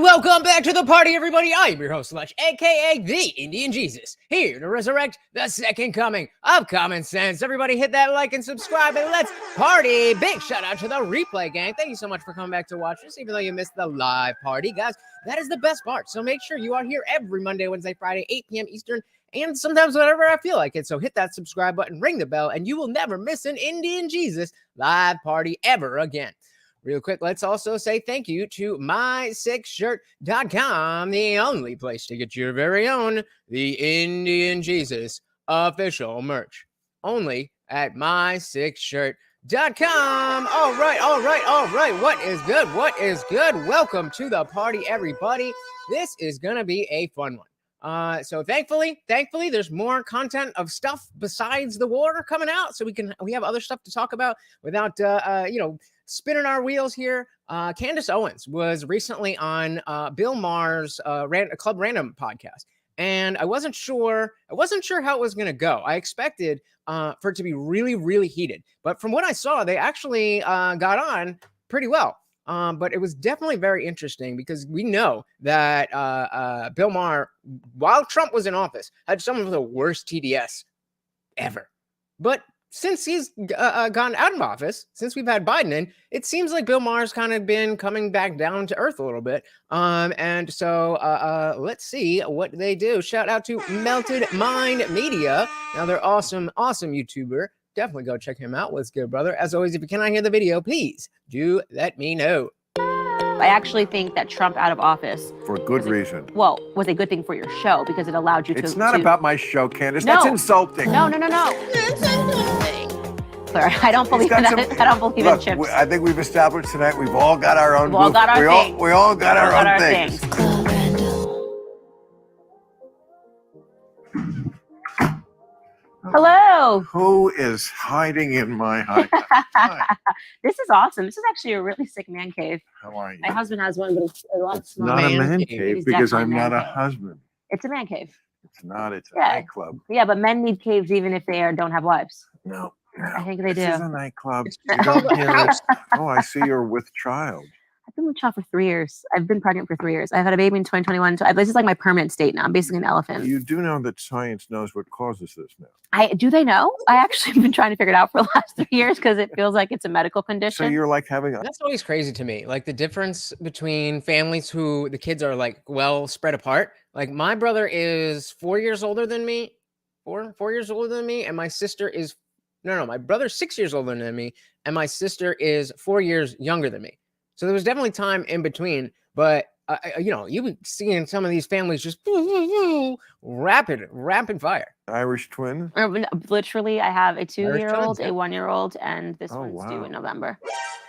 And welcome back to the party, everybody. I'm your host, Lush, aka the Indian Jesus, here to resurrect the second coming of common sense. Everybody hit that like and subscribe, and let's party. Big shout out to the replay gang. Thank you so much for coming back to watch this, even though you missed the live party. Guys, that is the best part. So make sure you are here every Monday, Wednesday, Friday, 8 p.m. Eastern, and sometimes whenever I feel like it. So hit that subscribe button, ring the bell, and you will never miss an Indian Jesus live party ever again. Real quick, let's also say thank you to my6shirt.com, the only place to get your very own The Indian Jesus official merch. Only at my6shirt.com. All right. What is good? Welcome to the party, everybody. This is going to be a fun one. So thankfully, there's more content of stuff besides the war coming out, so we have other stuff to talk about without spinning our wheels here. Candace Owens was recently on Bill Maher's Club Random podcast, and I wasn't sure how it was going to go. I expected for it to be really, really heated, but from what I saw, they actually got on pretty well. But it was definitely very interesting because we know that Bill Maher, while Trump was in office, had some of the worst TDS ever. But since he's gone out of office, since we've had Biden in, it seems like Bill Maher's kind of been coming back down to earth a little bit. And so let's see what they do. Shout out to Melted Mind Media. Now they're awesome YouTuber. Definitely go check him out. What's good, brother? As always, if you cannot hear the video, please do let me know. I actually think that Trump out of office for good reason. Was a good thing for your show because it allowed you to. It's not about my show, Candace. No. That's insulting. No. Claire, I don't believe in that. I don't believe in chips. I think we've established tonight we've all got our own. We all got our things. We all got our own things. Hello. Who is hiding in my hiding? This is awesome. This is actually a really sick man cave. How are you? My husband has one, but it's a lot It's smaller. not a man cave because I'm not a cave. husband. It's a man cave. It's not. It's a Yeah. nightclub. Yeah, but men need caves even if they don't have wives. No. I think they do. This is a nightclub. You don't hear this. Oh, I see you're with child. I've been with child for 3 years. I've been pregnant for 3 years. I've had a baby in 2021. So this is like my permanent state now. I'm basically an elephant. You do know that science knows what causes this now. Do they know? I actually have been trying to figure it out for the last 3 years because it feels like it's a medical condition. So you're like having a... That's always crazy to me. Like the difference between families who the kids are like well spread apart. Like my brother is 4 years older than me, four years older than me, and my sister is my brother's 6 years older than me, and my sister is 4 years younger than me. So there was definitely time in between, but you would see in some of these families just rapid fire. Irish twin? Literally, I have a 2-year-old, a 1-year-old, and this one's due in November.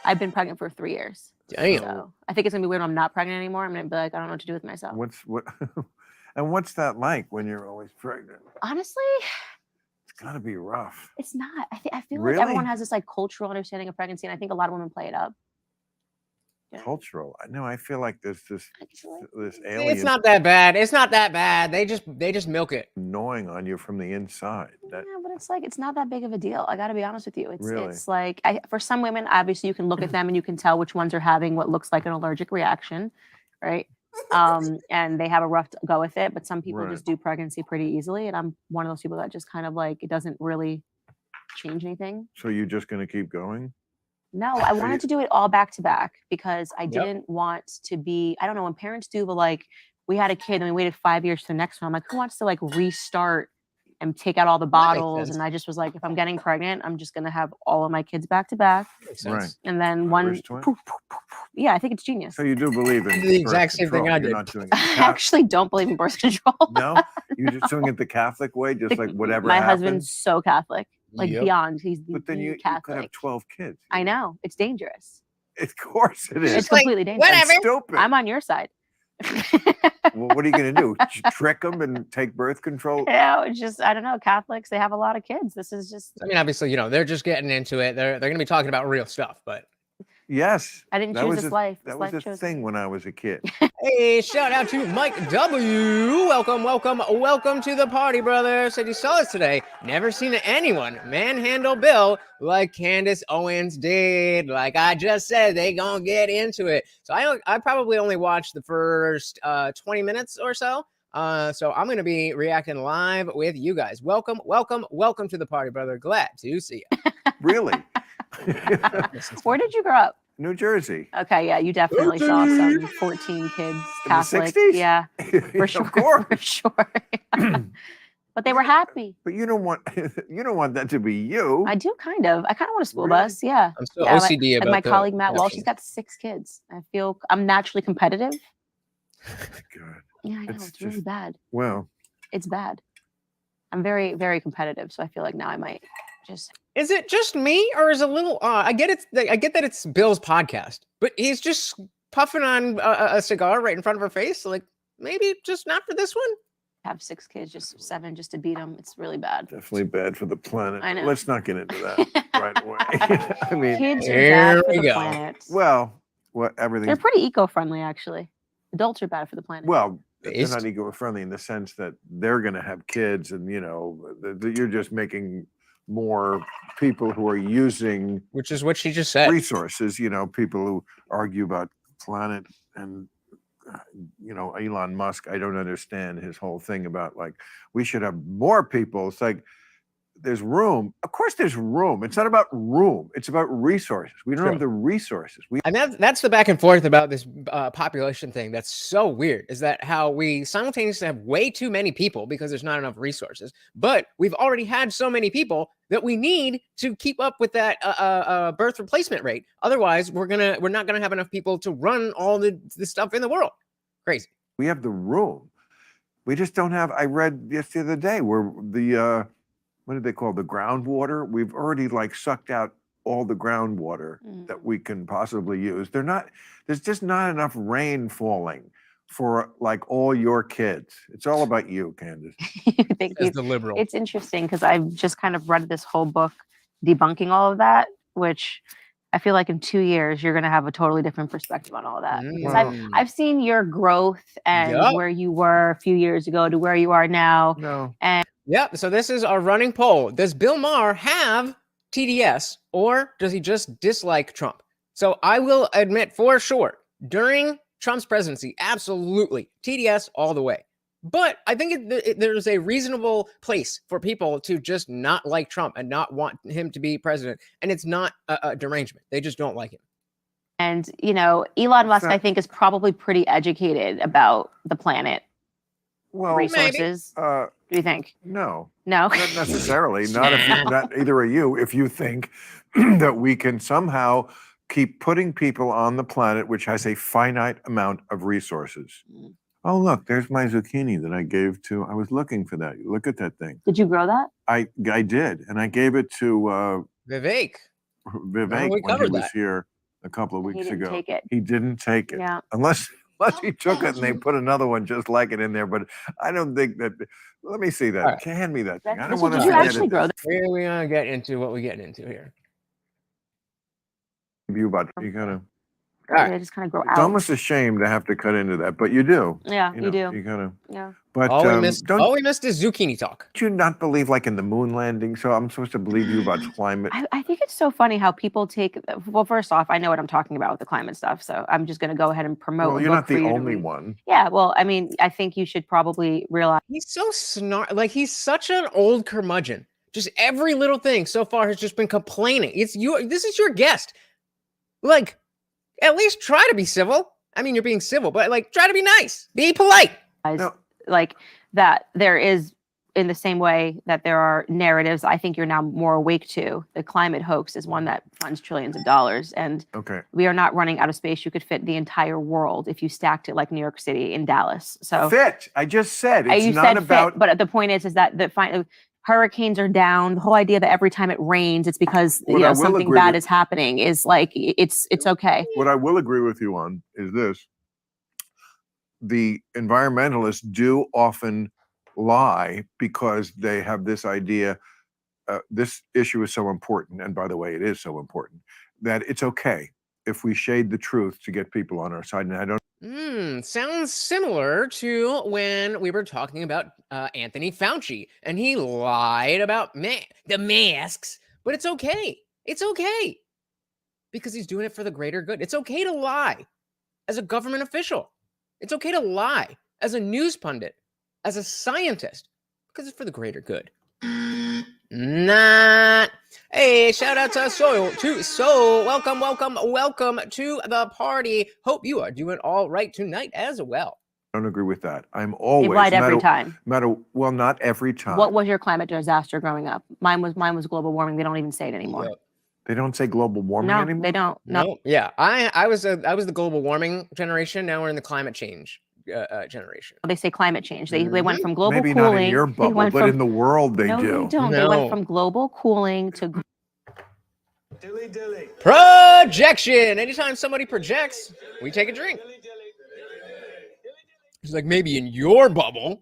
I've been pregnant for 3 years. Damn. So I think it's gonna be weird when I'm not pregnant anymore. I'm gonna be like, I don't know what to do with myself. What's that like when you're always pregnant? Honestly, it's gotta be rough. it's not. I feel Really? like everyone has this like cultural understanding of pregnancy, and I think a lot of women play it up. Cultural. No, I feel like there's this alien. It's not that bad. They just milk it. Gnawing on you from the inside. Yeah, but it's like it's not that big of a deal. I got to be honest with you. Really? It's like for some women, obviously, you can look at them and you can tell which ones are having what looks like an allergic reaction, right? And they have a rough go with it. But some people just do pregnancy pretty easily, and I'm one of those people that just kind of like it doesn't really change anything. So you're just gonna keep going? No, I wanted to do it all back to back because I didn't want to be, I don't know, when parents do the like, we had a kid and we waited 5 years to the next one. I'm like, who wants to like restart and take out all the bottles? And I just was like, if I'm getting pregnant, I'm just going to have all of my kids back to back. Right. And then one, yeah, I think it's genius. So you do believe in the exact same thing I did. You're not doing it I actually don't believe in birth control. No? You're just doing it the Catholic way, just like whatever My happens? husband's so Catholic. Like beyond, he's But then you Catholic. could have 12 kids. I know, it's dangerous. Of course it is. It's completely dangerous. Whatever. It's stupid. I'm on your side. Well, what are you going to do? Trick them and take birth control? Yeah, it's just, I don't know. Catholics, they have a lot of kids. This is just. I mean, obviously, they're just getting into it. They're going to be talking about real stuff, but Yes. I didn't that choose was this a- life. That This was life a chose thing me. when I was a kid. Hey, shout out to Mike W. Welcome to the party, brother. Said he saw us today. Never seen anyone manhandle Bill like Candace Owens did. Like I just said, they gonna get into it. So I probably only watched the first 20 minutes or so. So I'm gonna be reacting live with you guys. Welcome to the party, brother. Glad to see you. Really? Where did you grow up? New Jersey. Okay, yeah, you definitely saw some 14 kids Catholic. In the 60s? Yeah, for sure. Of course. For sure. But they were happy. But you don't want that to be you. I do kind of. I kind of want a school Really? bus. Yeah. I'm so Yeah, OCD like about my the colleague Matt Walsh, she's captions. got 6 kids. I feel I'm naturally competitive. God. Yeah, I know. It's It's really just- bad. Well, It's bad. I'm very, very competitive. So I feel like now I might just. Is it just me, or is a little? I get that it's Bill's podcast, but he's just puffing on a cigar right in front of her face. So like maybe just not for this one. Have 6 kids, just 7, just to beat them. It's really bad. definitely bad for the planet. I know. Let's not get into that right away. I mean, Kids are Here bad for we the go. planet. well, They're everything's pretty eco-friendly, actually. Adults are bad for the planet. well. They're Based. not eco-friendly in the sense that they're going to have kids, and you're just making more people who are using Which is what she just said. resources. People who argue about planet and Elon Musk. I don't understand his whole thing about like we should have more people. It's like there's room. Of course, there's room. It's not about room. It's about resources. We don't True. have the resources. And that's the back and forth about this population thing. That's so weird. Is that how we simultaneously have way too many people because there's not enough resources, but we've already had so many people that we need to keep up with that birth replacement rate. Otherwise, we're not gonna have enough people to run all the stuff in the world. Crazy. We have the room. We just don't have. I read just the other day where the what did they call the groundwater? We've already like sucked out all the groundwater that we can possibly use. There's just not enough rain falling for like all your kids. It's all about you, Candace. Thank As you. the liberal. It's interesting because I've just kind of read this whole book debunking all of that, which I feel like in 2 years you're going to have a totally different perspective on all of that. Because Mm. I've seen your growth and Yup. where you were a few years ago to where you are now. No. Yep. So this is our running poll. Does Bill Maher have TDS or does he just dislike Trump? So I will admit for sure during Trump's presidency, absolutely TDS all the way. But I think there's a reasonable place for people to just not like Trump and not want him to be president. And it's not a derangement. They just don't like him. And, Elon Musk, I think, is probably pretty educated about the planet Well, resources. Do you think? no. No. Not necessarily. Not either are you. If you think that we can somehow keep putting people on the planet, which has a finite amount of resources. Oh, look, there's my zucchini that I gave to. I was looking for that. Look at that thing. Did you grow that? I did, and I gave it to Vivek. Vivek we when he covered was that. here a couple of He weeks didn't ago. take it. He didn't take it. Yeah. Unless he took it and they put another one just like it in there. But I don't think that. Let me see that. All right. Hand me that thing. I don't So want to did you forget actually it. grow that? We're gonna get into what we're getting into here. You gotta. All right. They just kind of grow It's out. almost a shame to have to cut into that, but you do. Yeah, you do. You gotta. Yeah. But All we missed don't is zucchini talk. you not believe like in the moon landing? So I'm supposed to believe you about climate. I think it's so funny how people take. Well, first off, I know what I'm talking about with the climate stuff, so I'm just going to go ahead and promote. Well, a you're book not for the you to only read. one. Yeah, well, I mean, I think you should probably realize. He's so like he's such an old curmudgeon. Just every little thing so far has just been complaining. It's you. This is your guest. Like, at least try to be civil. I mean, you're being civil, but like, try to be nice. Be polite. No. Like that there is, in the same way that there are narratives I think you're now more awake to. The climate hoax is one that funds trillions of dollars, and Okay. we are not running out of space. You could fit the entire world if you stacked it like New York City and Dallas. So Fit. I just said it's you not said about. fit, but the point is that hurricanes are down. The whole idea that every time it rains, it's because What I will something agree bad with- is happening is like it's okay. What I will agree with you on is this: the environmentalists do often lie because they have this idea. This issue is so important, and by the way, it is so important that it's okay. if we shade the truth to get people on our side. And I don't. Sounds similar to when we were talking about Anthony Fauci, and he lied about the masks, but it's okay. It's okay because he's doing it for the greater good. It's okay to lie as a government official. It's okay to lie as a news pundit, as a scientist, because it's for the greater good. Not. Hey, shout out to Soul. Welcome to the party. Hope you are doing all right tonight as well. I don't agree with that. I'm always lied every time. Well, not every time. What was your climate disaster growing up? Mine was global warming. They don't even say it anymore. Yep. They don't say global warming No, anymore? they don't. No. Yeah, I was the global warming generation. Now we're in the climate change generation. They say climate change. They went from global Maybe cooling. not in your bubble, but in the world they no, do. They don't. They No. went from global cooling to Projection. Anytime somebody projects, we take a drink. It's like maybe in your bubble,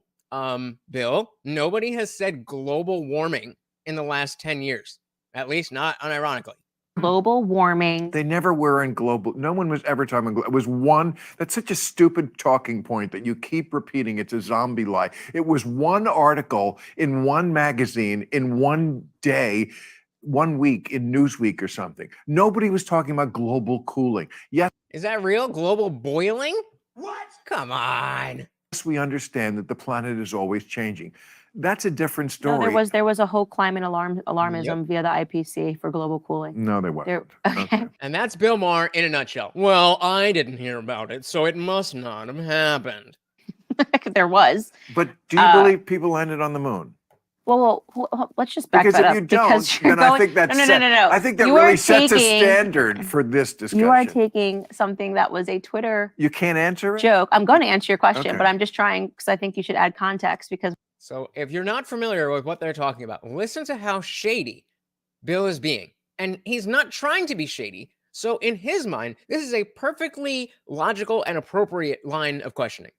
Bill, nobody has said global warming in the last 10 years. At least not unironically. global warming. They never were in global. No one was ever talking. It was one. That's such a stupid talking point that you keep repeating. It's a zombie lie. It was one article in one magazine in one day, 1 week in Newsweek or something. Nobody was talking about global cooling. Yes. Is that real? Global boiling? What? Come on. Yes, we understand that the planet is always changing. That's a different story. No, there was a whole climate alarmism via the IPC for global cooling. No, there wasn't. Okay. And that's Bill Maher in a nutshell. Well, I didn't hear about it, so it must not have happened. There was. But do you believe people landed on the moon? Well, let's just back Because that if up. you don't, then I think that's no. I think that You really are sets a taking- standard for this discussion. You are taking something that was a Twitter You can't answer it? joke. I'm going to answer your question, Okay. but I'm just trying because I think you should add context because So if you're not familiar with what they're talking about, listen to how shady Bill is being. And he's not trying to be shady. So in his mind, this is a perfectly logical and appropriate line of questioning.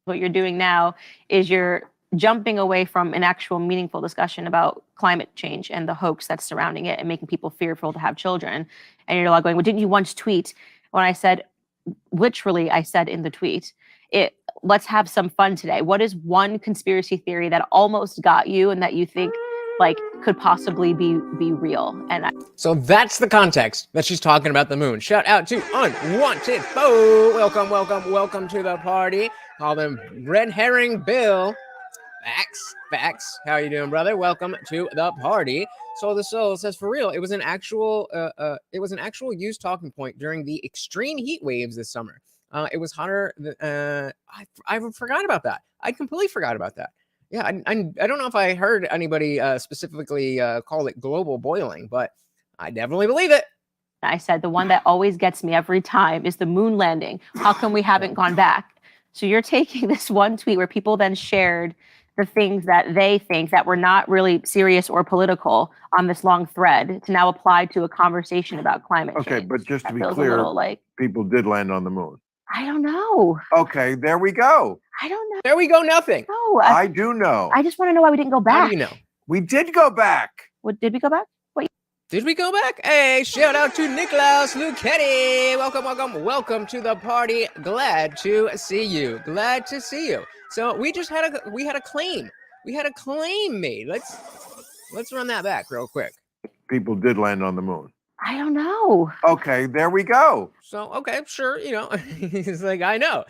what you're doing now is you're jumping away from an actual meaningful discussion about climate change and the hoax that's surrounding it and making people fearful to have children. And you're like going, well, didn't you once tweet when I said, literally, I said in the tweet, let's have some fun today. What is one conspiracy theory that almost got you and that you think like could possibly be real? And So that's the context that she's talking about the moon. Shout out to Unwanted Foe. Welcome to the party. Call them Red Herring Bill. Facts. How you doing, brother? Welcome to the party. So the Soul says, for real, it was an actual used talking point during the extreme heat waves this summer. It was hotter. I forgot about that. I completely forgot about that. Yeah, I don't know if I heard anybody specifically call it global boiling, but I definitely believe it. I said, the one that always gets me every time is the moon landing. How come we haven't gone back? So you're taking this one tweet where people then shared the things that they think that were not really serious or political on this long thread to now apply to a conversation about climate change. Okay, but just to be feels a clear, little like, people did land on the moon. I don't know. Okay, there we go. I don't know. There we go. Nothing. No, I do know. I just want to know why we didn't go back. How do you know? We did go back. What, did we go back? Wait. Did we go back? Hey, shout out to Niklaus Luchetti. Welcome to the party. Glad to see you. So we had a claim. We had a claim made. Let's run that back real quick. People did land on the moon. I don't know. Okay, there we go. So, okay, sure, he's like, I know.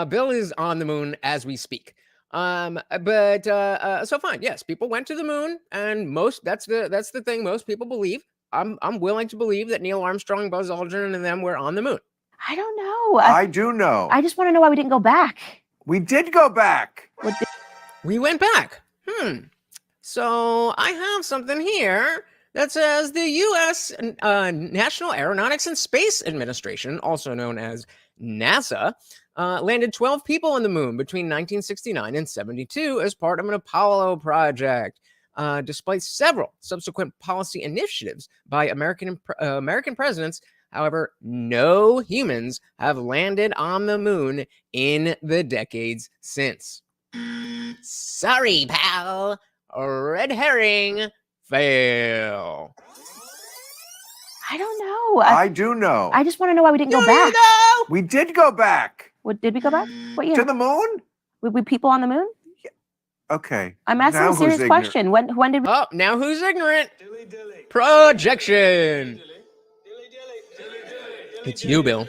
Bill is on the moon as we speak. So fine, yes, people went to the moon, and that's the thing most people believe. I'm willing to believe that Neil Armstrong, Buzz Aldrin, and them were on the moon. I don't know. I do know. I just want to know why we didn't go back. We did go back. We went back. So I have something here that says the U.S. National Aeronautics and Space Administration, also known as NASA, landed 12 people on the moon between 1969 and 72 as part of an Apollo project. Despite several subsequent policy initiatives by American presidents, however, no humans have landed on the moon in the decades since. Sorry, pal. Red herring. Fail. I don't know. I do know. I just want to know why we didn't go You back. know? We did go back What did we go back? What year? to the moon. We people on the moon? Okay. I'm asking Now a who's serious ignorant? question. When did we Oh, now who's ignorant? Projection. It's you, Bill.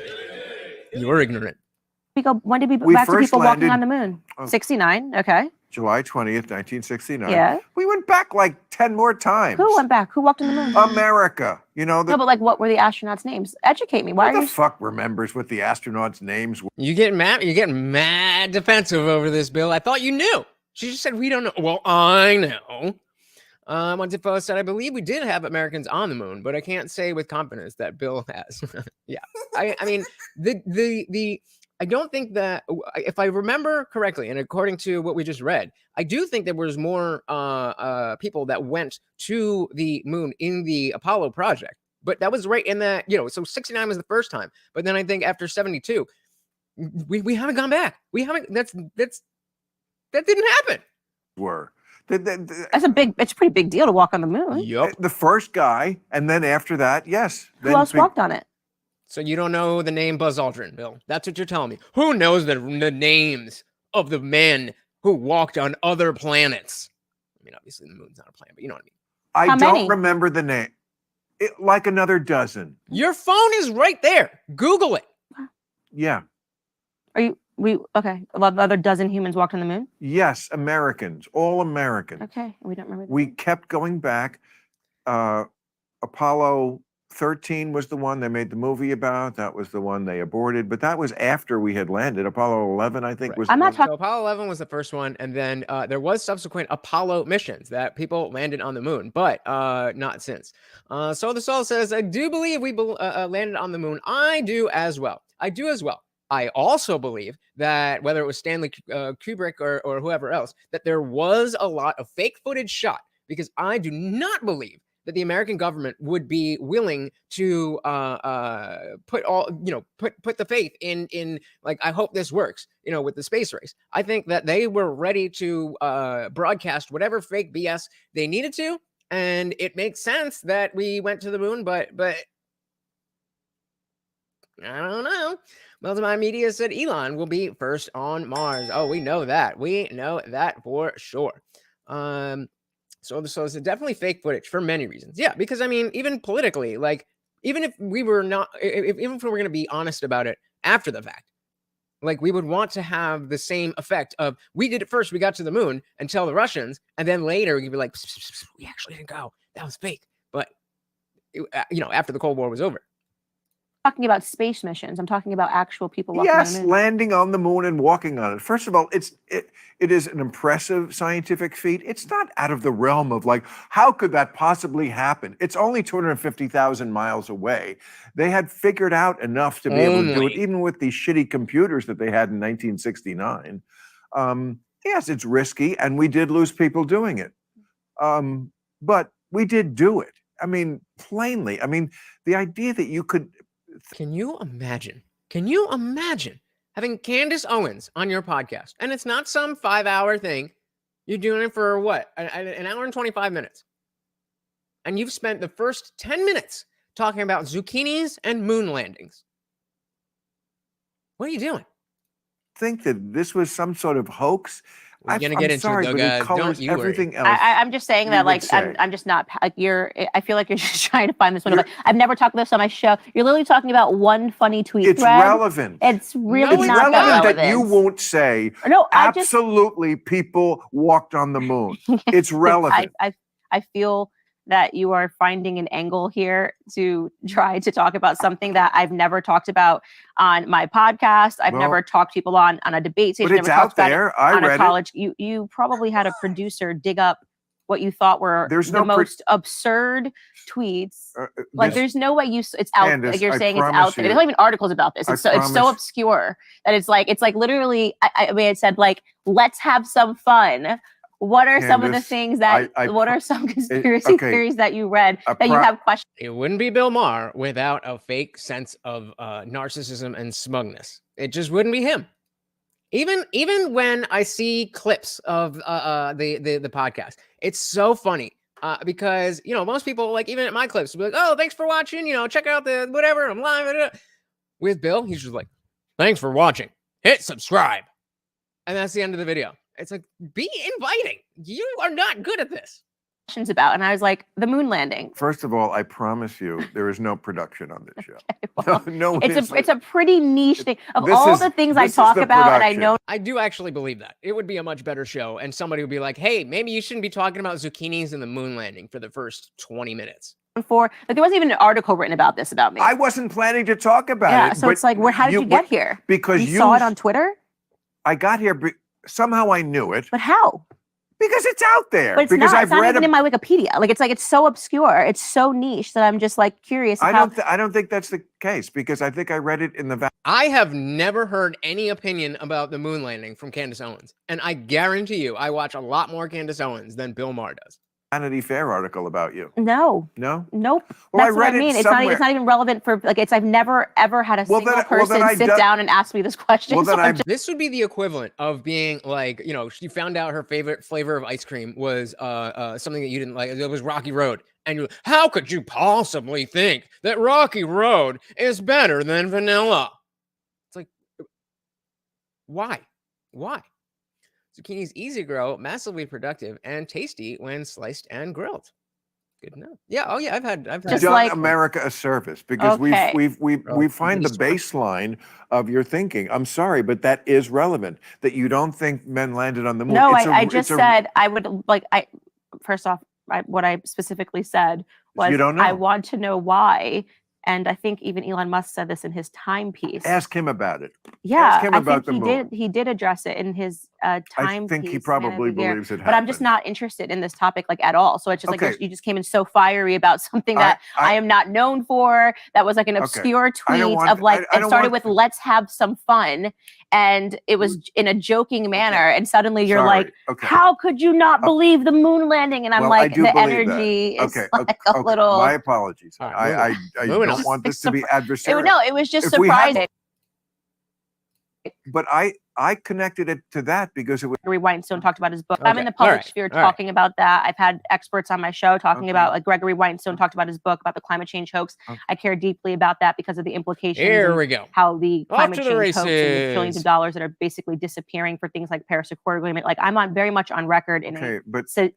You're ignorant. go? When did we We back to first people walking landed- on the moon? Oh. 69. Okay. July 20th, 1969. Yeah. We went back like 10 more times. Who went back? Who walked on the moon? America. You know, No, but like, what were the astronauts' names? Educate me. Why who are the you? fuck remembers what the astronauts' names were? You getting mad? You're getting mad defensive over this, Bill. I thought you knew. She just said we don't know. Well, I know. Montifo said, I believe we did have Americans on the moon, but I can't say with confidence that Bill has. Yeah. I mean, I don't think that, if I remember correctly, and according to what we just read, I do think there was more people that went to the moon in the Apollo project. But that was right in that, so 69 was the first time. But then I think after 72, we haven't gone back. We haven't, that didn't happen. It's a pretty big deal to walk on the moon. Yup. The first guy, and then after that, yes. Who else walked on it? So you don't know the name Buzz Aldrin, Bill. That's what you're telling me. Who knows the names of the men who walked on other planets? I mean, obviously the moon's not a planet, but you know what I mean. I How don't many? remember the name. Like another dozen. Your phone is right there. Google it. Yeah. Okay. Another dozen humans walked on the moon? Yes, Americans, all Americans. Okay. We don't remember. We kept going back. Apollo 13 was the one they made the movie about. That was the one they aborted, but that was after we had landed. Apollo 11, I think, Right. was. I'm not So Apollo 11 was the first one, and then there was subsequent Apollo missions that people landed on the moon, but not since. So the Soul says, I do believe we landed on the moon. I do as well. I also believe that whether it was Stanley Kubrick or whoever else, that there was a lot of fake footage shot, because I do not believe that the American government would be willing to put the faith in like, I hope this works, with the space race. I think that they were ready to broadcast whatever fake BS they needed to, and it makes sense that we went to the moon, but I don't know. Multiple Media said Elon will be first on Mars. Oh, we know that. We know that for sure. So it's definitely fake footage for many reasons. Yeah, because I mean, even politically, like, even if we were not, even if we were going to be honest about it after the fact, like, we would want to have the same effect of, we did it first, we got to the moon, and tell the Russians, and then later you'd be like, we actually didn't go. That was fake. But after the Cold War was over. Talking about space missions. I'm talking about actual people walking on the Yes, moon. landing on the moon and walking on it. First of all, it is an impressive scientific feat. It's not out of the realm of, like, how could that possibly happen? It's only 250,000 miles away. They had figured out enough to be able to do it, even with these shitty computers that they had in 1969. Yes, it's risky, and we did lose people doing it. But we did do it. I mean, plainly. I mean, the idea that you could... Can you imagine having Candace Owens on your podcast? And it's not some 5-hour thing. You're doing it for what? An hour and 25 minutes. And you've spent the first 10 minutes talking about zucchinis and moon landings. What are you doing? Think that this was some sort of hoax. We're going to I'm get into sorry, it, though, but guys. it colors Don't you worry. everything else. I'm just saying you that, would like, say. I'm just not, like, I feel like you're just trying to find this one. Like, I've never talked about this on my show. You're literally talking about one funny tweet It's thread. relevant. It's really It's not relevant that that you won't say, No, I just, absolutely, people walked on the moon. It's relevant. I feel that you are finding an angle here to try to talk about something that I've never talked about on my podcast. I've never talked to people on a debate stage. But it's never out talked about there. it I on a read college. You probably had a producer dig up what you thought were There's the no most absurd tweets. Like, there's no way it's out. Candace, Like, you're I saying it's promise out there. you- There's not even articles about this. It's so promise- obscure that it's like literally. I mean, it said, like, let's have some fun. What are some of the Candace, things that? What are some conspiracy theories that you read that you have questions? It wouldn't be Bill Maher without a fake sense of narcissism and smugness. It just wouldn't be him. Even when I see clips of the podcast, it's so funny Because, you know, most people, like, even at my clips, will be like, oh, thanks for watching, you know, check out the whatever, I'm live. With Bill, he's just like, thanks for watching, hit subscribe. And that's the end of the video. It's like, be inviting. You are not good at this. About, and I was like, the moon landing. First of all, I promise you, there is no production on this show. Well, no, it's a pretty niche thing. Of all the things I talk about, and I know I do actually believe that it would be a much better show, and somebody would be like, "Hey, maybe you shouldn't be talking about zucchinis and the moon landing for the first 20 minutes." For like, there wasn't even an article written about this about me. I wasn't planning to talk about it. Yeah, so it's like, how did you get here? Because you saw it on Twitter. I got here, somehow I knew it. But how? Because it's out there. But it's because not. It's not even in my Wikipedia. Like it's so obscure. It's so niche that I'm just like curious. I don't think that's the case, because I think I read it in the. I have never heard any opinion about the moon landing from Candace Owens, and I guarantee you, I watch a lot more Candace Owens than Bill Maher does. Vanity Fair article about you. No. No? Nope. Well, that's what I mean. It's not even relevant for like I've never ever had a single person sit down and ask me this question. This would be the equivalent of being like, you know, she found out her favorite flavor of ice cream was something that you didn't like. It was Rocky Road. And you're, how could you possibly think that Rocky Road is better than vanilla? It's like, why? Why? Zucchini's easy to grow, massively productive, and tasty when sliced and grilled. Good enough. Yeah. Oh yeah. I've had. Just done like America a service, because we find the baseline of your thinking. I'm sorry, but that is relevant. That you don't think men landed on the moon. No, I just said I would like. First off, what I specifically said was you don't know. I want to know why. And I think even Elon Musk said this in his timepiece. Ask him about it. Yeah, Ask him about the moon. He did address it in his timepiece. I think he probably believes it happened. But I'm just not interested in this topic like at all. So it's just like you just came in so fiery about something that I am not known for. That was like an obscure tweet of like it started with "Let's have some fun," and it was in a joking manner. And suddenly you're like, "How could you not believe the moon landing?" And I'm like, the energy is like a little. My apologies. I don't want this to be adversarial. No, it was just surprising. But I connected it to that because it was Gregory Weinstein talked about his book. I'm in the public sphere talking about that. I've had experts on my show talking about like Gregory Weinstein talked about his book about the climate change hoax. I care deeply about that because of the implications. Here we go. How the climate change hoax and the trillions of dollars that are basically disappearing for things like Paris Accord agreement. Like I'm very much on record in a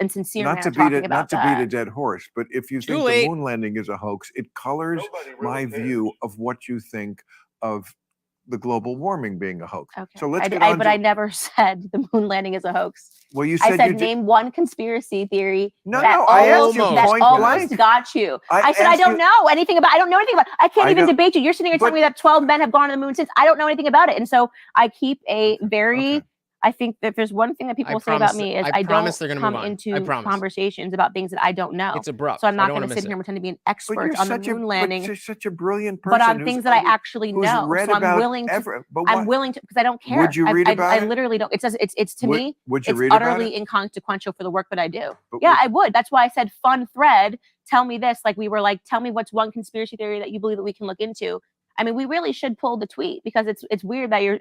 sincere manner talking about that. Not to beat a dead horse, but if you think the moon landing is a hoax, it colors my view of what you think of the global warming being a hoax. Okay. So let's get on. But I never said the moon landing is a hoax. Well, you said I said name one conspiracy theory I asked you point almost blank. Got you. I said I don't know anything about. I don't know anything about. I can't even debate you. You're sitting here telling me that 12 men have gone to the moon since. I don't know anything about it, and so I keep a very. I think that there's one thing that people say about me is I don't come into conversations about things that I don't know. It's abrupt. So I'm not going to sit here and pretend to be an expert on the moon landing. You're such a brilliant person. But on things that I actually know. So I'm willing to. I'm willing to because I don't care. Would you read about it? I literally don't. It says it's to me. Would you it's read utterly about it? Inconsequential for the work that I do. Yeah, I would. That's why I said fun thread. Tell me this. Like we were like, tell me what's one conspiracy theory that you believe that we can look into. I mean, we really should pull the tweet because it's weird that you're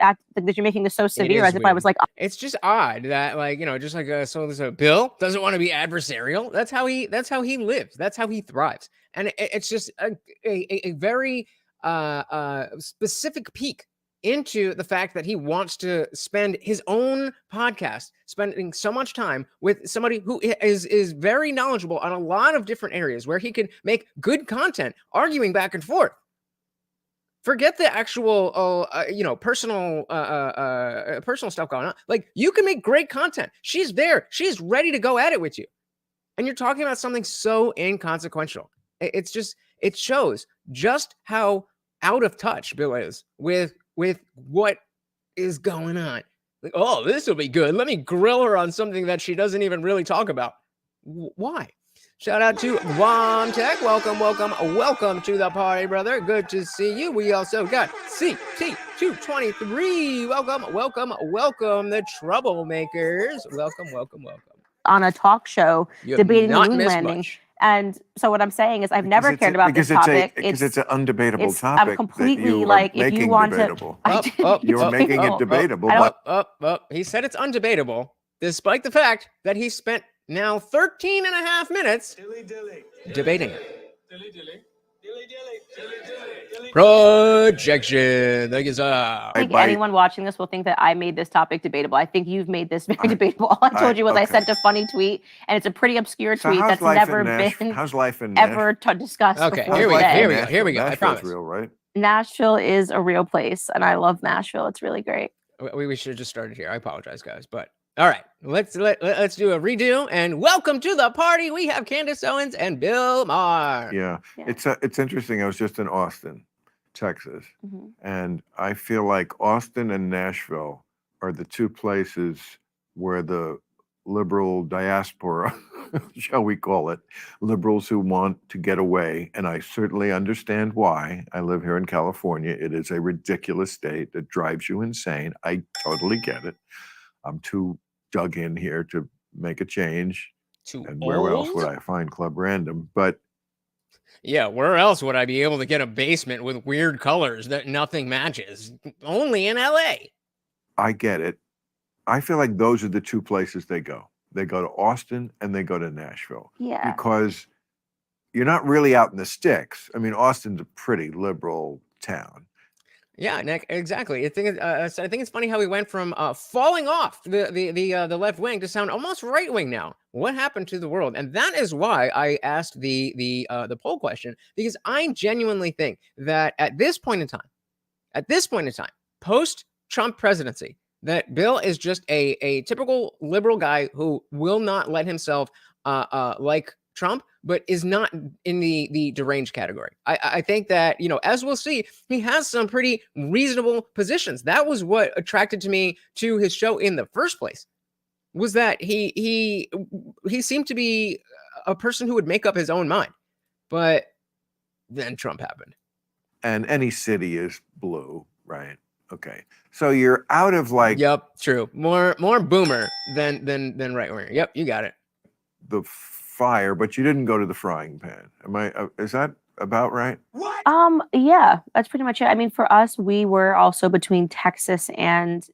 making this so severe as if I was like. It's just odd that just like Bill doesn't want to be adversarial. That's how he lives. That's how he thrives. And it's just a very specific peek into the fact that he wants to spend his own podcast, spending so much time with somebody who is very knowledgeable on a lot of different areas where he can make good content, arguing back and forth. Forget the actual, personal stuff going on. Like you can make great content. She's there. She's ready to go at it with you. And you're talking about something so inconsequential. It shows just how out of touch Bill is with what is going on. Like, oh, this will be good. Let me grill her on something that she doesn't even really talk about. Why? Shout out to Guam Tech. Welcome to the party, brother. Good to see you. We also got CT223. Welcome, the troublemakers. Welcome. On a talk show debating the moon landing. Much. And so what I'm saying is I've never cared about this topic. Because it's an undebatable topic. I'm completely like, if you want debatable. to... You're making it debatable. He said it's undebatable, despite the fact that he spent now 13 and a half minutes debating it. Projection. Thank you, sir. I think anyone watching this will think that I made this topic debatable. I think you've made this very debatable. All I told you was I sent a funny tweet, and it's a pretty obscure tweet that's never been how's life in ever discussed Okay, before here we today. go. Here we go. I promise. Real, right? Nashville is a real place, and I love Nashville. It's really great. We should have just started here. I apologize, guys, but all right, let's do a redo and welcome to the party. We have Candace Owens and Bill Maher. Yeah. It's interesting. I was just in Austin, Texas, and I feel like Austin and Nashville are the two places where the liberal diaspora, shall we call it, liberals who want to get away, and I certainly understand why. I live here in California. It is a ridiculous state that drives you insane. I totally get it. I'm too dug in here to make a change. And where else would I find Club Random? But yeah, where else would I be able to get a basement with weird colors that nothing matches? Only in LA. I get it. I feel like those are the two places they go. They go to Austin and they go to Nashville. Yeah. Because you're not really out in the sticks. I mean, Austin's a pretty liberal town. Yeah, Nick, exactly. I think it's funny how we went from falling off the left wing to sound almost right wing now. What happened to the world? And that is why I asked the poll question, because I genuinely think that at this point in time, post Trump presidency, that Bill is just a typical liberal guy who will not let himself like Trump, but is not in the deranged category. I think that, as we'll see, he has some pretty reasonable positions. That was what attracted to me to his show in the first place, was that he seemed to be a person who would make up his own mind. But then Trump happened. And any city is blue, right? Okay. So you're out of like... Yep, true. More boomer than right winger. Yep, you got it. The fire, but you didn't go to the frying pan. Is that about right? Yeah, that's pretty much it. I mean, for us, we were also between Texas and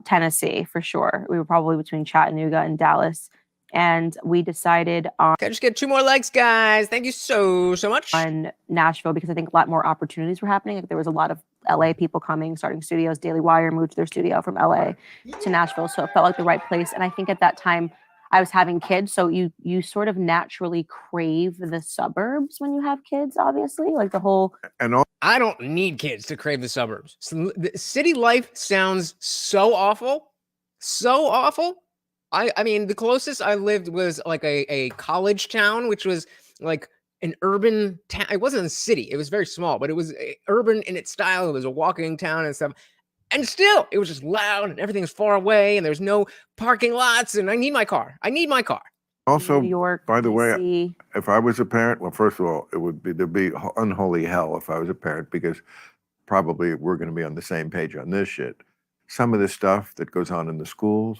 Tennessee for sure. We were probably between Chattanooga and Dallas, and we decided on... Can I just get 2 more likes, guys? Thank you so much. On Nashville, because I think a lot more opportunities were happening. Like, there was a lot of LA people coming, starting studios. Daily Wire moved their studio from LA to Nashville, so it felt like the right place. And I think at that time, I was having kids, so you sort of naturally crave the suburbs when you have kids, obviously, like the whole... I don't need kids to crave the suburbs. The city life sounds so awful. So awful. I mean, the closest I lived was like a college town, which was like an urban town. It wasn't a city. It was very small, but it was urban in its style. It was a walking town and stuff. And still, it was just loud and everything's far away and there's no parking lots and I need my car. Also, New York, by the way, DC. if I was a parent, well, first of all, there'd be unholy hell if I was a parent, because probably we're going to be on the same page on this shit. Some of the stuff that goes on in the schools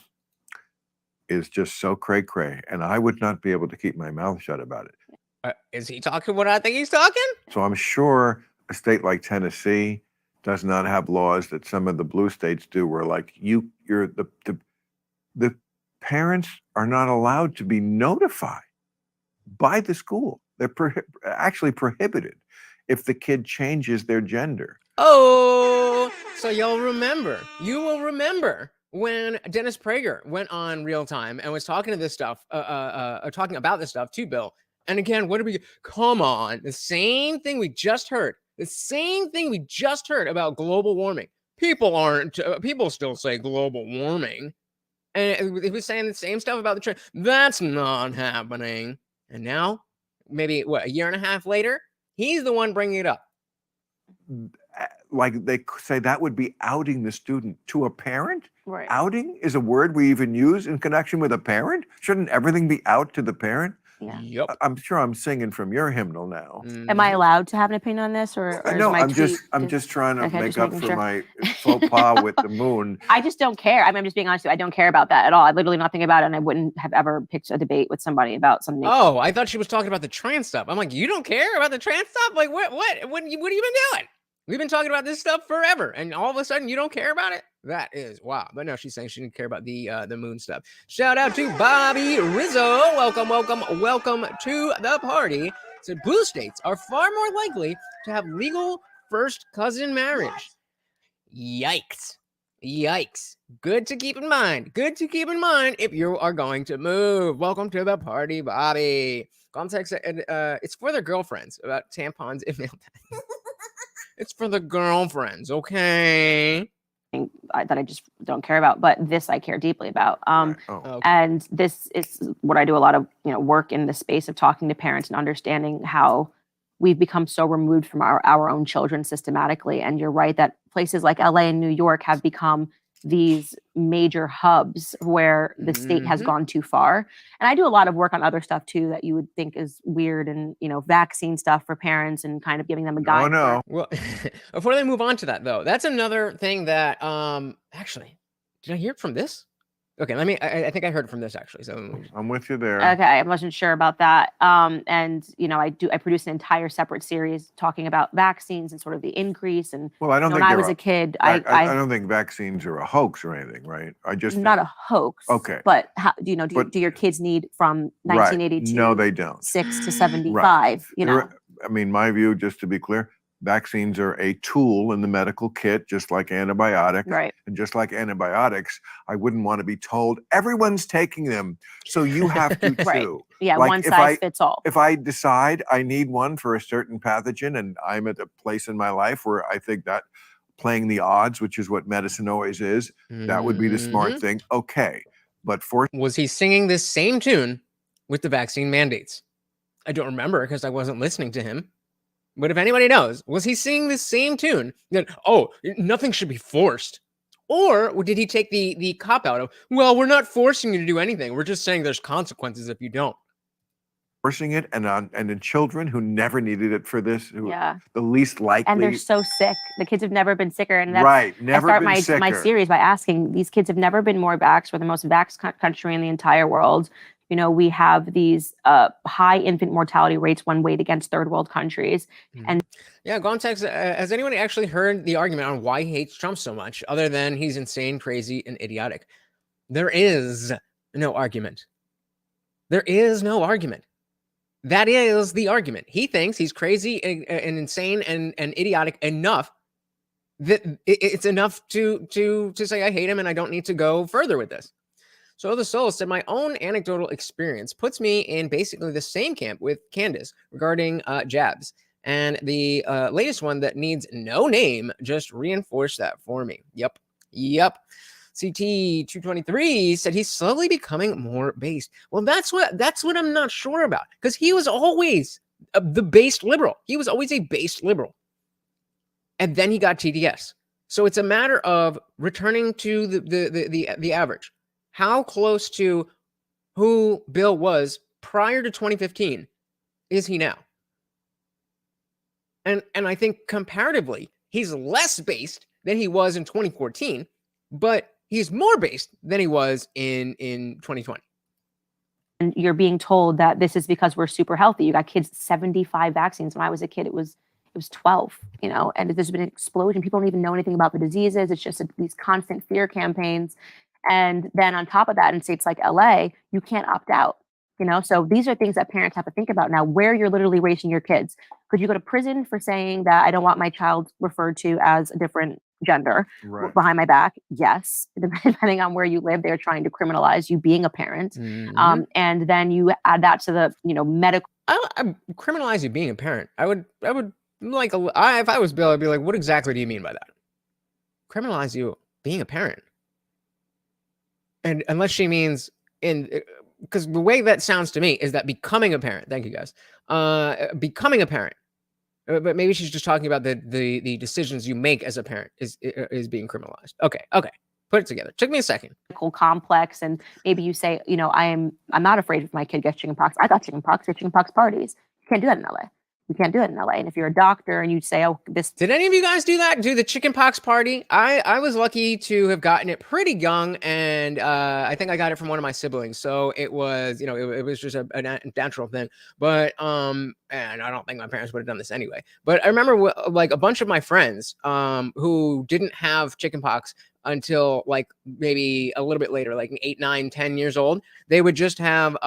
is just so cray-cray, and I would not be able to keep my mouth shut about it. Is he talking what I think he's talking? So I'm sure a state like Tennessee does not have laws that some of the blue states do, where like the parents are not allowed to be notified by the school. They're actually prohibited if the kid changes their gender. Oh, so you will remember when Dennis Prager went on Real Time and was talking to this stuff, talking about this stuff to Bill. And again, come on, the same thing we just heard about global warming. People still say global warming. And he was saying the same stuff about the trend. That's not happening. And now, maybe a year and a half later, he's the one bringing it up. Like they say that would be outing the student to a parent? Right. Outing is a word we even use in connection with a parent? Shouldn't everything be out to the parent? Yeah. Yep. I'm sure I'm singing from your hymnal now. Am I allowed to have an opinion on this, or No, is my I'm just trying to Okay, make just up making for sure. my faux pas with the moon. I just don't care. I mean, I'm just being honest with you. I don't care about that at all. I literally know nothing about it, and I wouldn't have ever picked a debate with somebody about something. Oh, I thought she was talking about the trans stuff. I'm like, you don't care about the trans stuff? Like, what have you been doing? We've been talking about this stuff forever, and all of a sudden you don't care about it? That is wow. But no, she's saying she didn't care about the moon stuff. Shout out to Bobby Rizzo. Welcome to the party. So blue states are far more likely to have legal first cousin marriage. Yikes. Good to keep in mind if you are going to move. Welcome to the party, Bobby. Context, it's for their girlfriends about tampons and mail bags. It's for the girlfriends, okay? That I just don't care about, but this I care deeply about. Okay. And this is what I do a lot of, work in the space of talking to parents and understanding how we've become so removed from our own children systematically. And you're right that places like LA and New York have become these major hubs where the state has gone too far. And I do a lot of work on other stuff too that you would think is weird, and vaccine stuff for parents and kind of giving them a guide. Oh no. Well, before they move on to that though, that's another thing that actually, did I hear it from this? Okay, I think I heard it from this actually. So I'm with you there. Okay, I wasn't sure about that. And I produce an entire separate series talking about vaccines and sort of the increase. And Well, I don't think when I was a kid, I don't think vaccines are a hoax or anything, right? I just not a hoax. Okay. But how do your kids need from 1982? Right. No, they don't. 6 to 75. I mean, my view, just to be clear, vaccines are a tool in the medical kit, just like antibiotics. Right. And just like antibiotics, I wouldn't want to be told everyone's taking them, so you have to too. Right. Yeah, Like, one size fits all. If I decide I need one for a certain pathogen and I'm at a place in my life where I think that playing the odds, which is what medicine always is, that would be the smart thing. Okay. But was he singing this same tune with the vaccine mandates? I don't remember because I wasn't listening to him. But if anybody knows, was he singing the same tune that, nothing should be forced? Or did he take the cop out of, well, we're not forcing you to do anything. We're just saying there's consequences if you don't. Forcing it and in children who never needed it for this, who the least likely. And they're so sick. The kids have never been sicker. And that's, right, never I start been sicker. my series by asking, these kids have never been more vaxxed. We're the most vaxxed country in the entire world. We have these high infant mortality rates when weighed against third world countries. And yeah, Gontex, has anyone actually heard the argument on why he hates Trump so much, other than he's insane, crazy, and idiotic? There is no argument. There is no argument. That is the argument. He thinks he's crazy and insane and idiotic enough that it's enough to say I hate him and I don't need to go further with this. So the Soul said, my own anecdotal experience puts me in basically the same camp with Candace regarding jabs. And the latest one that needs no name just reinforced that for me. Yep. CT223 said he's slowly becoming more based. Well, that's what I'm not sure about, because he was always the based liberal. He was always a based liberal. And then he got TDS. So it's a matter of returning to the average. How close to who Bill was prior to 2015 is he now? And I think comparatively, he's less based than he was in 2014, but he's more based than he was in 2020. And you're being told that this is because we're super healthy. You got kids 75 vaccines. When I was a kid, it was 12, and there's been an explosion. People don't even know anything about the diseases. It's just these constant fear campaigns. And then on top of that, in states like LA, you can't opt out, So these are things that parents have to think about now, where you're literally raising your kids. Could you go to prison for saying that I don't want my child referred to as a different gender behind my back? Yes. Depending on where you live, they're trying to criminalize you being a parent. And then you add that to the, medical. I criminalize you being a parent. I would like, if I was Bill, I'd be like, what exactly do you mean by that? Criminalize you being a parent. And unless she means because the way that sounds to me is that becoming a parent. Thank you guys. Becoming a parent, but maybe she's just talking about the decisions you make as a parent is being criminalized. Okay, put it together. Took me a second. Complex, and maybe you say, I'm not afraid if my kid gets chickenpox. I got chickenpox at chickenpox parties. You can't do that in LA. You can't do it in LA. And if you're a doctor and you say, did any of you guys do that? Do the chickenpox party? I was lucky to have gotten it pretty young, and I think I got it from one of my siblings. So it was, it was just a natural thing. But and I don't think my parents would have done this anyway. But I remember like a bunch of my friends who didn't have chickenpox until like maybe a little bit later, like 8, 9, 10 years old. They would just have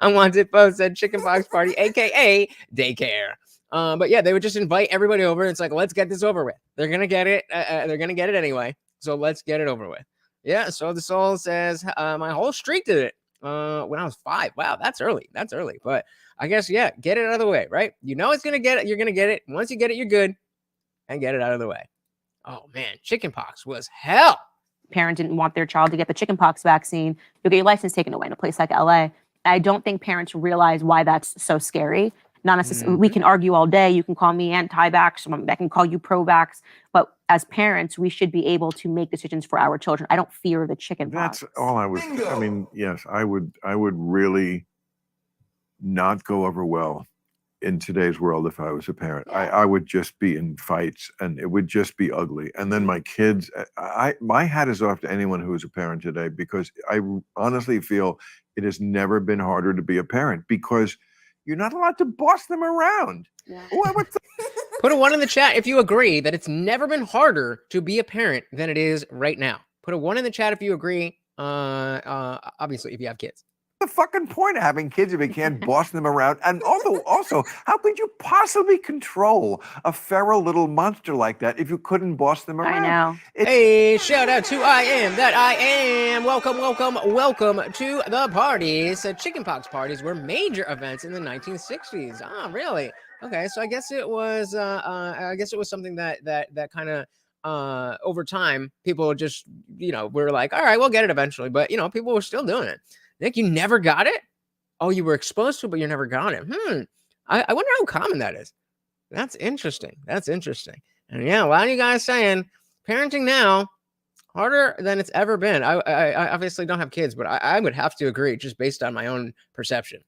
unwanted post said chickenpox party, aka daycare. But yeah, they would just invite everybody over. It's like, let's get this over with. They're gonna get it. They're gonna get it anyway. So let's get it over with. Yeah. So the soul says my whole streak did it when I was 5. Wow, that's early. That's early. But I guess yeah, get it out of the way, right? You know it's gonna get it. You're gonna get it. Once you get it, you're good. And get it out of the way. Oh man, chickenpox was hell. Parent didn't want their child to get the chickenpox vaccine. You'll get your license taken away in a place like LA. I don't think parents realize why that's so scary. Not necessarily. We can argue all day. You can call me anti-vax. I can call you pro-vax. But as parents, we should be able to make decisions for our children. I don't fear the chickenpox. That's all I would. I mean, yes, I would really not go over well in today's world if I was a parent. I would just be in fights and it would just be ugly. And then my kids, my hat is off to anyone who is a parent today, because I honestly feel it has never been harder to be a parent, because you're not allowed to boss them around. Yeah. Put a 1 in the chat if you agree that it's never been harder to be a parent than it is right now. Put a 1 in the chat if you agree. Obviously, if you have kids. The fucking point of having kids if you can't boss them around? And also, how could you possibly control a feral little monster like that if you couldn't boss them around? I know. Hey, shout out to I Am That I Am. Welcome to the parties. Chickenpox parties were major events in the 1960s. Ah, really? Okay, so I guess it was something that kind of over time people just were like, all right, we'll get it eventually, but people were still doing it. Nick, you never got it? Oh, you were exposed to it, but you never got it. I wonder how common that is. That's interesting. And yeah, a lot of you guys saying parenting now harder than it's ever been. I obviously don't have kids, but I would have to agree just based on my own perception.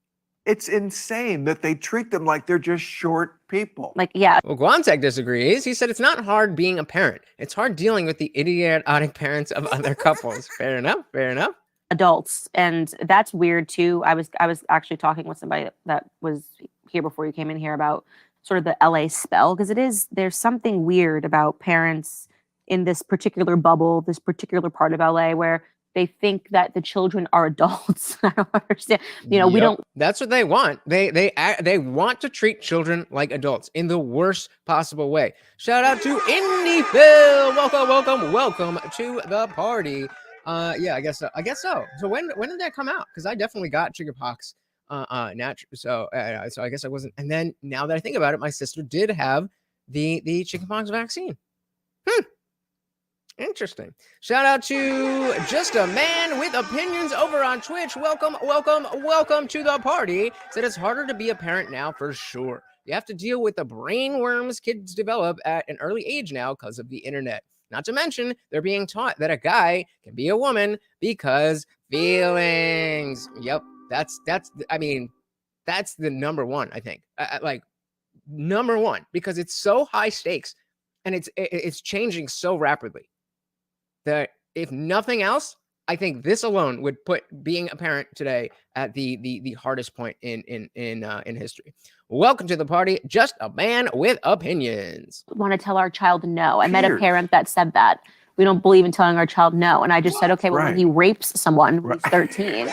It's insane that they treat them like they're just short people. Like, yeah. Well, Guantek disagrees. He said it's not hard being a parent. It's hard dealing with the idiotic parents of other couples. Fair enough. Adults, and that's weird too. I was actually talking with somebody that was here before you came in here about sort of the LA spell, because there's something weird about parents in this particular bubble, this particular part of LA, where they think that the children are adults. I don't understand. We don't. That's what they want. They want to treat children like adults in the worst possible way. Shout out to Indie Phil. Welcome to the party. Yeah, I guess so. So when did that come out? Because I definitely got chickenpox naturally. So I guess I wasn't. And then now that I think about it, my sister did have the chickenpox vaccine. Interesting. Shout out to Just a Man with Opinions over on Twitch. Welcome to the party. Said it's harder to be a parent now for sure. You have to deal with the brain worms kids develop at an early age now because of the internet. Not to mention, they're being taught that a guy can be a woman because feelings. Yep, that's the number one, I think. Like number one, because it's so high stakes and it's changing so rapidly that if nothing else, I think this alone would put being a parent today at the hardest point in history. Welcome to the party, Just a Man with Opinions. We want to tell our child no. I met a parent that said that. We don't believe in telling our child no. And I just said, okay, well, when he rapes someone who's 13,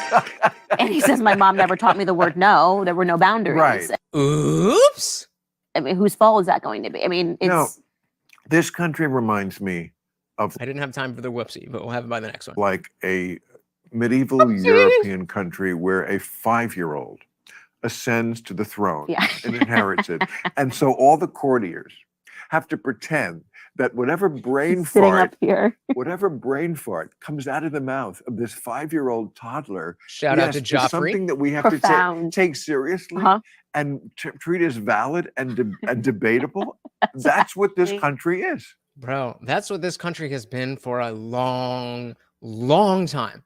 and he says, my mom never taught me the word no, there were no boundaries. Right. Oops. I mean, whose fault is that going to be? I mean, it's... This country reminds me of... I didn't have time for the whoopsie, but we'll have it by the next one. Like a medieval European country where a 5-year-old ascends to the throne and inherits it. And so all the courtiers have to pretend that whatever brain fart comes out of the mouth of this 5-year-old toddler, shout out to Joffrey, something that we have to take seriously and treat as valid and debatable. That's what this country is. Bro, that's what this country has been for a long time.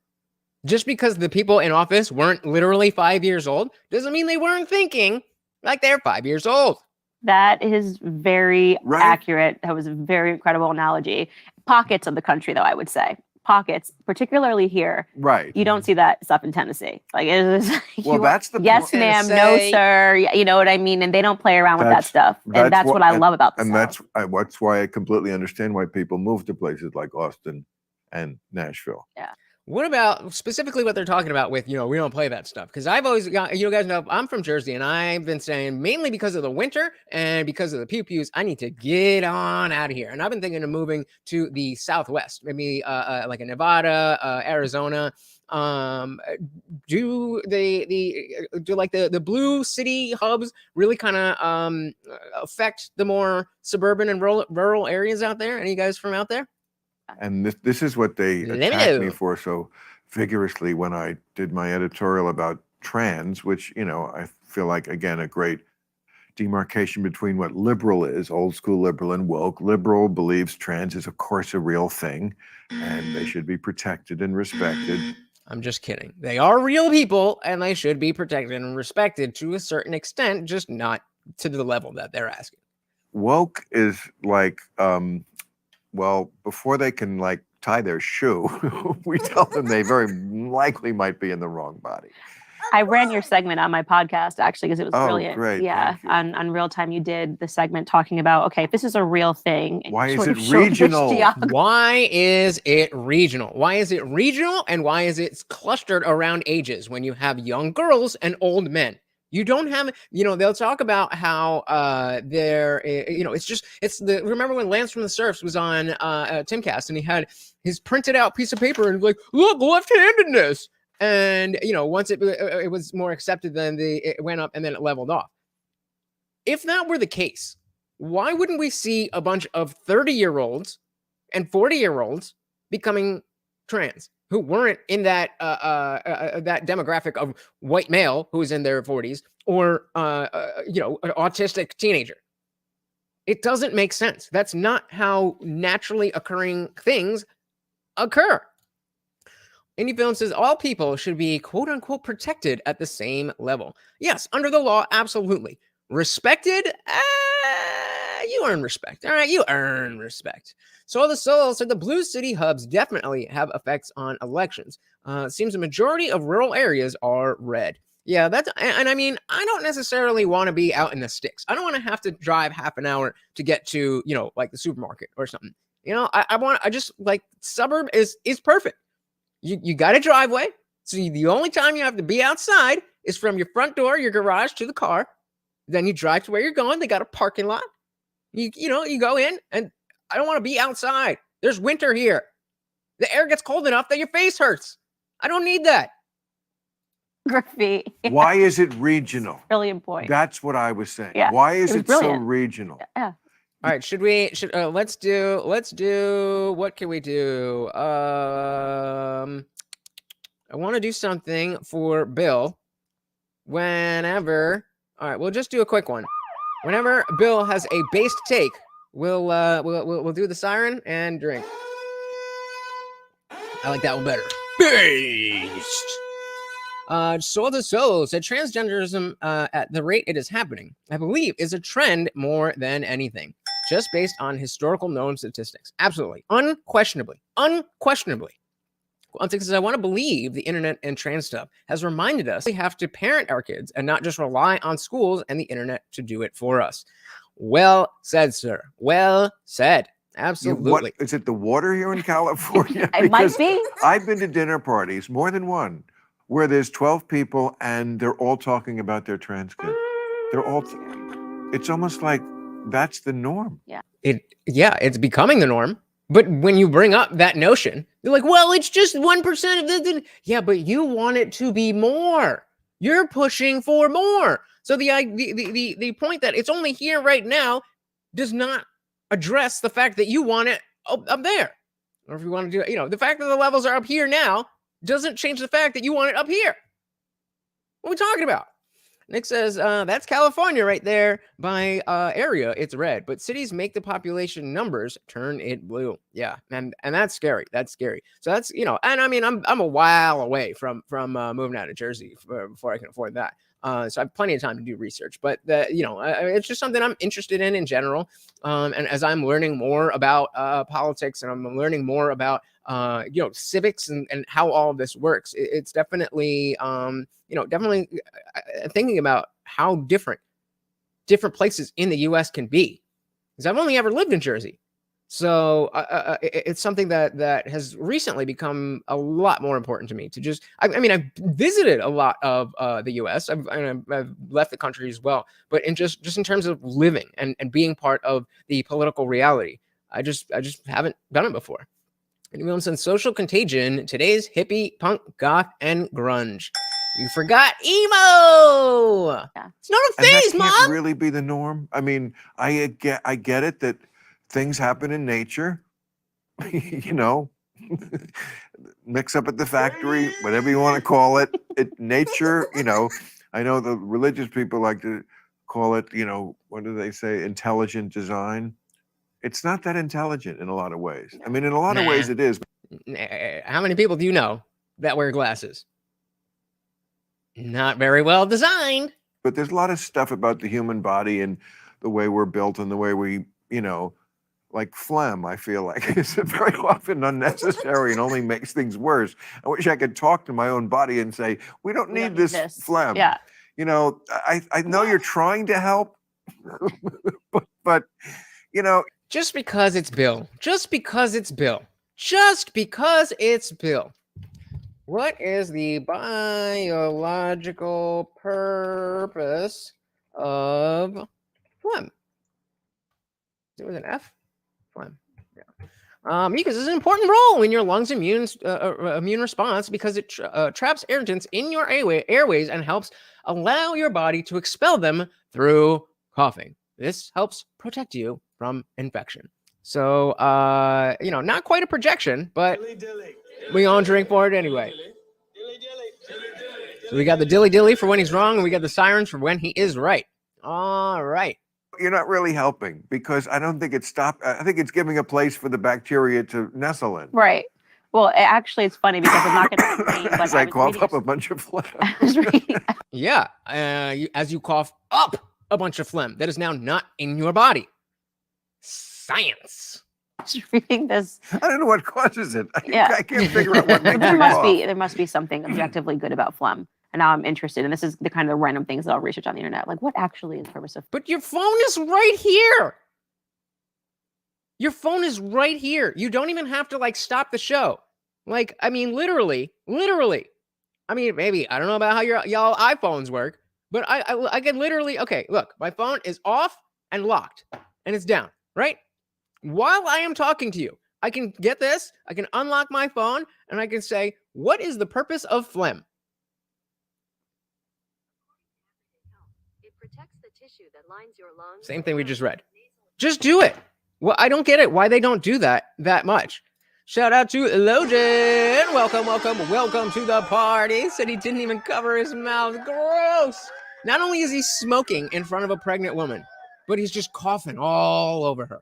Just because the people in office weren't literally 5 years old doesn't mean they weren't thinking like they're 5 years old. That is very accurate. That was a very incredible analogy. Pockets of the country, though, I would say. pockets, particularly here. Right. You don't see that stuff in Tennessee. Like, it's Well, that's the yes, point. ma'am, no, sir. You know what I mean? And they don't play around with that stuff. And that's what I love about the South. That's why I completely understand why people move to places like Austin and Nashville. Yeah. What about specifically what they're talking about with, we don't play that stuff? Because I've always got, you guys know, I'm from Jersey, and I've been saying mainly because of the winter and because of the pew-pews, I need to get on out of here. And I've been thinking of moving to the Southwest, maybe like a Nevada, Arizona. Do the blue city hubs really kind of affect the more suburban and rural areas out there? Any guys from out there? And this is what they attacked me for so vigorously when I did my editorial about trans, which, I feel like, again, a great demarcation between what liberal is, old school liberal, and woke. Liberal believes trans is, of course, a real thing, and they should be protected and respected. I'm just kidding. They are real people, and they should be protected and respected to a certain extent, just not to the level that they're asking. Woke is like... well, before they can tie their shoe, we tell them they very likely might be in the wrong body. I ran your segment on my podcast, actually, because it was brilliant. Great. Yeah. On Real Time, you did the segment talking about, okay, if this is a real thing. Why is it regional? Why is it regional? Why is it regional? And why is it clustered around ages when you have young girls and old men? You don't have, they'll talk about how remember when Lance from the Surfs was on Timcast, and he had his printed out piece of paper and like, look, left-handedness. And, once it was more accepted, then it went up and then it leveled off. If that were the case, why wouldn't we see a bunch of 30-year-olds and 40-year-olds becoming trans who weren't in that that demographic of white male who is in their 40s or an autistic teenager? It doesn't make sense. That's not how naturally occurring things occur. Indie Film says all people should be quote unquote protected at the same level. Yes, under the law, absolutely. Respected? You earn respect. All right, you earn respect. Soul the Soul said the blue city hubs definitely have effects on elections. Seems a majority of rural areas are red. Yeah, and I mean, I don't necessarily want to be out in the sticks. I don't want to have to drive half an hour to get to, like the supermarket or something. I just suburb is perfect. You got a driveway. So the only time you have to be outside is from your front door, your garage to the car. Then you drive to where you're going. They got a parking lot. You go in, and I don't want to be outside. There's winter here. The air gets cold enough that your face hurts. I don't need that. Graffiti. Why is it regional? Brilliant point. That's what I was saying. Yeah, why is it so regional? Yeah. All right, let's do what can we do? I want to do something for Bill whenever. All right, we'll just do a quick one. Whenever Bill has a based take, we'll do the siren and drink. I like that one better. Based. Soul to Soul said transgenderism at the rate it is happening, I believe, is a trend more than anything, just based on historical known statistics. Absolutely. Unquestionably. Says, I want to believe the internet and trans stuff has reminded us we have to parent our kids and not just rely on schools and the internet to do it for us. Well said, sir. Well said. Absolutely. Is it the water here in California? It might be. I've been to dinner parties, more than one, where there's 12 people and they're all talking about their trans kids. It's almost like that's the norm. Yeah. It's becoming the norm. But when you bring up that notion, they're like, well, it's just 1% of this. Yeah, but you want it to be more. You're pushing for more. So the point that it's only here right now does not address the fact that you want it up there. Or if you want to do, the fact that the levels are up here now doesn't change the fact that you want it up here. What are we talking about? Nick says, that's California right there. By area, it's red. But cities make the population numbers turn it blue. Yeah, and that's scary. That's scary. So that's, and I mean, I'm a while away from moving out of Jersey before I can afford that. So I have plenty of time to do research. But, it's just something I'm interested in general. And as I'm learning more about politics and I'm learning more about civics and how all of this works. It's definitely, definitely thinking about how different places in the U.S. can be. Because I've only ever lived in Jersey. So it's something that has recently become a lot more important to me to just, I've visited a lot of the US. I've left the country as well, but in just in terms of living and being part of the political reality, I just haven't done it before. And Williamson, social contagion, today's hippie, punk, goth, and grunge. You forgot emo. Yeah. It's not a phase, and that Mom. can't really be the norm. I mean, I get it that things happen in nature, mix up at the factory, whatever you want to call it. Nature, I know the religious people like to call it, what do they say? Intelligent design. It's not that intelligent in a lot of ways. I mean, in a lot of ways it is. How many people do you know that wear glasses? Not very well designed. But there's a lot of stuff about the human body and the way we're built and the way we, like phlegm, I feel like it's very often unnecessary and only makes things worse. I wish I could talk to my own body and say, we don't need this phlegm. Yeah. I know you're trying to help, but just because it's Bill, just because it's Bill, just because it's Bill. What is the biological purpose of phlegm? Is it with an F? Phlegm. Yeah. Mucus is an important role in your lungs' immune response because it traps irritants in your airways and helps allow your body to expel them through coughing. This helps protect you from infection. So, not quite a projection, but we all drink for it anyway. So we got the dilly dilly for when he's wrong, and we got the sirens for when he is right. All right. You're not really helping because I don't think it's I think it's giving a place for the bacteria to nestle in. Right. Well, actually, it's funny because I'm not going to complain, but I cough up a bunch of phlegm. Yeah. As you cough up a bunch of phlegm that is now not in your body. Science. Just reading this. I don't know what causes it. I can't figure out what makes it cough. There must be something objectively good about phlegm. And now I'm interested. And this is the kind of random things that I'll research on the internet. Like, what actually is the purpose of? But your phone is right here. Your phone is right here. You don't even have to stop the show. Literally. I mean, maybe I don't know about how y'all iPhones work, but I can literally. Okay, look, my phone is off and locked, and it's down. Right. While I am talking to you, I can get this. I can unlock my phone, and I can say, "What is the purpose of phlegm?" Protects the tissue that lines your lungs. Same thing we just read. Just do it. Well, I don't get it. Why they don't do that much. Shout out to Elogen. Welcome to the party. Said he didn't even cover his mouth. Gross. Not only is he smoking in front of a pregnant woman, but he's just coughing all over her.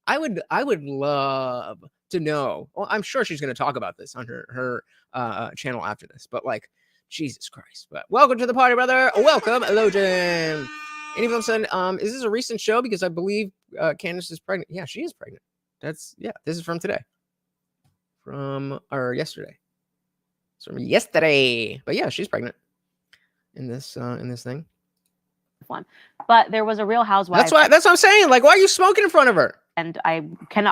I would love to know. Well, I'm sure she's going to talk about this on her channel after this, but Jesus Christ. But welcome to the party, brother. Welcome, Elogen. Any of them said, is this a recent show? Because I believe Candace is pregnant. Yeah, she is pregnant. This is from today. Yesterday. It's from yesterday. But yeah, she's pregnant in this thing. One. But there was a Real Housewife. That's what I'm saying. Why are you smoking in front of her? And I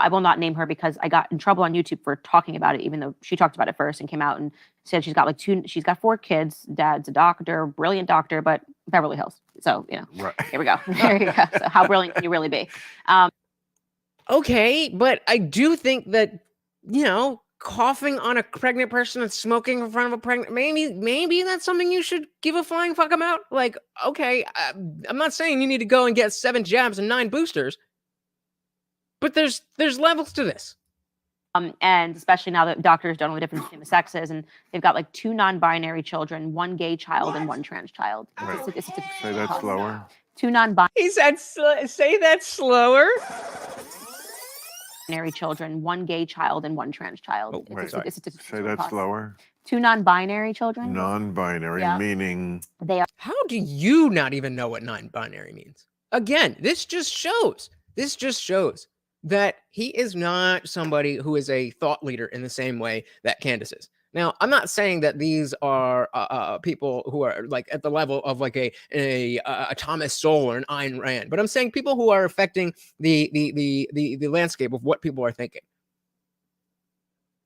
will not name her because I got in trouble on YouTube for talking about it, even though she talked about it first and came out and said she's got 4 kids. Dad's a doctor, brilliant doctor, but Beverly Hills. So, right. Here we go. There you go. So how brilliant can you really be? Okay, but I do think that, coughing on a pregnant person and smoking in front of a pregnant, maybe that's something you should give a flying fuck about. Okay, I'm not saying you need to go and get 7 jabs and 9 boosters. But there's levels to this. And especially now that doctors don't know the difference between the sexes, and they've got 2 non-binary children, 1 gay child and 1 trans child. Right. Say that slower. 2 non-binary. He said, say that slower. Children, 1 gay child and 1 trans child. Oh, wait, say that slower. 2 non-binary children. Non-binary, meaning they are. How do you not even know what non-binary means? Again, this just shows. that he is not somebody who is a thought leader in the same way that Candace is. Now, I'm not saying that these are people who are like at the level of like a Thomas Sowell or an Ayn Rand, but I'm saying people who are affecting the landscape of what people are thinking.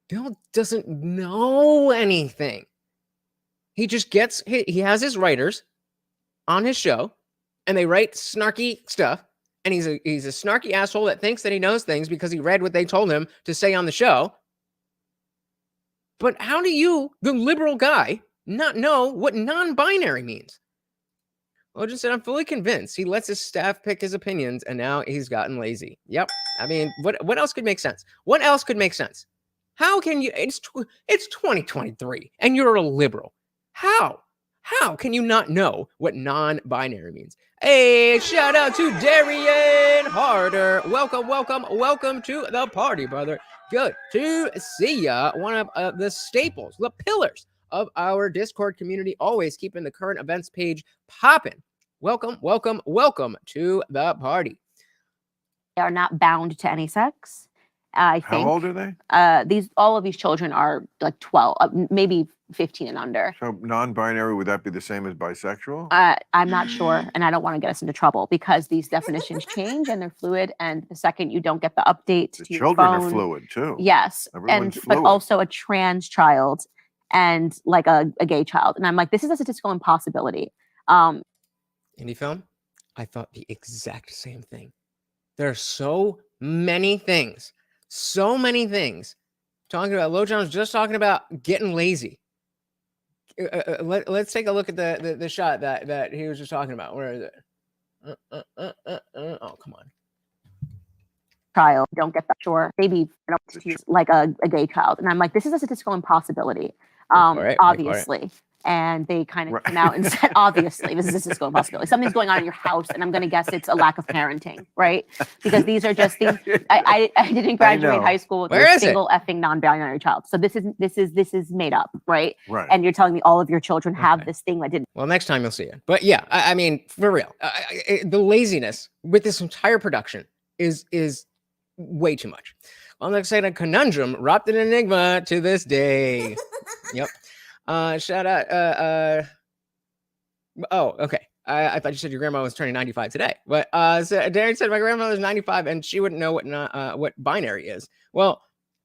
Bill doesn't know anything. He just gets he has his writers on his show, and they write snarky stuff. And he's a snarky asshole that thinks that he knows things because he read what they told him to say on the show. But how do you, the liberal guy, not know what non-binary means? Logan said, I'm fully convinced he lets his staff pick his opinions, and now he's gotten lazy. Yep. I mean, what else could make sense? What else could make sense? How can you, it's 2023, and you're a liberal. How can you not know what non-binary means? Hey, shout out to Darian Harder. Welcome to the party, brother. Good to see ya. One of the staples, the pillars of our Discord community, always keeping the current events page popping. Welcome to the party. They are not bound to any sex. I think. How old are they? All of these children are like 12, maybe 15 and under. So non-binary, would that be the same as bisexual? I'm not sure, and I don't want to get us into trouble because these definitions change and they're fluid. And the second you don't get the update The to your children phone, are fluid too. yes, Everyone's but fluid. also a trans child and like a gay child, and I'm like, this is a statistical impossibility. Indie film, I thought the exact same thing. There are so many things. Talking about, Lojan was just talking about getting lazy. Let's take a look at the shot that he was just talking about. Where is it? Oh, come on. Child, don't get that, sure, maybe like a gay child, and I'm like, this is a statistical impossibility, obviously. And they kind of came out and said, obviously, this is a statistical impossibility. Something's going on in your house, and I'm going to guess it's a lack of parenting, right? Because these are just things. I didn't graduate high school with a single effing non-binary child, so this is made up, right? Right. And you're telling me all of your children have this thing that didn't. Well, next time you'll see it. But yeah, I mean, for real, the laziness with this entire production is way too much. Well, next saying a conundrum wrapped in enigma to this day. Yep. Shout out. Oh, okay. I thought you said your grandma was turning 95 today, but so Darren said my grandmother's 95 and she wouldn't know what binary is. Well,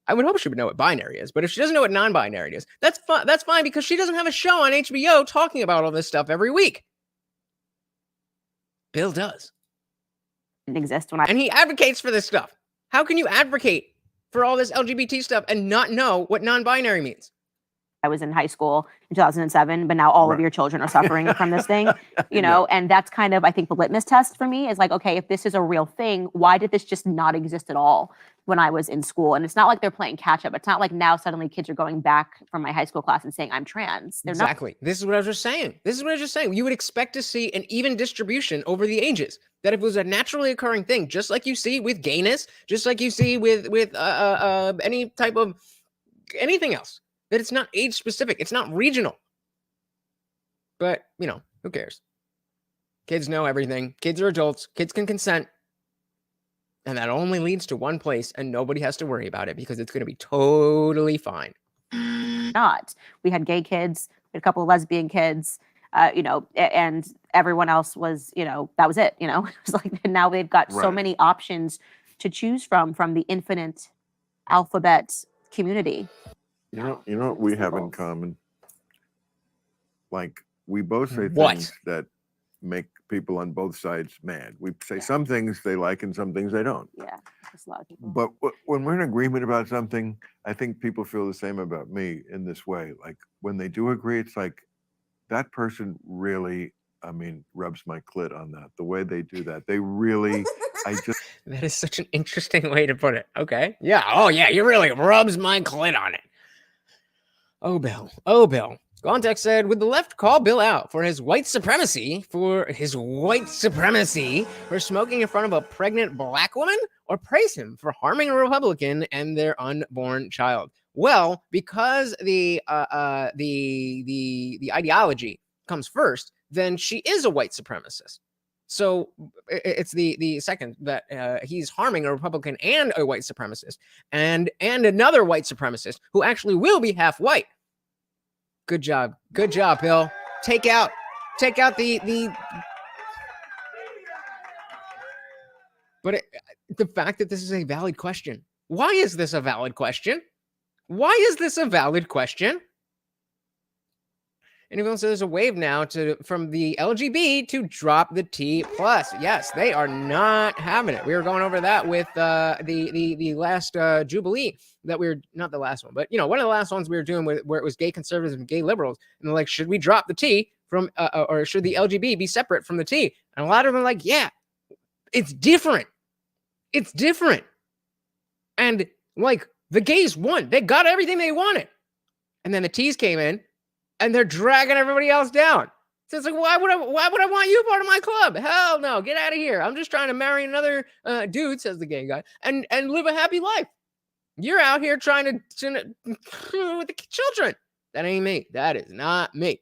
I would hope she would know what binary is, but if she doesn't know what non-binary is, that's fine. That's fine because she doesn't have a show on HBO talking about all this stuff every week. Bill does. Didn't exist and he advocates for this stuff. How can you advocate for all this LGBT stuff and not know what non-binary means? I was in high school in 2007, but now all of your children are suffering from this thing, you know, and that's kind of, I think, the litmus test for me is like, okay, if this is a real thing, why did this just not exist at all when I was in school? And it's not like they're playing catch up. It's not like now suddenly kids are going back from my high school class and saying I'm trans. They're exactly. This is what I was just saying. You would expect to see an even distribution over the ages. That if it was a naturally occurring thing, just like you see with gayness, just like you see with any type of anything else. That it's not age specific. It's not regional. But, you know, who cares? Kids know everything. Kids are adults. Kids can consent. And that only leads to one place and nobody has to worry about it because it's going to be totally fine. Not. We had gay kids, we had a couple of lesbian kids, you know, and everyone else was, you know, that was it, you know. It was like now they've got so many options to choose from the infinite alphabet community. You know what we have in common? Like, we both say things that make people on both sides mad. We say some things they like and some things they don't. Yeah, that's a lot of people. But when we're in agreement about something, I think people feel the same about me in this way. Like, when they do agree, it's like, that person really, I mean, rubs my clit on that. The way they do that, they really, That is such an interesting way to put it. Okay. Yeah. Oh, yeah. You really rubs my clit on it. Oh, Bill. Context said, would the left call Bill out for his white supremacy, for smoking in front of a pregnant black woman, or praise him for harming a Republican and their unborn child? Well, because the ideology comes first, then she is a white supremacist. So it's the second that he's harming a Republican and a white supremacist and another white supremacist who actually will be half white. Good job, Bill. Take out the. But the fact that this is a valid question. Why is this a valid question? Why is this a valid question? And everyone says there's a wave now from the LGB to drop the T plus. Yes, they are not having it. We were going over that with the last Jubilee that we were, not the last one, but one of the last ones we were doing where it was gay conservatives and gay liberals. And they're like, should we drop the T from, or should the LGB be separate from the T? And a lot of them are like, yeah, it's different. It's different. And like the gays won. They got everything they wanted. And then the T's came in. And they're dragging everybody else down. So it's like, why would I want you part of my club? Hell no, get out of here. I'm just trying to marry another dude, says the gay guy, and live a happy life. You're out here trying to with the children. That ain't me. That is not me.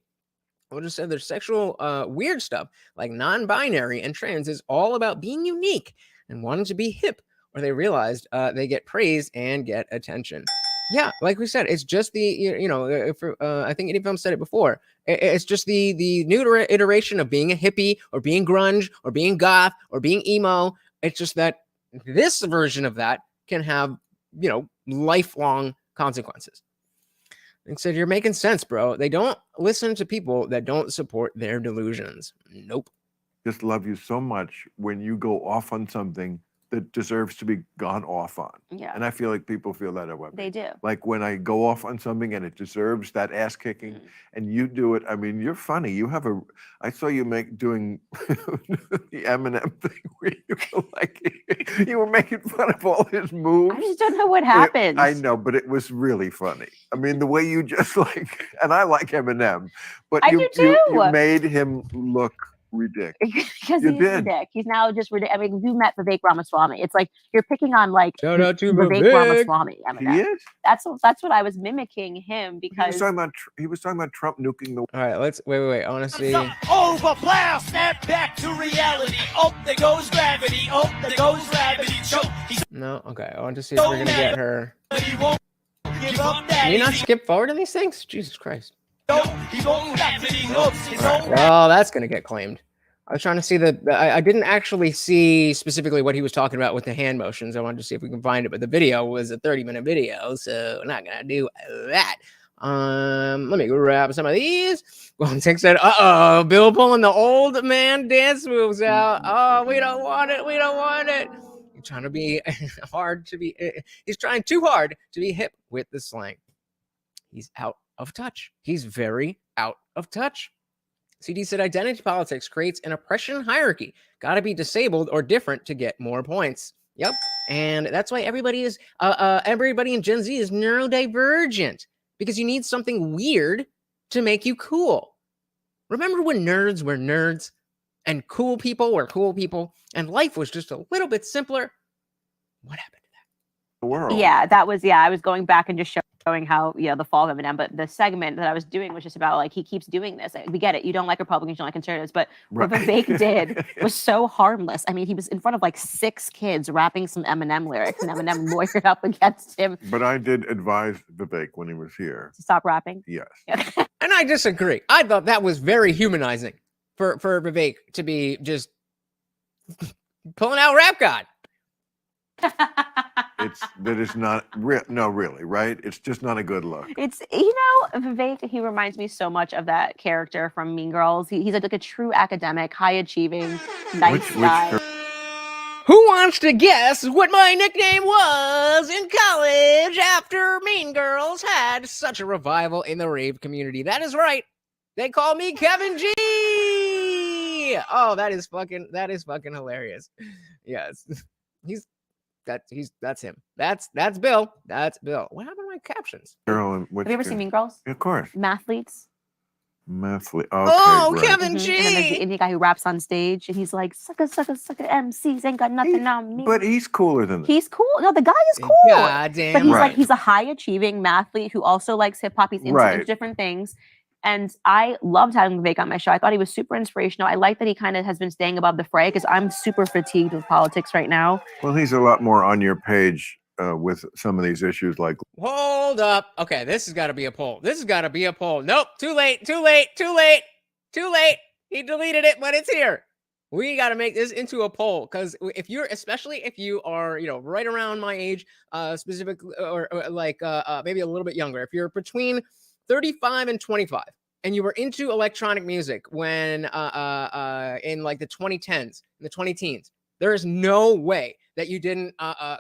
We'll just say there's sexual weird stuff like non-binary and trans is all about being unique and wanting to be hip, or they realized they get praise and get attention. Yeah, like we said, it's just the, I think Indie Film said it before. It's just the new iteration of being a hippie or being grunge or being goth or being emo. It's just that this version of that can have, lifelong consequences. And said, you're making sense, bro. They don't listen to people that don't support their delusions. Nope. Just love you so much when you go off on something that deserves to be gone off on. Yeah. And I feel like people feel that way. They do. Like when I go off on something and it deserves that ass kicking and you do it. I mean, you're funny. You have I saw you doing the Eminem thing where you were like, you were making fun of all his moves. I just don't know what happened. I know, but it was really funny. I mean, the way you just and I like Eminem, but I do too. You made him look ridiculous. Because he's ridiculous. He's now just ridiculous. I mean, you met Vivek Ramaswamy. It's like you're picking on shout out to Vivek Ramaswamy. He is. That's what I was mimicking him because he was talking about Trump nuking the. All right, let's wait. I want to see. Over, plow, snap back to reality. Oh, there goes gravity. Oh, there goes gravity. Choke. No, okay. I want to see if we're gonna get her. He won't give up that. Can you not skip forward to these things? Jesus Christ. He won't laugh and he hopes his own. Well, that's gonna get claimed. I was trying to see I didn't actually see specifically what he was talking about with the hand motions. I wanted to see if we can find it, but the video was a 30-minute video, so we're not gonna do that. Let me grab some of these. Well, Tick said, Bill pulling the old man dance moves out. Oh, we don't want it. We don't want it. He's trying to be he's trying too hard to be hip with the slang. He's out of touch. He's very out of touch. CD said identity politics creates an oppression hierarchy. Got to be disabled or different to get more points. Yep. And that's why everybody in Gen Z is neurodivergent, because you need something weird to make you cool. Remember when nerds were nerds and cool people were cool people and life was just a little bit simpler? What happened to that? The world. Yeah, that was, I was going back and just showing how, the fall of Eminem, but the segment that I was doing was just about he keeps doing this. We get it. You don't like Republicans, you don't like conservatives, but what Vivek did was so harmless. I mean, he was in front of 6 kids rapping some Eminem lyrics and Eminem lawyered up against him. But I did advise Vivek when he was here to stop rapping. Yes. And I disagree. I thought that was very humanizing for Vivek to be just pulling out Rap God. That is not real. No, really, right? It's just not a good look. It's Vivek. He reminds me so much of that character from Mean Girls. He's like a true academic, high achieving, nice guy. Who wants to guess what my nickname was in college after Mean Girls had such a revival in the rave community? That is right. They call me Kevin G. Oh, that is fucking hilarious. Yes, that's him. That's Bill. That's Bill. What happened to my captions? Girl, have you ever seen Mean Girls? Of course. Mathletes. Okay, Kevin G. And then there's the Indian guy who raps on stage and he's like, sucker, MCs ain't got nothing on me. But he's cooler than that. He's cool. No, the guy is cool. God damn. But he's he's a high achieving mathlete who also likes hip hop. He's into different things. And I loved having Vivek on my show. I thought he was super inspirational. I like that he kind of has been staying above the fray because I'm super fatigued with politics right now. Well, he's a lot more on your page with some of these issues like. Hold up. Okay, this has got to be a poll. This has got to be a poll. Nope, too late, too late, too late, too late. He deleted it, but it's here. We got to make this into a poll because if you're, especially if you are, right around my age, specifically, or like maybe a little bit younger, if you're between 35 and 25, and you were into electronic music when in like the 2010s, the 20 teens, there is no way that you didn't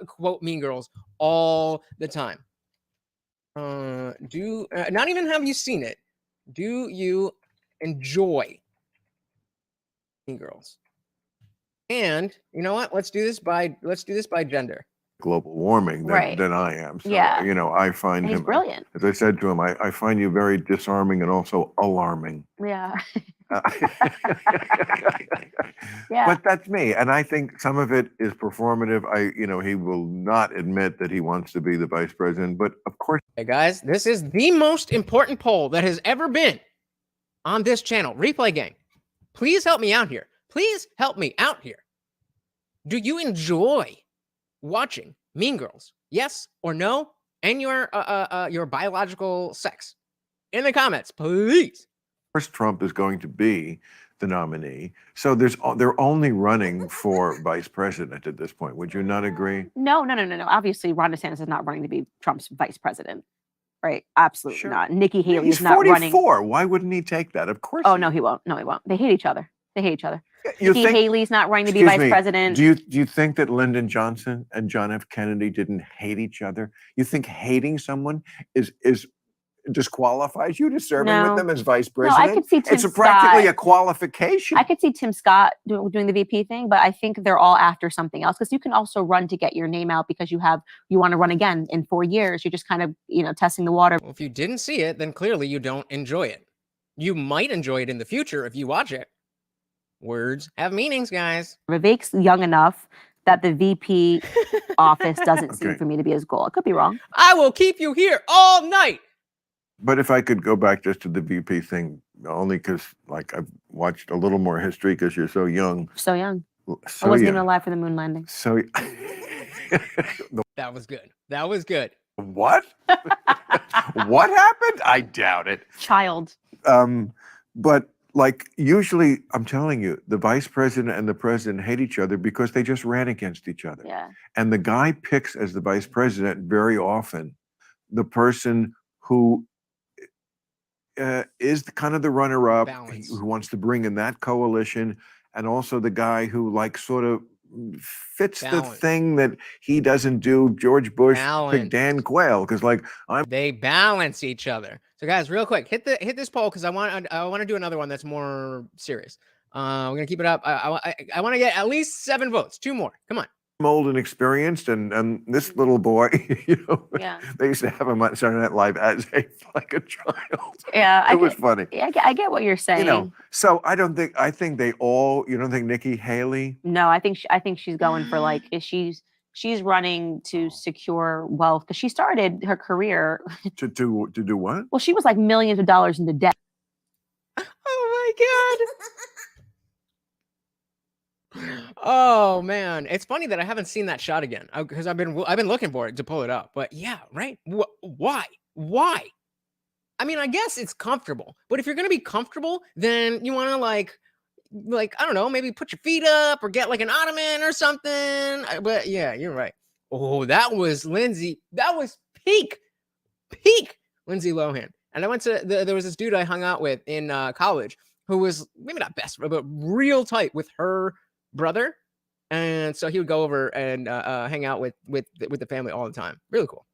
quote Mean Girls all the time. Not even have you seen it? Do you enjoy Mean Girls? And you know what? Let's do this by gender. Global warming than I am. So, Yeah. I find And he's him brilliant. As I said to him, I find you very disarming and also alarming. Yeah. Yeah. But that's me. And I think some of it is performative. He will not admit that he wants to be the vice president, but of course. Hey guys, this is the most important poll that has ever been on this channel. Replay Gang, please help me out here. Please help me out here. Do you enjoy watching Mean Girls? Yes or no? And your biological sex in the comments, please. Of course, Trump is going to be the nominee. So they're only running for vice president at this point. Would you not agree? No. Obviously, Ron DeSantis is not running to be Trump's vice president. Right? Absolutely not. Nikki Haley is not 44. running. Why wouldn't he take that? Of course. Oh, no, he won't. No, he won't. They hate each other. You Nikki Haley's not running to be vice president. Do you think that Lyndon Johnson and John F. Kennedy didn't hate each other? You think hating someone is disqualifies you to serving with them as vice president? No, I could see Tim It's practically Scott. a qualification. I could see Tim Scott doing the VP thing, but I think they're all after something else because you can also run to get your name out because you want to run again in 4 years. You're just kind of, testing the water. Well, if you didn't see it, then clearly you don't enjoy it. You might enjoy it in the future if you watch it. Words have meanings, guys. Vivek's young enough that the VP office doesn't seem for me to be his goal. I could be wrong. I will keep you here all night. But if I could go back just to the VP thing, only because I've watched a little more history because you're so young. So young. So I wasn't young. even alive for the moon landing. So that was good. That was good. What? What happened? I doubt it. Child. But usually, I'm telling you, the vice president and the president hate each other because they just ran against each other. Yeah. And the guy picks as the vice president very often the person who is kind of the runner-up, who wants to bring in that coalition, and also the guy who sort of fits the thing that he doesn't do. George Bush picked Dan Quayle because they balance each other. So guys, real quick, hit this poll because I want to do another one that's more serious. We're gonna keep it up. I want to get at least 7 votes. 2 more. Come on. I'm old and experienced, and this little boy, they used to have him on Saturday Night Live as a child. Yeah, it was funny. Yeah, I get what you're saying. So I think they all. You don't think Nikki Haley? No, I think she's going for she's running to secure wealth because she started her career to do what? Well, she was millions of dollars into debt. Oh my God. Oh man, it's funny that I haven't seen that shot again because I've been looking for it to pull it up. But yeah, right? Why? I mean, I guess it's comfortable, but if you're gonna be comfortable, then you want to I don't know, maybe put your feet up or get an ottoman or something. But yeah, you're right. Oh, that was Lindsay. That was peak Lindsay Lohan. And I went to there was this dude I hung out with in college who was maybe not best, but real tight with her brother, and so he would go over and hang out with the family all the time. Really cool.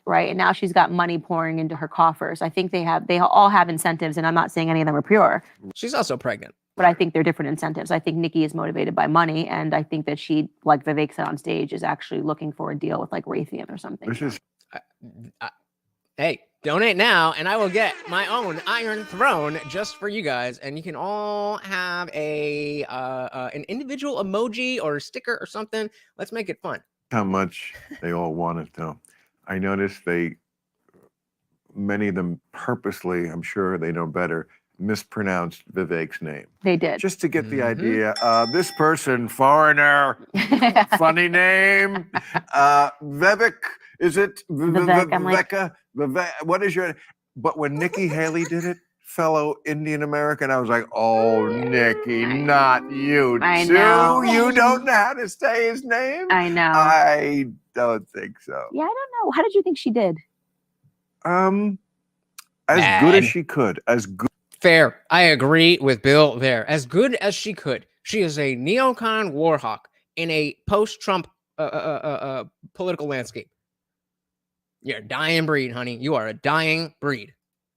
Right, and now she's got money pouring into her coffers. I think they all have incentives, and I'm not saying any of them are pure. She's also pregnant, but I think they're different incentives. I think Nikki is motivated by money, and I think that she, like Vivek said on stage, is actually looking for a deal with Raytheon or something. This is hey, donate now, and I will get my own Iron Throne just for you guys, and you can all have an individual emoji or sticker or something. Let's make it fun. How much they all want it, though. I noticed many of them purposely, I'm sure they know better, mispronounced Vivek's name. They did. Just to get the idea, this person, foreigner, funny name, Vivek, is it? Vivek, I'm like- Vivek, what is your, but when Nikki Haley did it, fellow Indian American, I was like, oh, Nikki, not you I too. know. You don't know how to say his name? I know. I don't think so. Yeah, I don't know. How did you think she did? As Bad. good as she could, as good. Fair. I agree with Bill there. As good as she could. She is a neocon war hawk in a post-Trump political landscape. You're a dying breed, honey. You are a dying breed.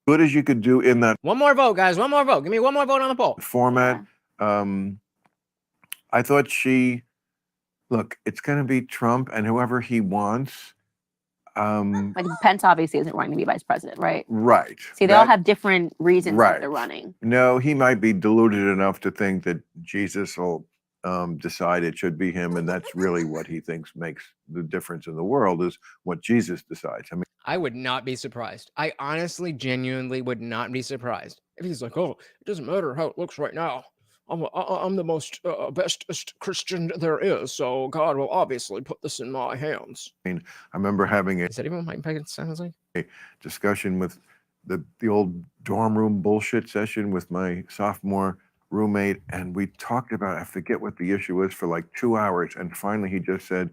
Good as you could do in that One more vote, guys. One more vote. Give me one more vote on the poll. format. I thought look, it's going to be Trump and whoever he wants. Like Pence obviously isn't running to be vice president, right? Right. See, they all have different reasons right. that they're running. No, he might be deluded enough to think that Jesus will decide it should be him, and that's really what he thinks makes the difference in the world, is what Jesus decides. I mean, I would not be surprised. I honestly, genuinely would not be surprised if he's like, "Oh, it doesn't matter how it looks right now. I'm the most bestest Christian there is, so God will obviously put this in my hands." I remember having a Is that even what Mike Pence sounds like? discussion with the old dorm room bullshit session with my sophomore roommate, and we talked about, I forget what the issue was, for like 2 hours, and finally he just said,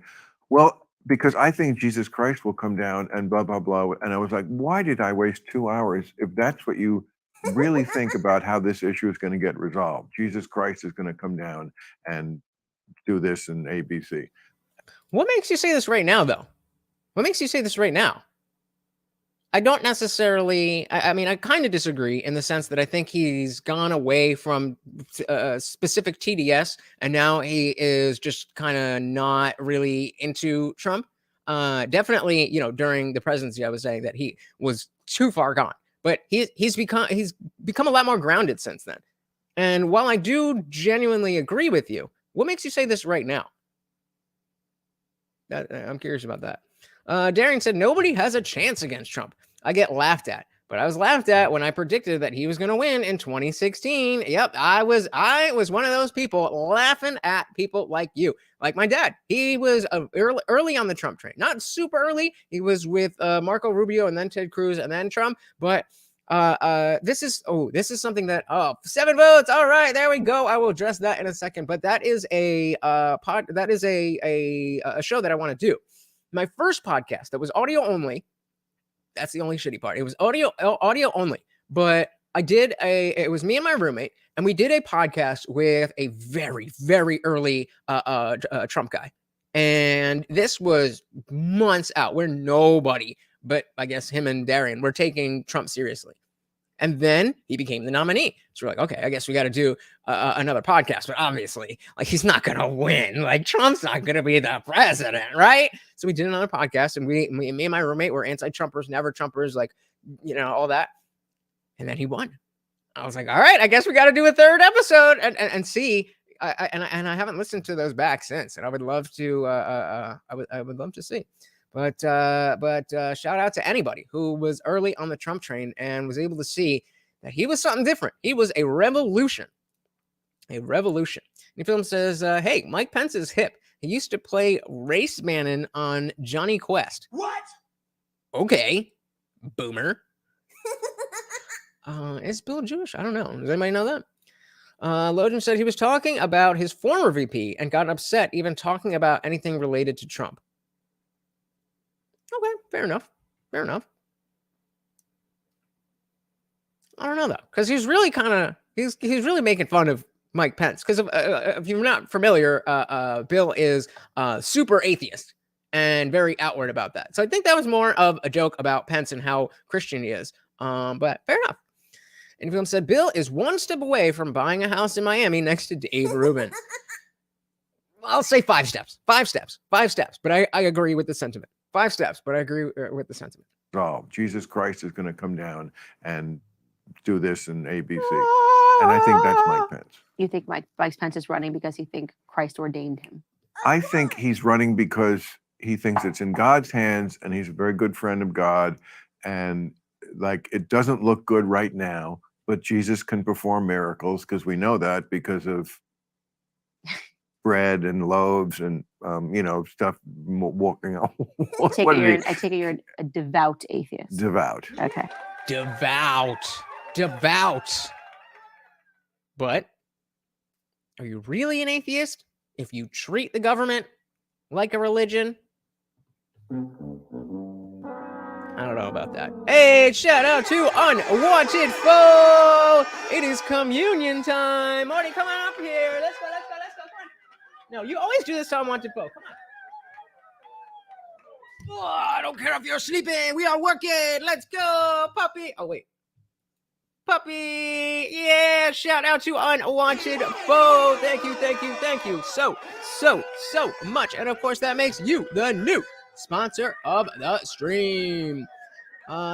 well, because I think Jesus Christ will come down and blah blah blah. And I was like, why did I waste 2 hours if that's what you really think about how this issue is going to get resolved? Jesus Christ is going to come down and do this and ABC. What makes you say this right now, though? What makes you say this right now? I don't necessarily, I mean, I kind of disagree in the sense that I think he's gone away from specific TDS, and now he is just kind of not really into Trump. Definitely, you know, during the presidency, I was saying that he was too far gone, but he's become a lot more grounded since then. And while I do genuinely agree with you, what makes you say this right now? I'm curious about that. Daring said, nobody has a chance against Trump. I get laughed at, but I was laughed at when I predicted that he was going to win in 2016. Yep, I was one of those people laughing at people like you, like my dad. He was early on the Trump train, not super early. He was with Marco Rubio and then Ted Cruz and then Trump. But this is something that 7 votes. All right, there we go. I will address that in a second. But that is a show that I want to do. My first podcast that was audio only. That's the only shitty part. It was audio only, but it was me and my roommate, and we did a podcast with a very, very early Trump guy. And this was months out where nobody, but I guess him and Darian, were taking Trump seriously. And then he became the nominee. So we're like, okay, I guess we got to do another podcast. But obviously, like, he's not going to win. Like, Trump's not going to be the president, right? So we did another podcast, and me and my roommate were anti-Trumpers, never Trumpers, like, you know, all that. And then he won. I was like, all right, I guess we got to do a third episode and see. I haven't listened to those back since, and I would love to. I would love to see. But shout out to anybody who was early on the Trump train and was able to see that he was something different. He was a revolution. A revolution. And film says, hey, Mike Pence is hip. He used to play Race Bannon on Johnny Quest. What? Okay, boomer. Is Bill Jewish? I don't know. Does anybody know that? Logan said he was talking about his former VP and got upset even talking about anything related to Trump. Okay, fair enough. Fair enough. I don't know though, because he's really he's really making fun of Mike Pence. Because if you're not familiar, Bill is super atheist and very outward about that. So I think that was more of a joke about Pence and how Christian he is. But fair enough. And film said Bill is one step away from buying a house in Miami next to Dave Rubin. I'll say 5 steps. 5 steps. 5 steps. But I agree with the sentiment. 5 steps, but I agree with the sentiment. Jesus Christ is going to come down and do this and ABC. And I think that's Mike Pence. You think Mike Pence is running because he thinks Christ ordained him? I think he's running because he thinks it's in God's hands, and he's a very good friend of God. And like it doesn't look good right now, but Jesus can perform miracles because we know that because of bread and loaves and stuff walking on. I take it you're a devout atheist. Devout. Okay. Devout. But are you really an atheist if you treat the government like a religion? I don't know about that. Hey, shout out to Unwanted Foe. It is communion time. Marty, come on up here. Let's go. Come on. No, you always do this to Unwanted Foe. Come on. Oh, I don't care if you're sleeping. We are working. Let's go, puppy. Oh, wait. Puppy. Yeah, shout out to Unwanted Foe. Thank you so much. And of course, that makes you the new sponsor of the stream.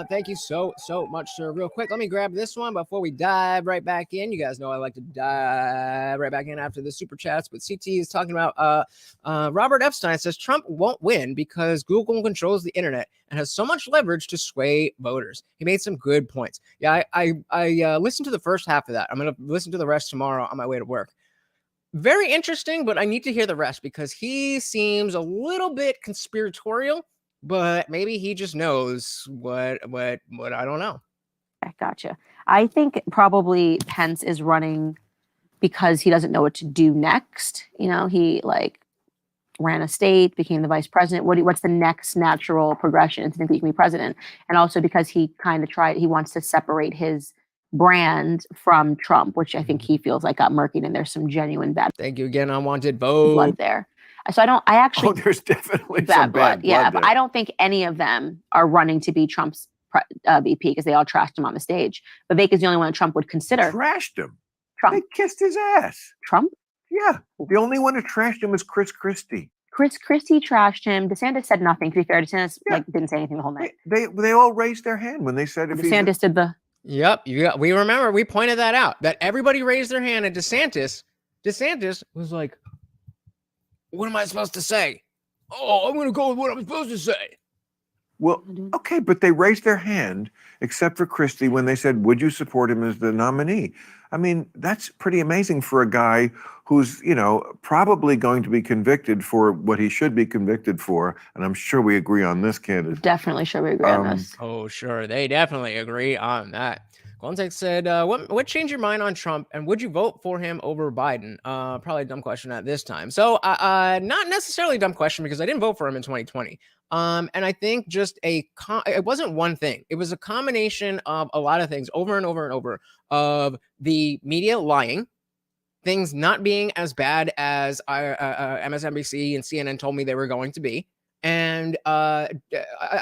Thank you so much, sir. Real quick, let me grab this one before we dive right back in. You guys know I like to dive right back in after the super chats, but CT is talking about Robert Epstein says Trump won't win because Google controls the internet and has so much leverage to sway voters. He made some good points. Yeah, I listened to the first half of that. I'm gonna listen to the rest tomorrow on my way to work. Very interesting, but I need to hear the rest because he seems a little bit conspiratorial. But maybe he just knows what I don't know. I gotcha. I think probably Pence is running because he doesn't know what to do next. You know, he ran a state, became the vice president. What's the next natural progression to think he can be president? And also because he he wants to separate his brand from Trump, which I think he feels like got murkied, and there's some genuine bad. Thank you again, Unwanted Vote. Blood there. So there's definitely bad some bad blood. Yeah, there. but I don't think any of them are running to be Trump's VP because they all trashed him on the stage. Vivek is the only one that Trump would consider. Trashed him. Trump. They kissed his ass. Trump? Yeah. The only one who trashed him was Chris Christie. Chris Christie trashed him. DeSantis said nothing. To be fair, DeSantis didn't say anything the whole night. They all raised their hand when they said if DeSantis did the. Yep. We remember we pointed that out. That everybody raised their hand, and DeSantis was like, what am I supposed to say? Oh, I'm going to go with what I'm supposed to say. Well, okay, but they raised their hand, except for Christie, when they said, would you support him as the nominee? I mean, that's pretty amazing for a guy who's, probably going to be convicted for what he should be convicted for. And I'm sure we agree on this, Candace. Definitely sure we agree on this. Oh, sure. They definitely agree on that. Quantek said, what changed your mind on Trump, and would you vote for him over Biden? Probably a dumb question at this time. So not necessarily a dumb question because I didn't vote for him in 2020. And I think just it wasn't one thing. It was a combination of a lot of things over and over and over of the media lying, things not being as bad as MSNBC and CNN told me they were going to be. And I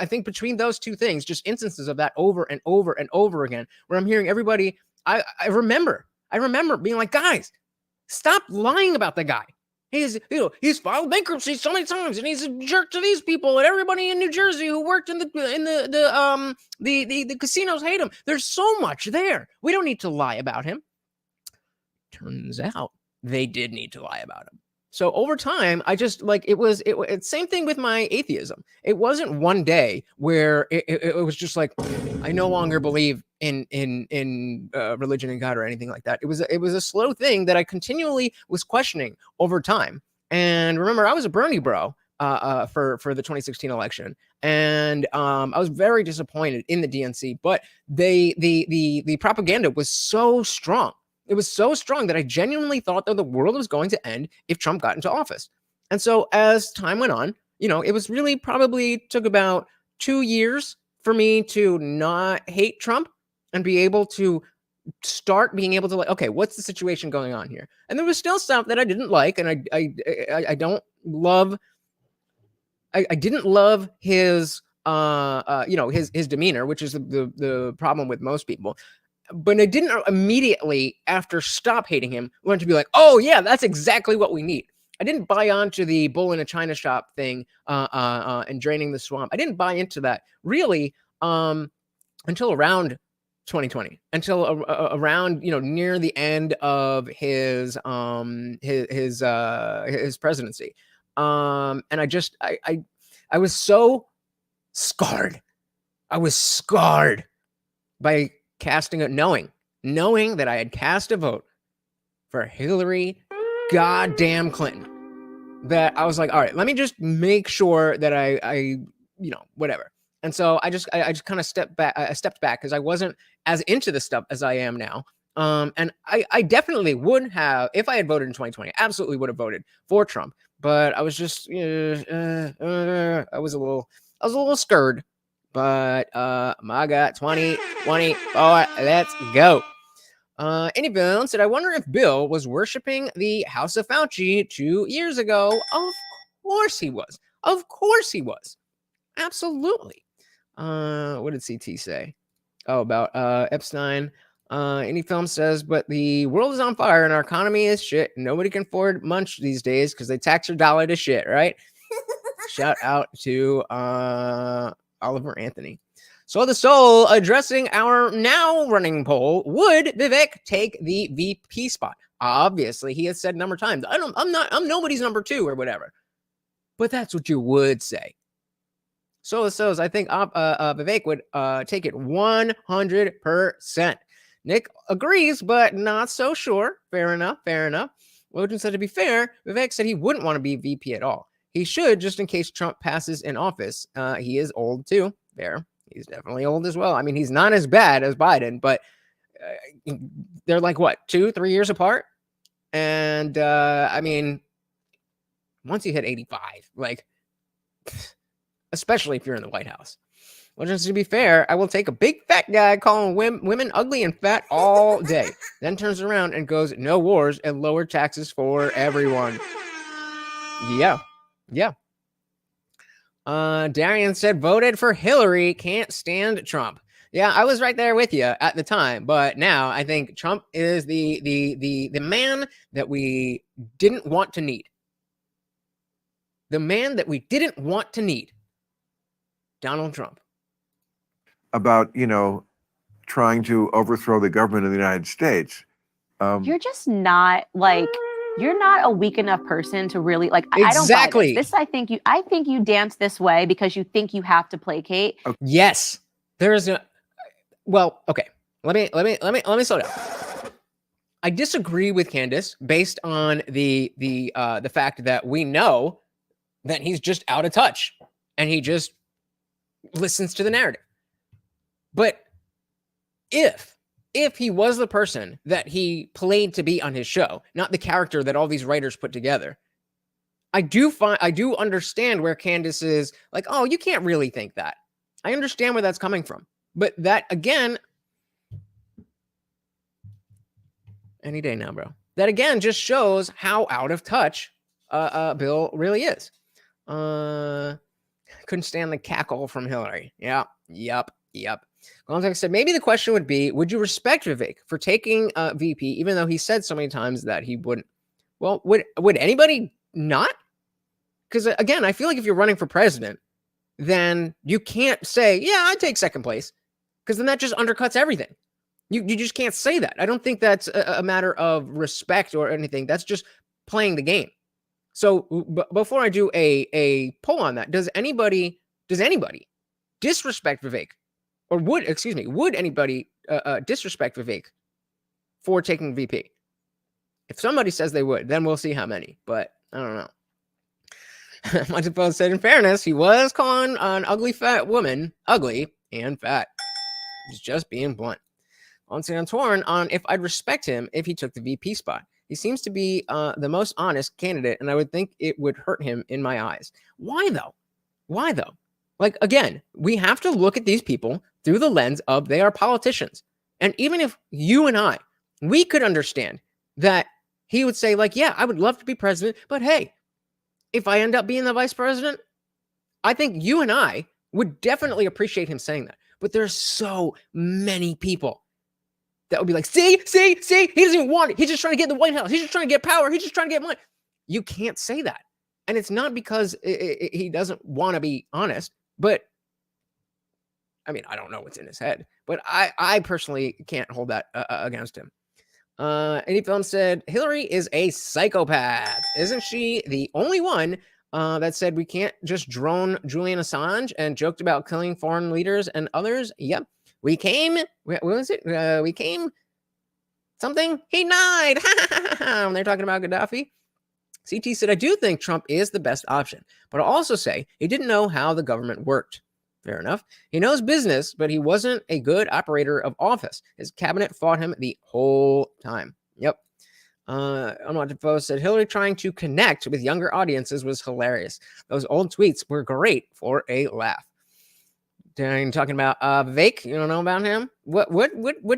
think between those two things, just instances of that over and over and over again, where I'm hearing everybody, I remember being like, guys, stop lying about the guy. He's filed bankruptcy so many times, and he's a jerk to these people, and everybody in New Jersey who worked in the casinos hate him. There's so much there. We don't need to lie about him. Turns out they did need to lie about him. So over time, I just it's same thing with my atheism. It wasn't one day where it was just like, I no longer believe in religion and God or anything like that. It was a slow thing that I continually was questioning over time. And remember, I was a Bernie bro for the 2016 election, and I was very disappointed in the DNC. But the propaganda was so strong. It was so strong that I genuinely thought that the world was going to end if Trump got into office. And so as time went on, it was really probably took about 2 years for me to not hate Trump and be able to start being able to okay, what's the situation going on here? And there was still stuff that I didn't like, and I don't love. I didn't love his his demeanor, which is the problem with most people. But I didn't immediately, after stop hating him, learn to be like, oh, yeah, that's exactly what we need. I didn't buy onto the bull in a china shop thing and draining the swamp. I didn't buy into that really until around 2020, until around, near the end of his presidency. And I was so scarred. I was scarred by casting a knowing that I had cast a vote for Hillary goddamn Clinton, that I was like, all right, let me just make sure that I whatever. And so I just kind of stepped back. I stepped back because I wasn't as into this stuff as I am now. And I definitely would have, if I had voted in 2020, absolutely would have voted for Trump. But I was just, I was a little scared. But my God, 2024, let's go. Anyone said, I wonder if Bill was worshiping the House of Fauci 2 years ago. Of course he was. Of course he was. Absolutely. What did CT say? Oh, about Epstein. Any film says, but the world is on fire and our economy is shit. Nobody can afford munch these days because they tax your dollar to shit, right? Shout out to Oliver Anthony. So the Soul addressing our now running poll: would Vivek take the VP spot? Obviously, he has said a number of times, I'm nobody's number 2 or whatever. But that's what you would say. So I think Vivek would take it 100%. Nick agrees, but not so sure. Fair enough. Woden said, to be fair, Vivek said he wouldn't want to be VP at all. He should, just in case Trump passes in office. He is old too. Fair. He's definitely old as well. I mean, he's not as bad as Biden, but they're like, what, 2-3 years apart? And I mean, once you hit 85, like, especially if you're in the White House. Well, just to be fair, I will take a big fat guy calling women ugly and fat all day, then turns around and goes, no wars and lower taxes for everyone. Yeah. Darian said, voted for Hillary, can't stand Trump. Yeah, I was right there with you at the time, but now I think Trump is the man that we didn't want to need. The man that we didn't want to need. Donald Trump. About, trying to overthrow the government of the United States. You're just not like, you're not a weak enough person to really like. Exactly. I don't buy this. I think you dance this way because you think you have to placate. Okay. Yes, there is a. Well, okay. Let me slow down. I disagree with Candace based on the fact that we know that he's just out of touch and he just listens to the narrative. But if he was the person that he played to be on his show, not the character that all these writers put together, I do understand where Candace is like, oh, you can't really think that. I understand where that's coming from. But that, again, any day now, bro. That, again, just shows how out of touch Bill really is. Couldn't stand the cackle from Hillary. Yeah, yep. Context said, maybe the question would be, would you respect Vivek for taking VP, even though he said so many times that he wouldn't? Well, would anybody not? Because, again, I feel like if you're running for president, then you can't say, yeah, I'd take second place, because then that just undercuts everything. You just can't say that. I don't think that's a matter of respect or anything. That's just playing the game. So before I do a poll on that, does anybody disrespect Vivek? Or would anybody disrespect Vivek for taking VP? If somebody says they would, then we'll see how many. But I don't know. Multiple said, in fairness, he was calling an ugly fat woman ugly and fat. He's just being blunt. Honestly, I'm torn on if I'd respect him if he took the VP spot. He seems to be the most honest candidate, and I would think it would hurt him in my eyes. Why though? Like, again, we have to look at these people through the lens of they are politicians. And even if you and we could understand that he would say, like, yeah, I would love to be president, but hey, if I end up being the vice president, I think you and I would definitely appreciate him saying that. But there's so many people that would be like, see, he doesn't even want it. He's just trying to get in the White House. He's just trying to get power. He's just trying to get money. You can't say that. And it's not because he doesn't want to be honest, but I mean, I don't know what's in his head, but I personally can't hold that against him. Any film said, Hillary is a psychopath. Isn't she the only one that said we can't just drone Julian Assange and joked about killing foreign leaders and others? Yep. We came, what was it? We came something, he died. When they're talking about Gaddafi. CT said, I do think Trump is the best option, but I'll also say he didn't know how the government worked. Fair enough. He knows business, but he wasn't a good operator of office. His cabinet fought him the whole time. Yep. Unwanted Post said, Hillary trying to connect with younger audiences was hilarious. Those old tweets were great for a laugh. Then talking about Vivek, you don't know about him? What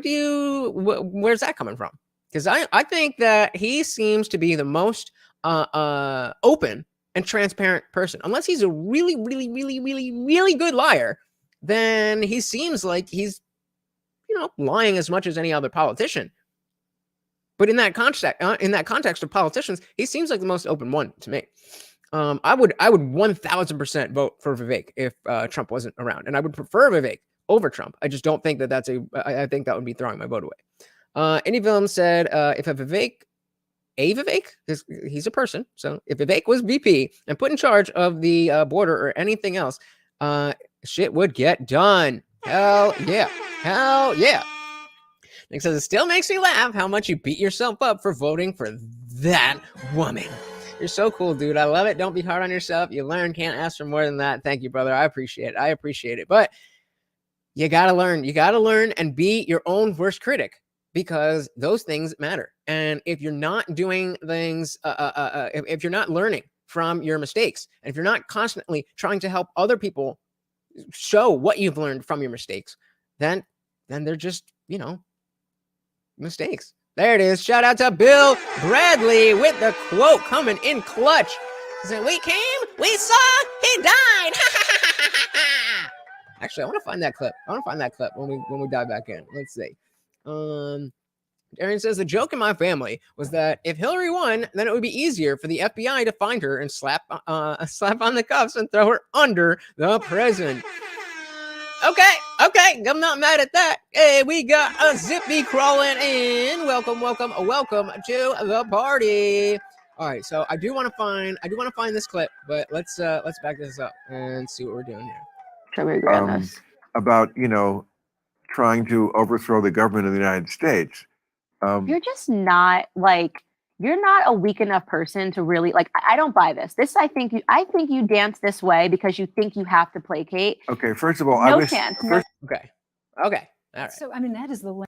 do you, where's that coming from? Because I think that he seems to be the most open and transparent person. Unless he's a really, really, really, really, really good liar, then he seems like he's, lying as much as any other politician. But in that context of politicians, he seems like the most open one to me. I would 1000% vote for Vivek if Trump wasn't around, and I would prefer Vivek over Trump. I just don't think that I think that would be throwing my vote away. Any film said if Vivek, because he's a person, so if Vivek was VP and put in charge of the border or anything else, shit would get done. Hell yeah. Hell yeah. Nick says, it still makes me laugh how much you beat yourself up for voting for that woman. You're so cool, dude. I love it. Don't be hard on yourself. You learn. Can't ask for more than that. Thank you, brother. I appreciate it. But you got to learn. You got to learn and be your own worst critic, because those things matter. And if you're not doing things, if you're not learning from your mistakes, and if you're not constantly trying to help other people show what you've learned from your mistakes, then they're just, mistakes. There it is. Shout out to Bill Bradley with the quote coming in clutch. He said, we came, we saw, he died. Actually, I want to find that clip. When we dive back in. Let's see. Aaron says, the joke in my family was that if Hillary won, then it would be easier for the FBI to find her and slap on the cuffs and throw her under the prison. Okay, I'm not mad at that. Hey, we got a Zippy crawling in. Welcome to the party. All right, so I do want to find this clip, but let's back this up and see what we're doing here. Shall we agree on this? About trying to overthrow the government of the United States. You're just not you're not a weak enough person to really I don't buy this. I think you dance this way because you think you have to placate. Okay, first of all, Okay. All right. So that is the.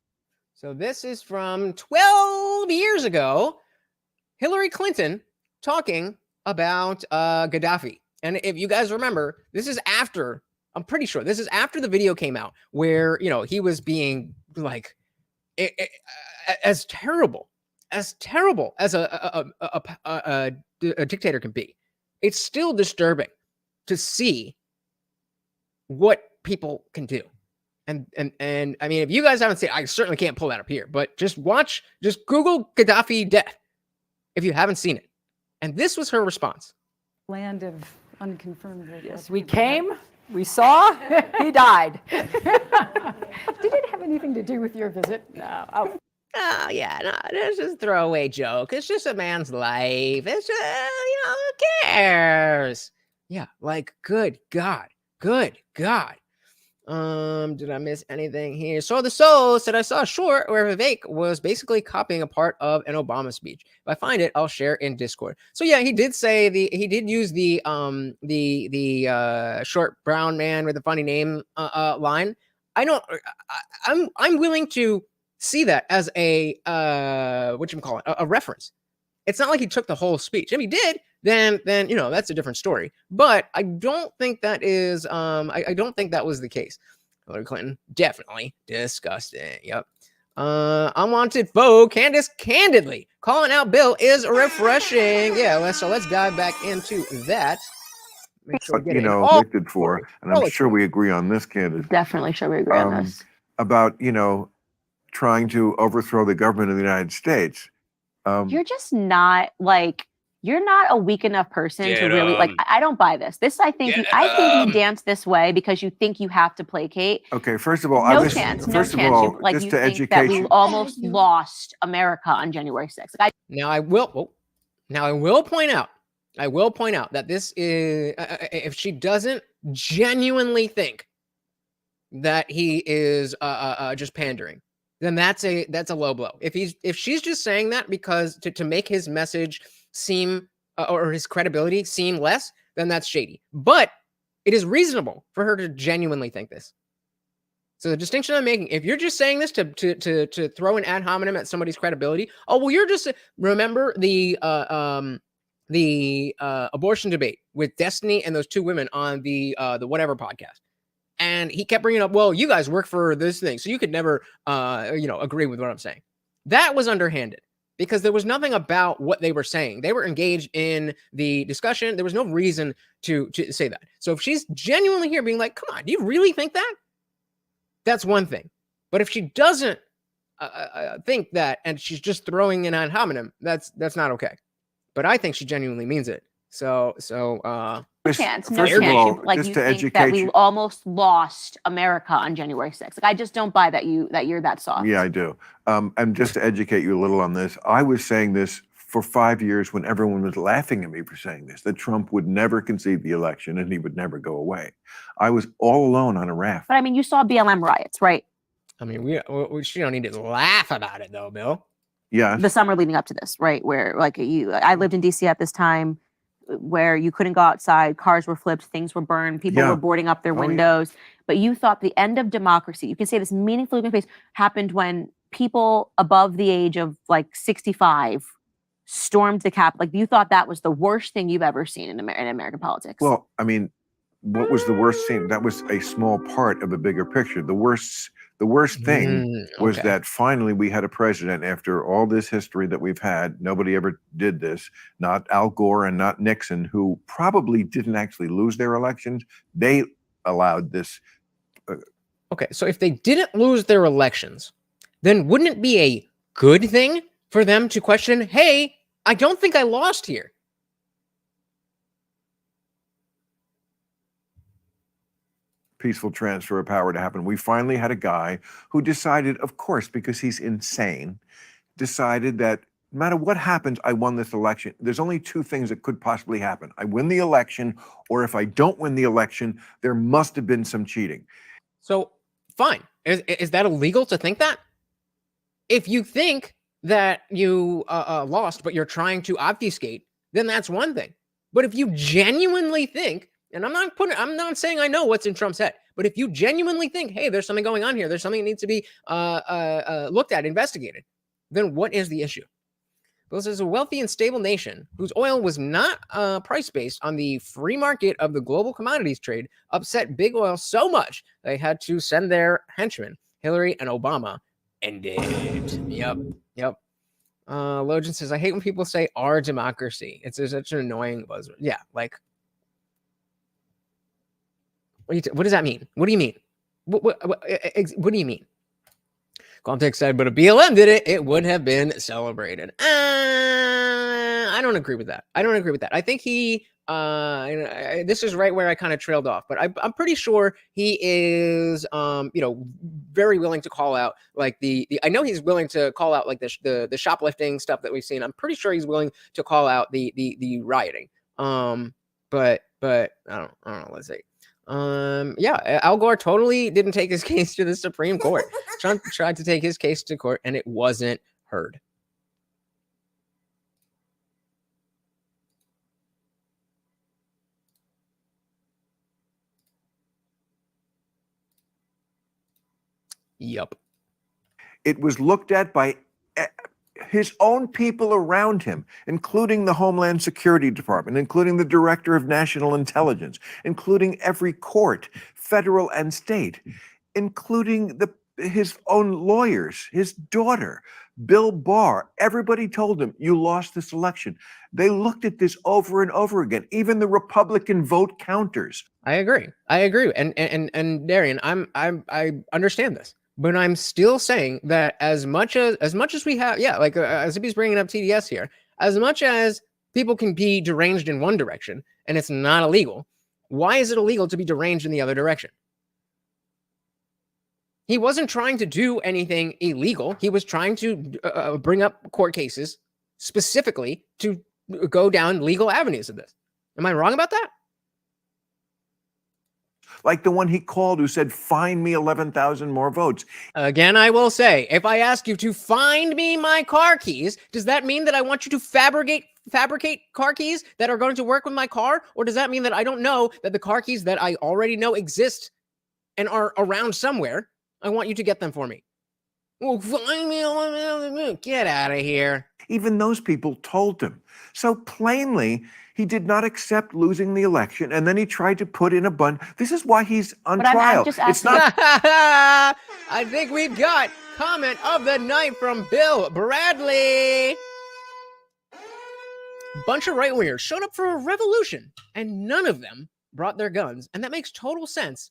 So this is from 12 years ago. Hillary Clinton talking about Gaddafi. And if you guys remember, this is after, I'm pretty sure this is after the video came out where, he was being as terrible as a dictator can be. It's still disturbing to see what people can do. And if you guys haven't seen it, I certainly can't pull that up here, but just Google Gaddafi death if you haven't seen it. And this was her response. Land of unconfirmed. Yes, we came, we saw, he died. Did it have anything to do with your visit? No. Oh, yeah, no, it's just a throwaway joke. It's just a man's life. It's just, who cares? Yeah, good God. Did I miss anything here? So the Soul said, I saw a short where Vivek was basically copying a part of an Obama speech. If I find it, I'll share in Discord. So yeah, he did use the short brown man with a funny name line. I'm willing to see that as a a reference. It's not like he took the whole speech. If he did, then that's a different story. But I don't think that is I don't think that was the case. Hillary Clinton, definitely disgusting. Yep. Unwanted foe, Candace candidly calling out Bill is refreshing. Yeah, let's dive back into that. Make sure we elected for, and I'm sure we agree on this, Candace. Definitely sure we agree on this. About trying to overthrow the government of the United States. You're just not you're not a weak enough person to really I don't buy this. I think you dance this way because you think you have to placate. Okay, first of all, no chance. Just to educate that we almost lost America on January 6th. Now I will point out that this is if she doesn't genuinely think that he is just pandering, then that's a low blow. If she's just saying that because to make his message seem or his credibility seem less, then that's shady. But it is reasonable for her to genuinely think this. So the distinction I'm making, if you're just saying this to throw an ad hominem at somebody's credibility, oh well, you're just remember the abortion debate with Destiny and those two women on the whatever podcast, and he kept bringing up, well, you guys work for this thing, so you could never agree with what I'm saying. That was underhanded because there was nothing about what they were saying. They were engaged in the discussion. There was no reason to say that. So if she's genuinely here being like, come on, do you really think that? That's one thing. But if she doesn't think that and she's just throwing an ad hominem, that's not okay. But I think she genuinely means it. So chance. No First of chance. all, Like just you to think educate that we you. almost lost America on January 6th. Like I just don't buy that you're that soft. Yeah, I do. And just to educate you a little on this, I was saying this for 5 years when everyone was laughing at me for saying this, that Trump would never concede the election and he would never go away. I was all alone on a raft. But I mean, you saw BLM riots, right? I mean, we don't need to laugh about it though, Bill. Yeah. The summer leading up to this, right? Where like I lived in DC at this time where you couldn't go outside, cars were flipped, things were burned, people Yeah. were boarding up their Oh, yeah. windows. But you thought the end of democracy, you can say this meaningfully in face, happened when people above the age of like 65 stormed the Capitol. Like you thought that was the worst thing you've ever seen in American politics. Well, I mean, what was the worst scene? That was a small part of a bigger picture. The worst thing was okay. that finally we had a president after all this history that we've had. Nobody ever did this, not Al Gore and not Nixon, who probably didn't actually lose their elections. They allowed this. Okay, so if they didn't lose their elections, then wouldn't it be a good thing for them to question, hey, I don't think I lost here? Peaceful transfer of power to happen. We finally had a guy who decided, of course, because he's insane, decided that no matter what happens, I won this election. There's only two things that could possibly happen. I win the election, or if I don't win the election, there must have been some cheating. So, fine. Is that illegal to think that? If you think that you lost, but you're trying to obfuscate, then that's one thing. But if you genuinely think, and I'm not saying I know what's in Trump's head, but if you genuinely think, hey, there's something going on here, there's something that needs to be looked at, investigated, then what is the issue? Bill says a wealthy and stable nation whose oil was not price-based on the free market of the global commodities trade upset big oil so much they had to send their henchmen, Hillary and Obama, end it. Yep. Logan says, I hate when people say our democracy. It's such an annoying buzzword. Yeah, like, what does that mean? What do you mean? What do you mean? Context said, but if BLM did it, it would have been celebrated. I don't agree with that. I think he, this is right where I kind of trailed off, but I'm pretty sure he is, very willing to call out like I know he's willing to call out like the shoplifting stuff that we've seen. I'm pretty sure he's willing to call out the rioting. But I don't know. Let's see. Al Gore totally didn't take his case to the Supreme Court. Trump tried to take his case to court and it wasn't heard. Yup. It was looked at by his own people around him, including the Homeland Security Department, including the Director of National Intelligence, including every court, federal and state, including his own lawyers, his daughter, Bill Maher. Everybody told him, you lost this election. They looked at this over and over again, even the Republican vote counters. I agree. And Darian, I understand this. But I'm still saying that as much as we have, as if he's bringing up TDS here, as much as people can be deranged in one direction and it's not illegal, why is it illegal to be deranged in the other direction? He wasn't trying to do anything illegal. He was trying to bring up court cases specifically to go down legal avenues of this. Am I wrong about that? like the one he called who said, find me 11,000 more votes. Again, I will say, if I ask you to find me my car keys, does that mean that I want you to fabricate car keys that are going to work with my car? Or does that mean that I don't know that the car keys that I already know exist and are around somewhere, I want you to get them for me? Well, find me, get out of here. Even those people told him. So plainly, he did not accept losing the election, and then he tried to put in a bunch. This is why he's on But I'm trial. just It's asking- not. I think we've got comment of the night from Bill Bradley. Bunch of right-wingers showed up for a revolution, and none of them brought their guns, and that makes total sense.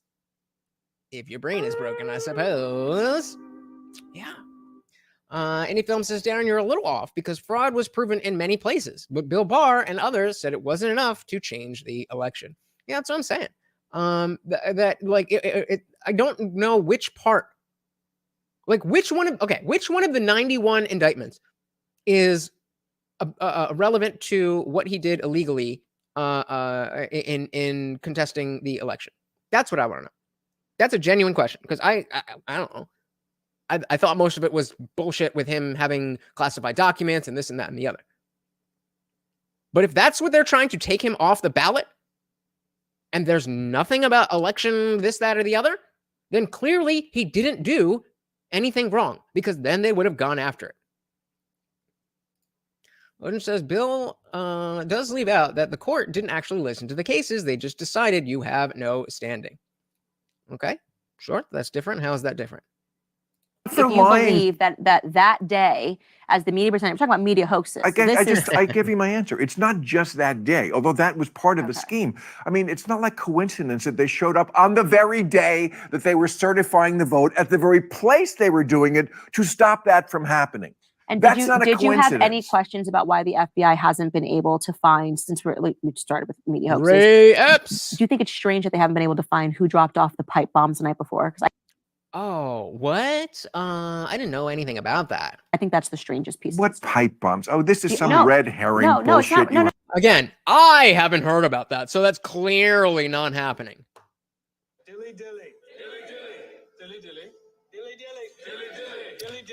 If your brain is broken, I suppose. Yeah. Any film says, Darren, you're a little off because fraud was proven in many places, but Bill Maher and others said it wasn't enough to change the election. Yeah, that's what I'm saying. I don't know which part, like which one of the 91 indictments is relevant to what he did illegally in contesting the election. That's what I want to know. That's a genuine question because I don't know. I thought most of it was bullshit with him having classified documents and this and that and the other. But if that's what they're trying to take him off the ballot, and there's nothing about election, this, that, or the other, then clearly he didn't do anything wrong because then they would have gone after it. Odin says, Bill does leave out that the court didn't actually listen to the cases. They just decided you have no standing. Okay, sure, that's different. How is that different? If you believe that day, as the media presenter, I'm talking about media hoaxes. I give you my answer. It's not just that day, although that was part of the scheme. I mean, it's not like coincidence that they showed up on the very day that they were certifying the vote at the very place they were doing it to stop that from happening. And That's did not a you have any coincidence. questions about why the FBI hasn't been able to find, since we started with media hoaxes? Ray Epps. Do you think it's strange that they haven't been able to find who dropped off the pipe bombs the night before? Because Oh, what? I didn't know anything about that. I think that's the strangest piece. What pipe bombs? Oh, this is some No. red herring No, it's bullshit. not. No. Again, I haven't heard about that, so that's clearly not happening.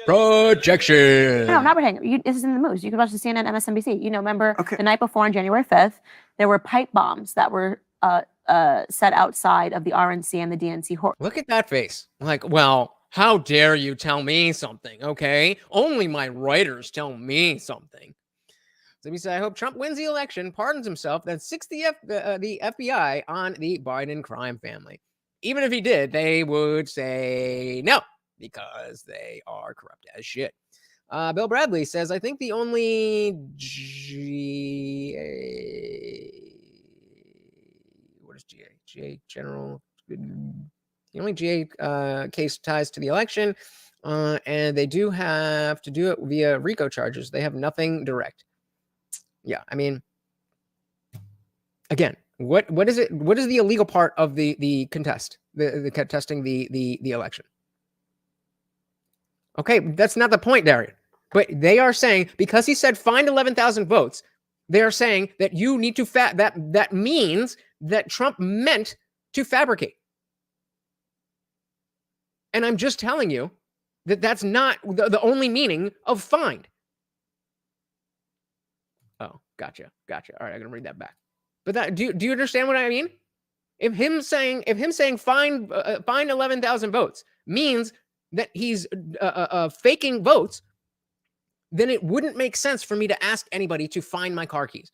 Projection. No, not hang. This is in the news. You can watch the CNN, MSNBC. Remember Okay. the night before on January 5th, there were pipe bombs that were set outside of the RNC and the DNC. Look at that face. Like, well, how dare you tell me something, okay? Only my writers tell me something. So he said, I hope Trump wins the election, pardons himself, then sicks the FBI on the Biden crime family. Even if he did, they would say no, because they are corrupt as shit. Bill Bradley says, I think the only GA general, the only GA case ties to the election, and they do have to do it via RICO charges. They have nothing direct. Yeah, I mean, again, what is it? What is the illegal part of the contest? The contesting the election? Okay, that's not the point, Darian. But they are saying, because he said find 11,000 votes, they are saying that you need to that means that Trump meant to fabricate. And I'm just telling you that that's not the only meaning of find. Oh, gotcha. All right, I'm gonna read that back. But that do you understand what I mean? If him saying find 11,000 votes means that he's faking votes, then it wouldn't make sense for me to ask anybody to find my car keys.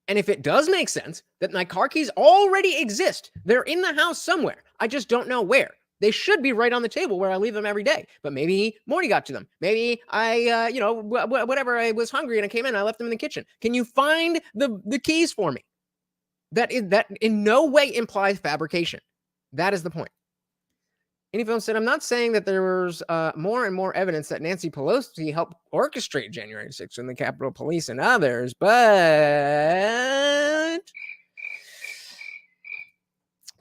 And if it does make sense that my car keys already exist, they're in the house somewhere. I just don't know where. They should be right on the table where I leave them every day. But maybe Morty got to them. Maybe I, whatever, I was hungry and I came in, I left them in the kitchen. Can you find the keys for me? That in no way implies fabrication. That is the point. Any film said, I'm not saying that there's more and more evidence that Nancy Pelosi helped orchestrate January 6th in the Capitol Police and others, but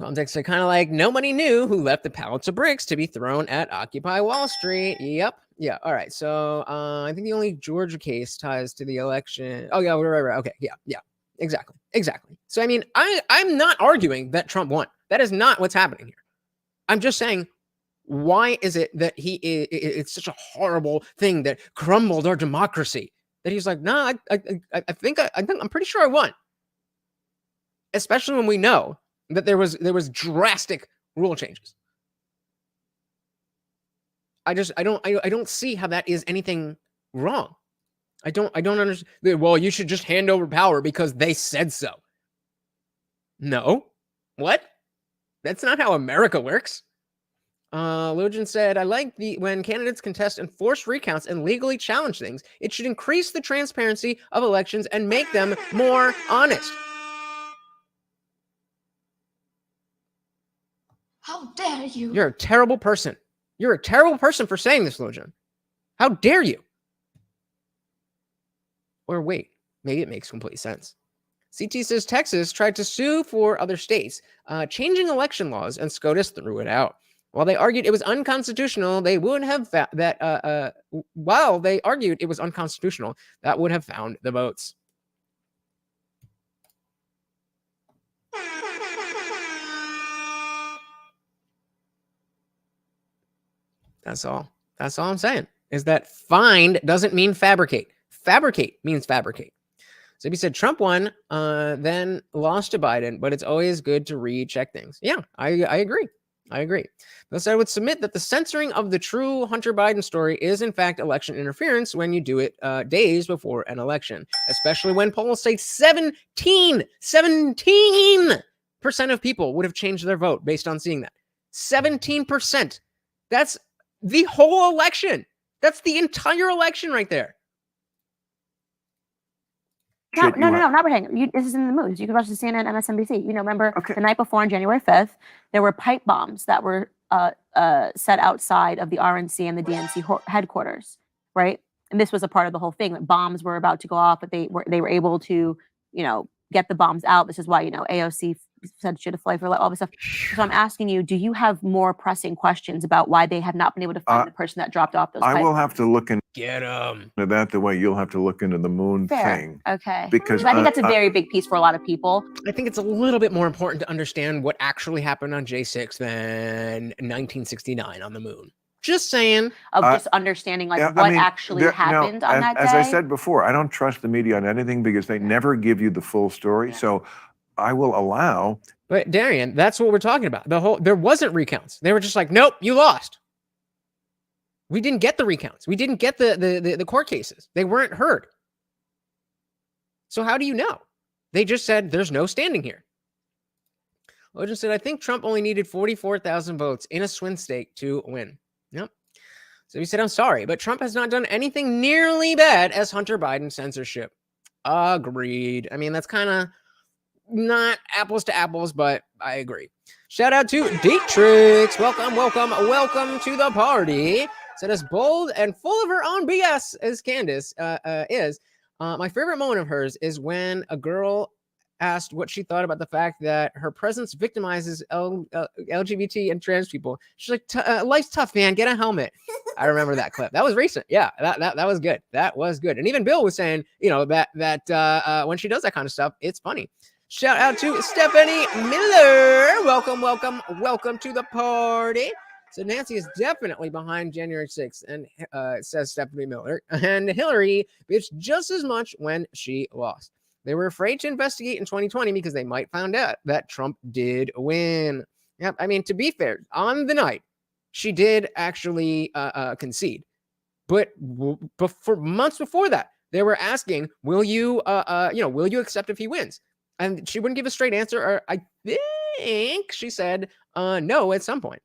context are kind of like nobody knew who left the pallets of bricks to be thrown at Occupy Wall Street. Yep. Yeah. All right. So I think the only Georgia case ties to the election. Oh, yeah. Right. Okay. Yeah. Exactly. So, I mean, I'm not arguing that Trump won. That is not what's happening here. I'm just saying, why is it that it's such a horrible thing that crumbled our democracy? That he's like, no, I think I'm pretty sure I won. Especially when we know that there was drastic rule changes. I don't see how that is anything wrong. I don't understand. Well, you should just hand over power because they said so. No. What? That's not how America works. Logan said, I like when candidates contest and force recounts and legally challenge things. It should increase the transparency of elections and make them more honest. How dare you? You're a terrible person. You're a terrible person for saying this, Logan. How dare you? Or wait, maybe it makes complete sense. CT says Texas tried to sue for other states, changing election laws, and SCOTUS threw it out. While they argued it was unconstitutional, they would have while they argued it was unconstitutional, that would have found the votes. That's all. That's all I'm saying. Is that find doesn't mean fabricate. Fabricate means fabricate. So he said Trump won, then lost to Biden, but it's always good to recheck things. Yeah, I agree. I agree. Thus, I would submit that the censoring of the true Hunter Biden story is, in fact, election interference when you do it days before an election, especially when polls say 17% of people would have changed their vote based on seeing that. 17%. That's the whole election. That's the entire election right there. No, not pretending. This is in the news. You can watch the CNN, MSNBC. Remember the night before on January 5th, there were pipe bombs that were set outside of the RNC and the DNC headquarters, right? And this was a part of the whole thing that bombs were about to go off, but they were able to, get the bombs out. This is why, AOC said should have fly for all this stuff. So I'm asking you, do you have more pressing questions about why they have not been able to find the person that dropped off those pipe I will bombs? have to look into Get them. that the way you'll have to look into the moon thing. Okay. Because I think that's a very big piece for a lot of people. I think it's a little bit more important to understand what actually happened on J6 than 1969 on the moon. Just saying. Of just understanding what actually happened on that day. As I said before, I don't trust the media on anything because they never give you the full story. So I will allow. But Darian, that's what we're talking about. There wasn't recounts. They were just like, nope, you lost. We didn't get the recounts. We didn't get the court cases. They weren't heard. So how do you know? They just said there's no standing here. Logan said, I think Trump only needed 44,000 votes in a swing state to win. Yep. So he said, I'm sorry, but Trump has not done anything nearly bad as Hunter Biden censorship. Agreed. I mean, that's kind of not apples to apples, but I agree. Shout out to Dietrich. Welcome to the party. Said as bold and full of her own BS as Candace is. My favorite moment of hers is when a girl asked what she thought about the fact that her presence victimizes LGBT and trans people. She's like, life's tough, man. Get a helmet. I remember that clip. That was recent. Yeah, that was good. That was good. And even Bill was saying, that when she does that kind of stuff, it's funny. Shout out to Stephanie Miller. Welcome to the party. So Nancy is definitely behind January 6th, and says Stephanie Miller. And Hillary bitched just as much when she lost. They were afraid to investigate in 2020 because they might find out that Trump did win. Yep. I mean, to be fair, on the night, she did actually concede. But for months before that, they were asking, will you accept if he wins? And she wouldn't give a straight answer. Or I think she said no at some point.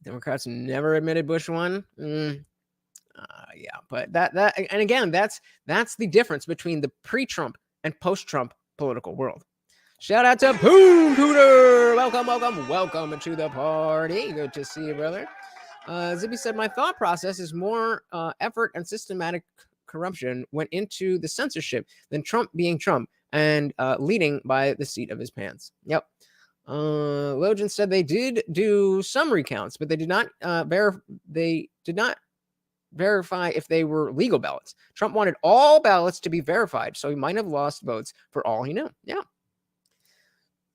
Democrats never admitted Bush won. Yeah, but that and again, that's the difference between the pre-Trump and post-Trump political world. Shout out to Boom Cooter. Welcome to the party. Good to see you, brother. Zippy said, my thought process is more effort and systematic corruption went into the censorship than Trump being Trump and leading by the seat of his pants. Yep. Logan said they did do some recounts, but they did not verify if they were legal ballots. Trump wanted all ballots to be verified, so he might have lost votes for all he knew. Yeah.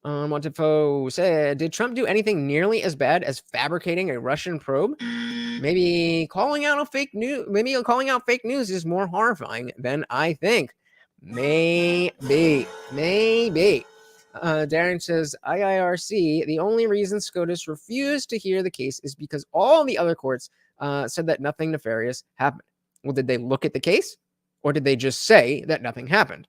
Wanted Foe said, did Trump do anything nearly as bad as fabricating a Russian probe? Maybe calling out fake news is more horrifying than I think. Maybe. Darren says, IIRC, the only reason SCOTUS refused to hear the case is because all the other courts said that nothing nefarious happened. Well, did they look at the case? Or did they just say that nothing happened?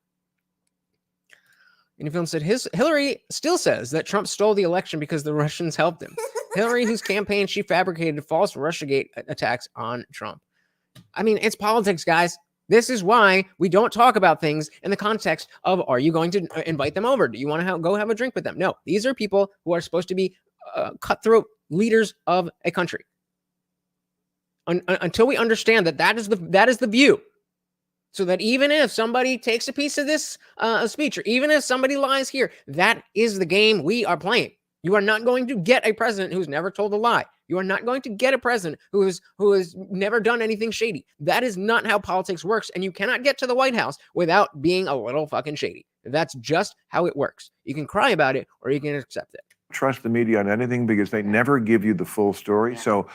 Unifilm said, Hillary still says that Trump stole the election because the Russians helped him. Hillary, whose campaign she fabricated false Russiagate attacks on Trump. I mean, it's politics, guys. This is why we don't talk about things in the context of, are you going to invite them over? Do you want to go have a drink with them? No, these are people who are supposed to be cutthroat leaders of a country. Until we understand that is the view. So that even if somebody takes a piece of this speech, or even if somebody lies here, that is the game we are playing. You are not going to get a president who's never told a lie. You are not going to get a president who has never done anything shady. That is not how politics works, and you cannot get to the White House without being a little fucking shady. That's just how it works. You can cry about it, or you can accept it. Trust the media on anything because they never give you the full story. So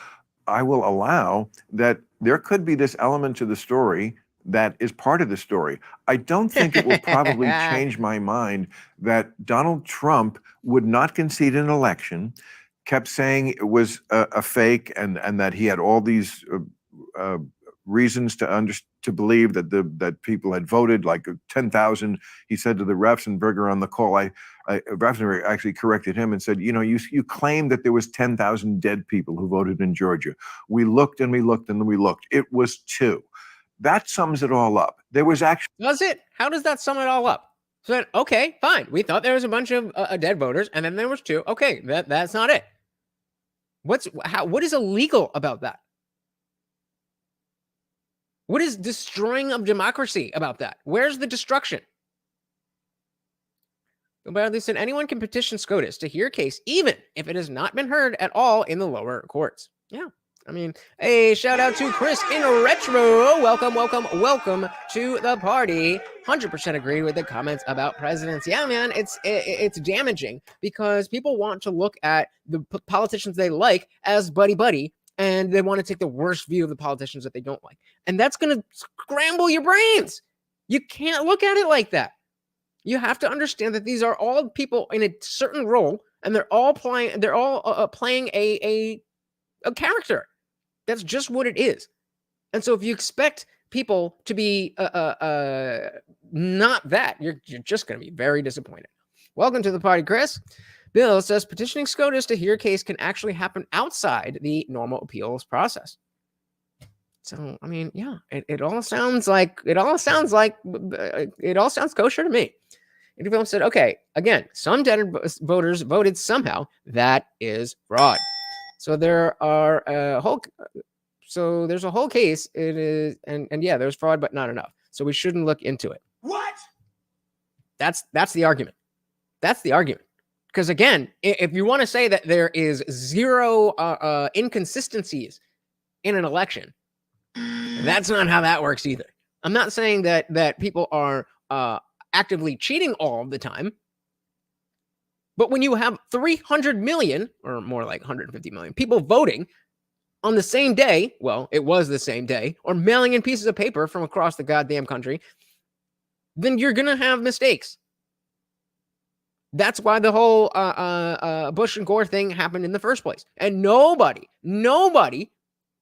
I will allow that there could be this element to the story that is part of the story. I don't think it will probably change my mind that Donald Trump would not concede an election, kept saying it was a fake, and that he had all these reasons to believe that people had voted, like 10,000. He said to the Raffensperger on the call, Raffensperger actually corrected him and said, you claimed that there was 10,000 dead people who voted in Georgia. We looked and we looked and we looked. It was 2. That sums it all up. There was actually... Does it? How does that sum it all up? So, okay, fine. We thought there was a bunch of dead voters, and then there was 2. Okay, that's not it. What is illegal about that? What is destroying of democracy about that? Where's the destruction? But they said anyone can petition SCOTUS to hear a case, even if it has not been heard at all in the lower courts. Yeah. I mean, hey, shout out to Chris in Retro. Welcome to the party. 100% agree with the comments about presidents. Yeah, man, it's damaging because people want to look at the politicians they like as buddy, and they want to take the worst view of the politicians that they don't like. And that's going to scramble your brains. You can't look at it like that. You have to understand that these are all people in a certain role, and they're all playing a character. That's just what it is. And so if you expect people to be not that, you're just going to be very disappointed. Welcome to the party, Chris. Bill says petitioning SCOTUS to hear a case can actually happen outside the normal appeals process. So, I mean, yeah, it all sounds kosher to me. Interview said, okay, again, some dead voters voted somehow. That is fraud. So there's a whole case. It is, and yeah, there's fraud, but not enough. So we shouldn't look into it. What? That's the argument. That's the argument. Because again, if you want to say that there is zero inconsistencies in an election, that's not how that works either. I'm not saying that people are actively cheating all the time. But when you have 300 million, or more like 150 million people voting on the same day, well, it was the same day, or mailing in pieces of paper from across the goddamn country, then you're going to have mistakes. That's why the whole Bush and Gore thing happened in the first place. And nobody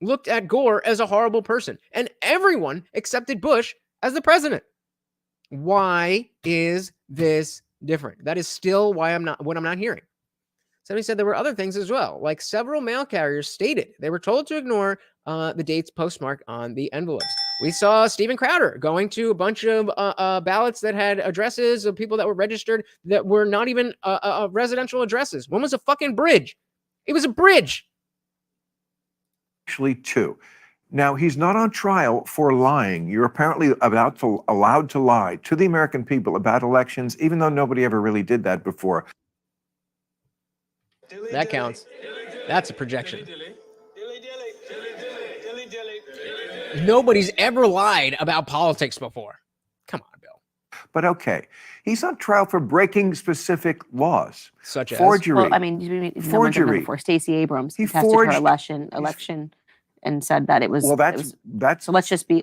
looked at Gore as a horrible person. And everyone accepted Bush as the president. Why is this different? That is still why I'm not hearing. Somebody said there were other things as well, like several mail carriers stated they were told to ignore the dates postmarked on the envelopes. We saw Steven Crowder going to a bunch of ballots that had addresses of people that were registered that were not even residential addresses. One was a fucking bridge. It was a bridge. Actually, 2. Now, he's not on trial for lying. You're apparently allowed to lie to the American people about elections, even though nobody ever really did that before. That counts. That's a projection. Nobody's ever lied about politics before. Come on, Bill. But okay, he's on trial for breaking specific laws, Such as forgery. Well, I mean, Forgery. before Stacey Abrams He contested forged- her election and said that it was. Well, it was- that's so let's be.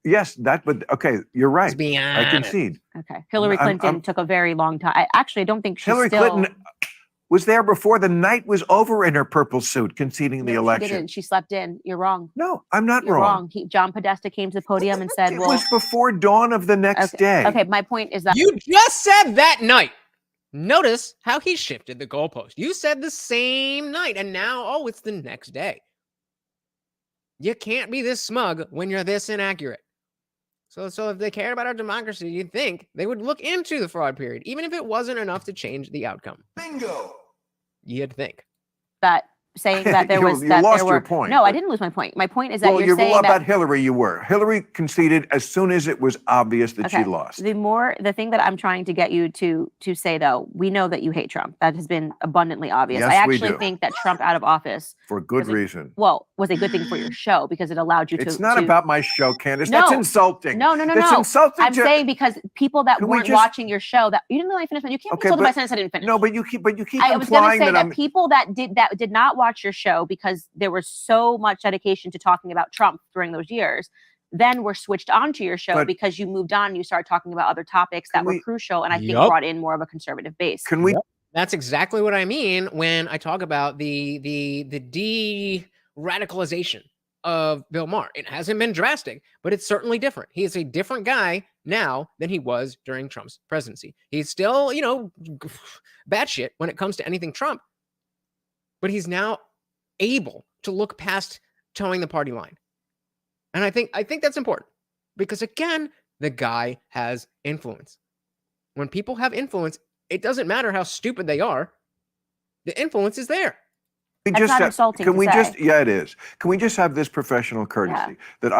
yes, but okay, you're right. Let's be I honest. concede. Okay. Hillary I'm- Clinton took a very long time. I don't think she's Hillary still. Clinton was there before the night was over in her purple suit conceding the No, election. She didn't. She slept in. You're wrong. No, I'm not You're wrong. wrong. John Podesta came to the podium and said, It "Well, was before dawn of the next day. okay." My point is that You just said that night. Notice how he shifted the goalpost. You said the same night, and now, oh, it's the next day. You can't be this smug when you're this inaccurate. So if they cared about our democracy, you'd think they would look into the fraud period, even if it wasn't enough to change the outcome. Bingo. You'd think. that saying that there You- was you that lost there your were. point, No, I but- didn't lose my point. My point is that Well, you're saying about that. Hillary, you were. Hillary conceded as soon as it was obvious that she Okay. lost. The thing that I'm trying to get you to say though, we know that you hate Trump. That has been abundantly obvious. Yes, I we actually do. think that Trump out of office, For good was it- reason. was a good thing for your show because it allowed you to. It's not to- about my show, Candace. That's No. insulting. No. That's insulting. I'm saying because people that Can we weren't just- watching your show, that you didn't let me finish. You can't be Okay, insulted by but- sentence I didn't finish. No, but you keep I was going implying to say that that I'm. people that did not watch your show because there was so much dedication to talking about Trump during those years, then were switched onto your show But- because you moved on and you started talking about other topics that Can were we- crucial and I think Yup. brought in more of a conservative base. Can we? That's exactly what I mean when I talk about the de-radicalization of Bill Maher. It hasn't been drastic, but it's certainly different. He is a different guy now than he was during Trump's presidency. He's still, batshit when it comes to anything Trump, but he's now able to look past towing the party line. And I think that's important because again, the guy has influence. When people have influence, it doesn't matter how stupid they are. The influence is there. That's not insulting Can to we say. just? Yeah, it is. Can we just have this professional courtesy that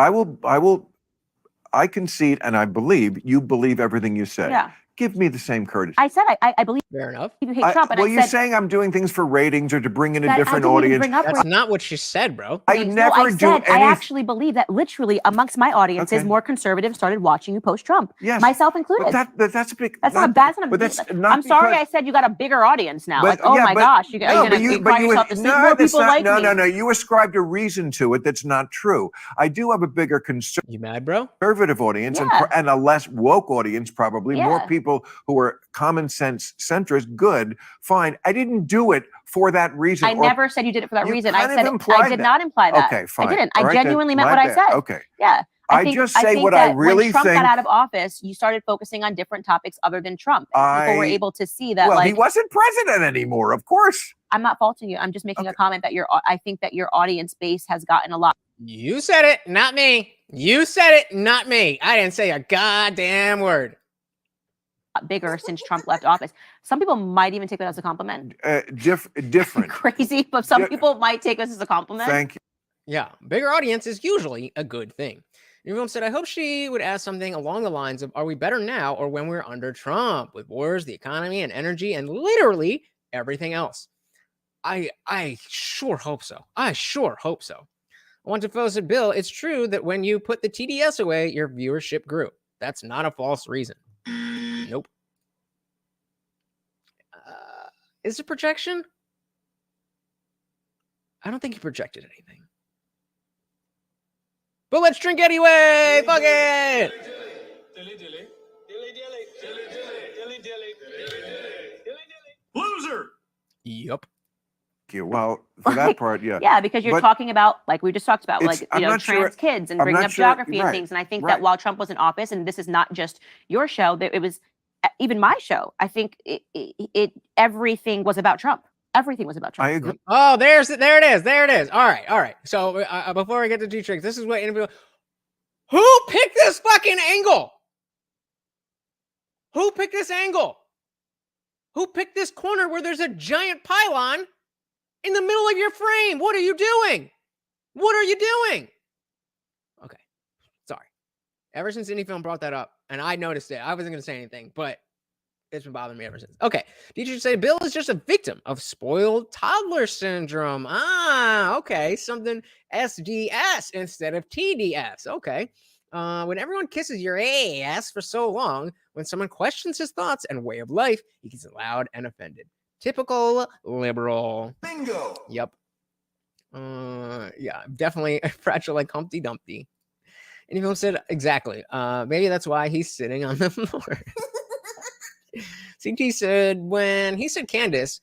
I concede and I believe you believe everything you say. Yeah. Give me the same courtesy. I said I believe Fair enough. you hate Trump, and well, I you're said saying I'm doing things for ratings or to bring in a that I different didn't even audience. bring up That's not what she said, bro. I ratings. never I do said, I any. actually believe that literally amongst my audiences, Okay. more conservatives started watching you post Trump, Yes, myself included. but that's a big. That's not a bad. That's not a But big- that's not. I'm sorry, because- I said you got a bigger audience now. But- Like, oh yeah, my but- gosh, are you No, going but to call yourself to see no, more that's people not, like no, me? no, no. You ascribed a reason to it that's not true. I do have a bigger You mad, bro? conservative audience Yeah. and a less woke audience, probably more Yeah. people who are common sense centrist. Good, fine. I didn't do it for that reason. I or- never said you did it for that You reason. kind I of said implied I did that. not imply that. Okay, fine. I didn't. All I right, then, genuinely meant my what I bad. said. Okay. Yeah. I just say what I that really when Trump think. got out of office, you started focusing on different topics other than Trump. And people were I- able to see that. Well, like, he wasn't president anymore, of course. I'm not faulting you. I'm just making a comment that I think that your audience base has gotten a lot You said it, not me. You said it, not me. I didn't say a goddamn word. bigger since Trump left office. Some people might even take that as a compliment. Different. Crazy, but some Yeah. people might take this as a compliment. Thank you. Yeah, bigger audience is usually a good thing. Everyone said, I hope she would ask something along the lines of, are we better now or when we're under Trump with wars, the economy, and energy, and literally everything else? I sure hope so. I sure hope so. I want to focus at Bill. It's true that when you put the TDS away, your viewership grew. That's not a false reason. Nope. Is it projection? I don't think he projected anything. But let's drink anyway. Fuck it. Loser. Yep. Thank you. Well, for that part, yeah. Yeah, because you're But talking about, like we just talked about, it's- like, I'm you know, not trans sure- kids and I'm bringing not up sure- geography and right, things. And I think right. that while Trump was in office, and this is not just your show, that it was even my show. I think everything was about Trump. Everything was about Trump. I agree. Oh, there it is. There it is. All right. So before I get to G-Tricks, this is what interview. Who picked this fucking angle? Who picked this angle? Who picked this corner where there's a giant pylon in the middle of your frame? What are you doing? What are you doing? Okay. Sorry. Ever since Indie Film brought that up, and I noticed it, I wasn't going to say anything, but It's been bothering me ever since. Okay. Teacher say Bill is just a victim of spoiled toddler syndrome. Ah, okay. Something SDS instead of TDS. Okay. When everyone kisses your ass for so long, when someone questions his thoughts and way of life, he gets loud and offended. Typical liberal. Bingo. Yep. Yeah, definitely fragile like Humpty Dumpty. And even said exactly. Maybe that's why he's sitting on the floor. CT said when he said Candace,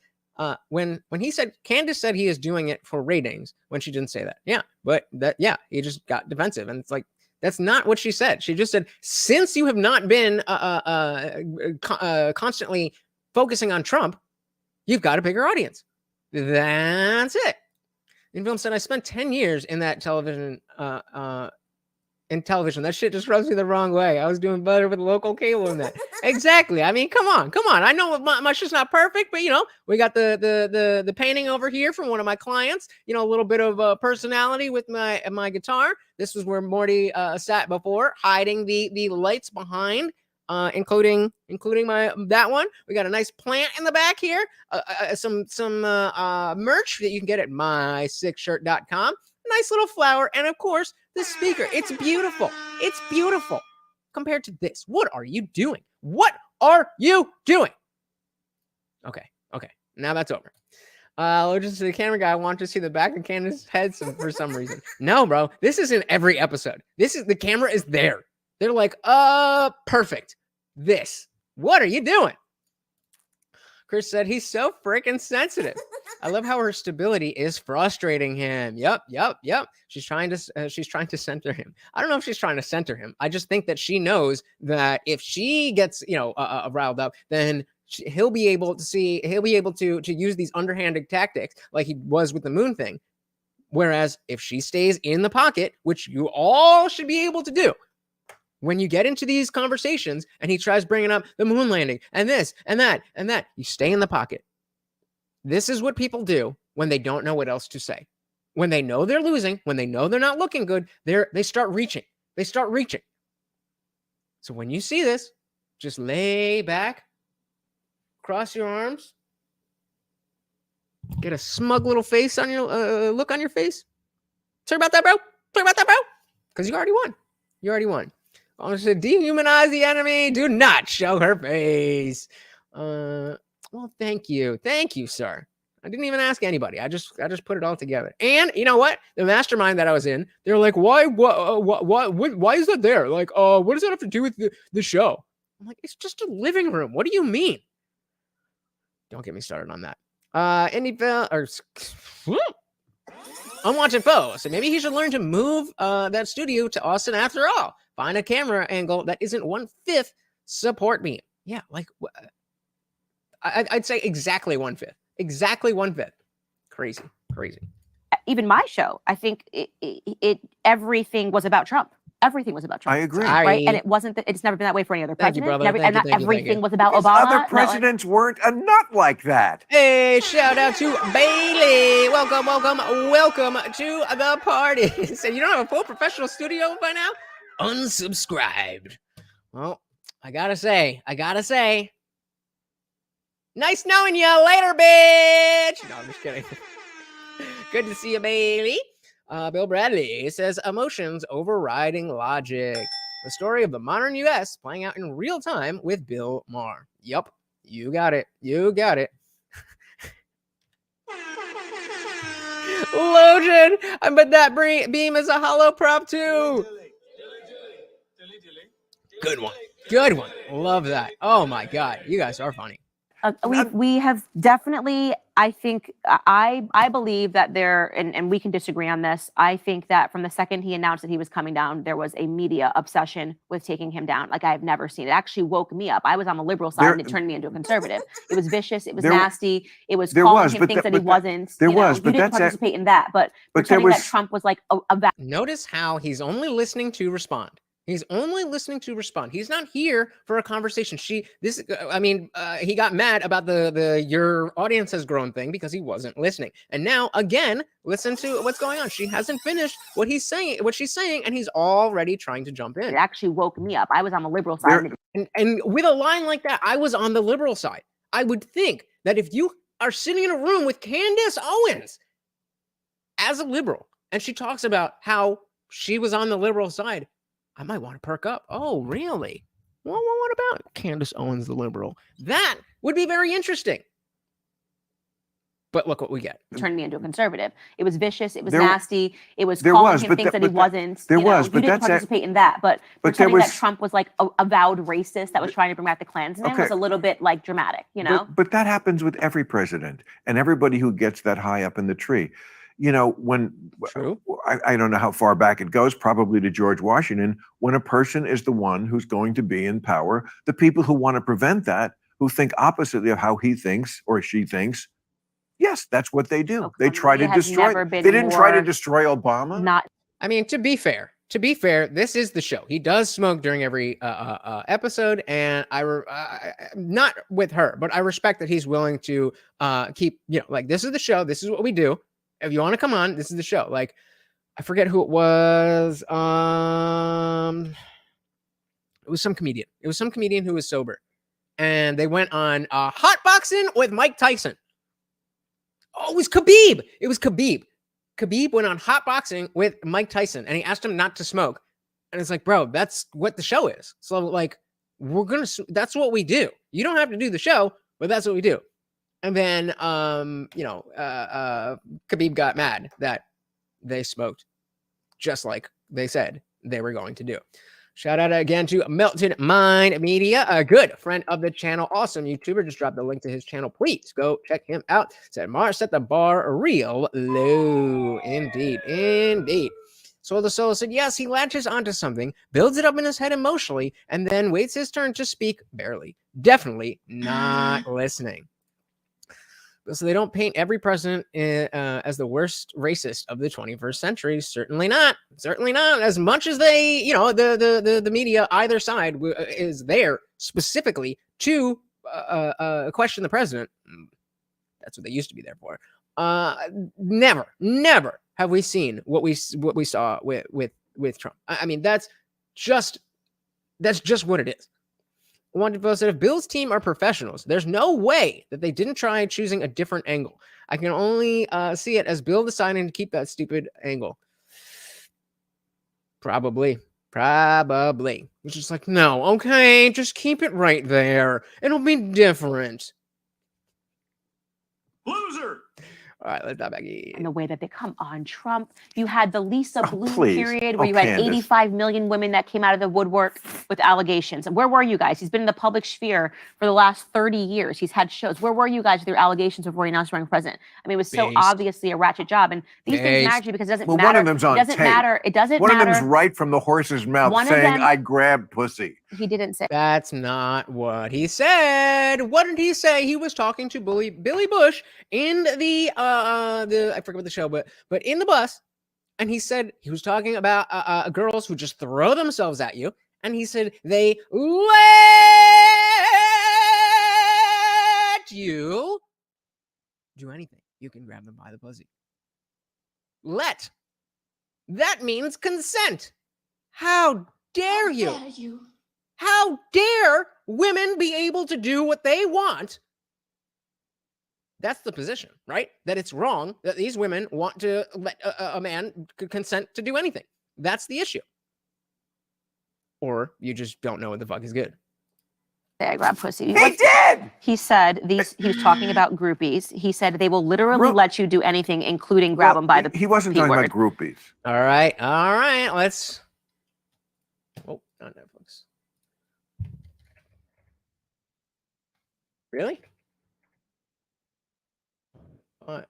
when he said Candace said he is doing it for ratings when she didn't say that. Yeah, but he just got defensive, and it's like that's not what she said. She just said since you have not been constantly focusing on Trump, you've got a bigger audience. That's it. And Film said I spent 10 years in that television. That shit just rubs me the wrong way. I was doing better with local cable than that. Exactly. I mean, come on. I know my shit's not perfect, but we got the painting over here from one of my clients. A little bit of personality with my guitar. This was where Morty sat before, hiding the lights behind, including that one. We got a nice plant in the back here. Some merch that you can get at mysickshirt.com. Nice little flower, and of course the speaker. It's beautiful. It's beautiful compared to this. What are you doing? Okay. Now that's over. Just the camera guy wants to see the back of Candace's head for some reason. No, bro. This is in every episode. The camera is there. They're like, perfect. This. What are you doing? Chris said he's so freaking sensitive. I love how her stability is frustrating him. Yep. She's trying to center him. I don't know if she's trying to center him. I just think that she knows that if she gets, riled up, then he'll be able to use these underhanded tactics like he was with the moon thing. Whereas if she stays in the pocket, which you all should be able to do, when you get into these conversations and he tries bringing up the moon landing and this and that, you stay in the pocket. This is what people do when they don't know what else to say. When they know they're losing, when they know they're not looking good, they start reaching. So when you see this, just lay back, cross your arms, get a smug little face on your look on your face. Sorry about that, bro. Because you already won. I want to dehumanize the enemy. Do not show her face. Well, thank you, sir. I didn't even ask anybody. I just put it all together. And you know what? The mastermind that I was in, they're like, why is that there? Like, what does that have to do with the show? I'm like, it's just a living room. What do you mean? Don't get me started on that. I'm watching Foe, so maybe he should learn to move that studio to Austin after all. Find a camera angle that isn't 1/5 support beam. Yeah, like I'd say exactly 1/5. Exactly 1/5. Crazy. Even my show, I think everything was about Trump. Everything was about Trump. I agree. Right? And it wasn't. It's never been that way for any other Thank you, president. brother. Thank you. Everything was about Because Obama. other presidents weren't a nut like that. Hey, shout out to Bailey. Welcome to the party. So you don't have a full professional studio by now? Unsubscribed. Well, I gotta say, nice knowing you. Later, bitch. No, I'm just kidding. Good to see you, Bailey. Bill Bradley says emotions overriding logic. The story of the modern U.S. playing out in real time with Bill Maher. Yup, you got it. Logan, I bet that beam is a hollow prop too. Good one. Love that. Oh my God, you guys are funny. We have definitely, I think, I believe that and we can disagree on this. I think that from the second he announced that he was coming down, there was a media obsession with taking him down like I've never seen. It actually woke me up. I was on the liberal side and it turned me into a conservative. It was vicious. It was nasty. It was calling him things that he wasn't. There was, you but didn't that's participate in that. But pretending that Trump was like a Notice how he's only listening to respond. He's only listening to respond. He's not here for a conversation. He got mad about the your audience has grown thing because he wasn't listening. And now again, listen to what's going on. She hasn't finished what she's saying, and he's already trying to jump in. It actually woke me up. I was on the liberal side. And with a line like that, I was on the liberal side. I would think that if you are sitting in a room with Candace Owens as a liberal, and she talks about how she was on the liberal side, I might want to perk up. Oh, really? Well, what about Candace Owens, the liberal? That would be very interesting. But look what we get. Turned me into a conservative. It was vicious. It was nasty. It was calling him things that he wasn't. There was, you but didn't participate in that. But pretending that Trump was like a avowed racist that was trying to bring back the Klansmen was a little bit like dramatic, you know? But that happens with every president and everybody who gets that high up in the tree. You know, when I don't know how far back it goes, probably to George Washington, when a person is the one who's going to be in power, the people who want to prevent that, who think oppositely of how he thinks or she thinks, yes, that's what they do. They try to destroy. They didn't try to destroy Obama. I mean, to be fair, this is the show. He does smoke during every episode, and not with her, but I respect that he's willing to keep, like, this is the show. This is what we do. If you want to come on, this is the show. Like, I forget who it was. It was some comedian. It was some comedian who was sober, and they went on hotboxing with Mike Tyson. Oh, it was Khabib. Khabib went on hotboxing with Mike Tyson, and he asked him not to smoke. And it's like, bro, that's what the show is. So, like, that's what we do. You don't have to do the show, but that's what we do. And then, Khabib got mad that they smoked, just like they said they were going to do. Shout out again to Melted Mind Media, a good friend of the channel, awesome YouTuber. Just dropped the link to his channel. Please go check him out. Said Mar set the bar real low. Indeed. Soul to Soul said, yes, he latches onto something, builds it up in his head emotionally, and then waits his turn to speak barely. Definitely not listening. So they don't paint every president as the worst racist of the 21st century. Certainly not. As much as they, the media, either side is there specifically to question the president. That's what they used to be there for. Never have we seen what we saw with Trump. I mean, that's just what it is. Wanted Bill said, if Bill's team are professionals, there's no way that they didn't try choosing a different angle. I can only see it as Bill deciding to keep that stupid angle. Probably. It's just like, no, okay, just keep it right there. It'll be different. Loser. All right, let's dive back in. And the way that they come on Trump. You had the Lisa Bloom please. period where you had Candace. 85 million women that came out of the woodwork with allegations. Where were you guys? He's been in the public sphere for the last 30 years. He's had shows. Where were you guys with your allegations before he announced running president? I mean, it was so obviously a ratchet job. And these things matter to you because it doesn't matter. One of them's on it doesn't tape. matter. It doesn't One matter. of them's right from the horse's mouth saying, I grabbed pussy. He didn't say. That's not what he said. What did he say? He was talking to Billy Bush in the I forget what the show, but in the bus, and he said he was talking about girls who just throw themselves at you, and he said they let you do anything. You can grab them by the pussy. Let. That means consent. How dare you? How dare women be able to do what they want? That's the position, right? That it's wrong that these women want to let a man consent to do anything. That's the issue. Or you just don't know what the fuck is good. I grab pussy. He did! He said he was talking about groupies. He said they will literally let you do anything, including grab them by the He wasn't talking about groupies. All right. Let's. Oh, not Netflix. Really? What?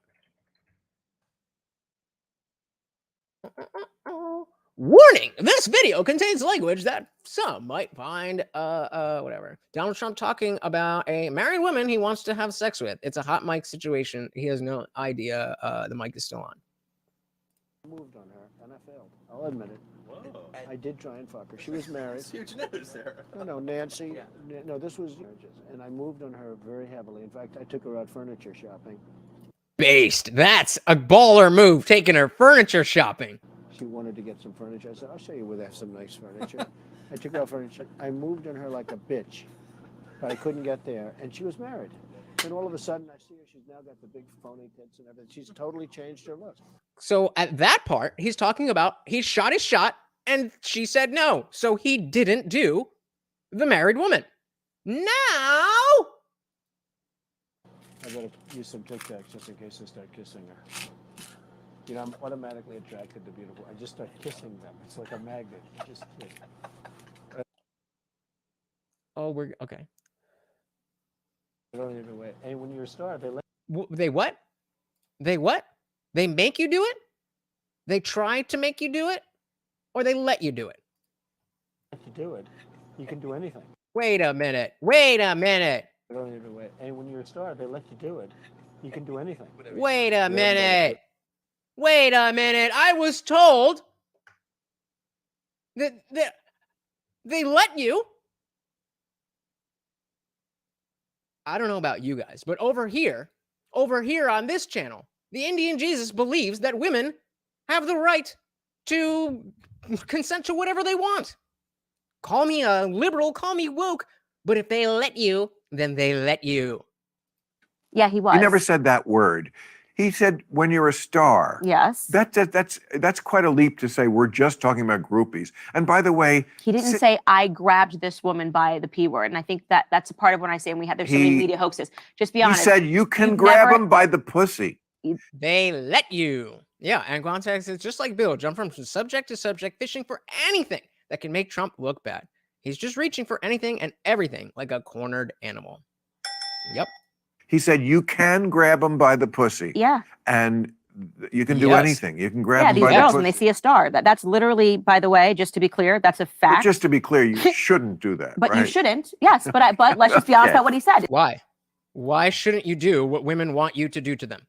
Warning! This video contains language that some might find, whatever. Donald Trump talking about a married woman he wants to have sex with. It's a hot mic situation. He has no idea the mic is still on. Moved on her, and I failed. I'll admit it. Whoa. I did try and fuck her. She was married. Huge news there. No, Nancy. No, this was marriages, and I moved on her very heavily. In fact, I took her out furniture shopping. Based. That's a baller move, taking her furniture shopping. She wanted to get some furniture. I said, I'll show you where they have some nice furniture. I took her out furniture. I moved on her like a bitch, but I couldn't get there, and she was married. And all of a sudden, I see her. She's now got the big phony tits and everything. She's totally changed her look. So at that part, he's talking about he shot his shot and she said no. So he didn't do the married woman. Now, I better use some Tic Tacs just in case I start kissing her. You know, I'm automatically attracted to beautiful. I just start kissing them. It's like a magnet. I just kiss. oh, we're okay. I don't even wait. And when you're a star, they let They what? They what? They make you do it? They try to make you do it? Or they let you do it? you do it. You can do anything. Wait a minute. Wait a minute. I don't even wait. And when you're a star, they let you do it. You can do anything. Wait a minute. Wait a minute. I was told that they let you. I don't know about you guys, but over here on this channel, the Indian Jesus believes that women have the right to consent to whatever they want. Call me a liberal, call me woke, but if they let you, then they let you. Yeah, he was. He never said that word. He said, when you're a star. Yes. That's quite a leap to say we're just talking about groupies. And by the way, He didn't say, I grabbed this woman by the P word. And I think that's a part of when I say we have, there's so many media hoaxes. Just be he honest. said you can You've grab never- him by the pussy. They let you. Yeah, and context is just like Bill, jump from subject to subject, fishing for anything that can make Trump look bad. He's just reaching for anything and everything like a cornered animal. Yep. He said you can grab him by the pussy. Yeah. And you can do Yes. anything. You can grab Yeah, him these by girls, the when they pussy. see a star, that's literally, by the way, just to be clear, that's a But fact. just to be clear, you shouldn't do that. But right? you shouldn't. Yes, but let's just be honest Okay. about what he said. Why? Why shouldn't you do what women want you to do to them?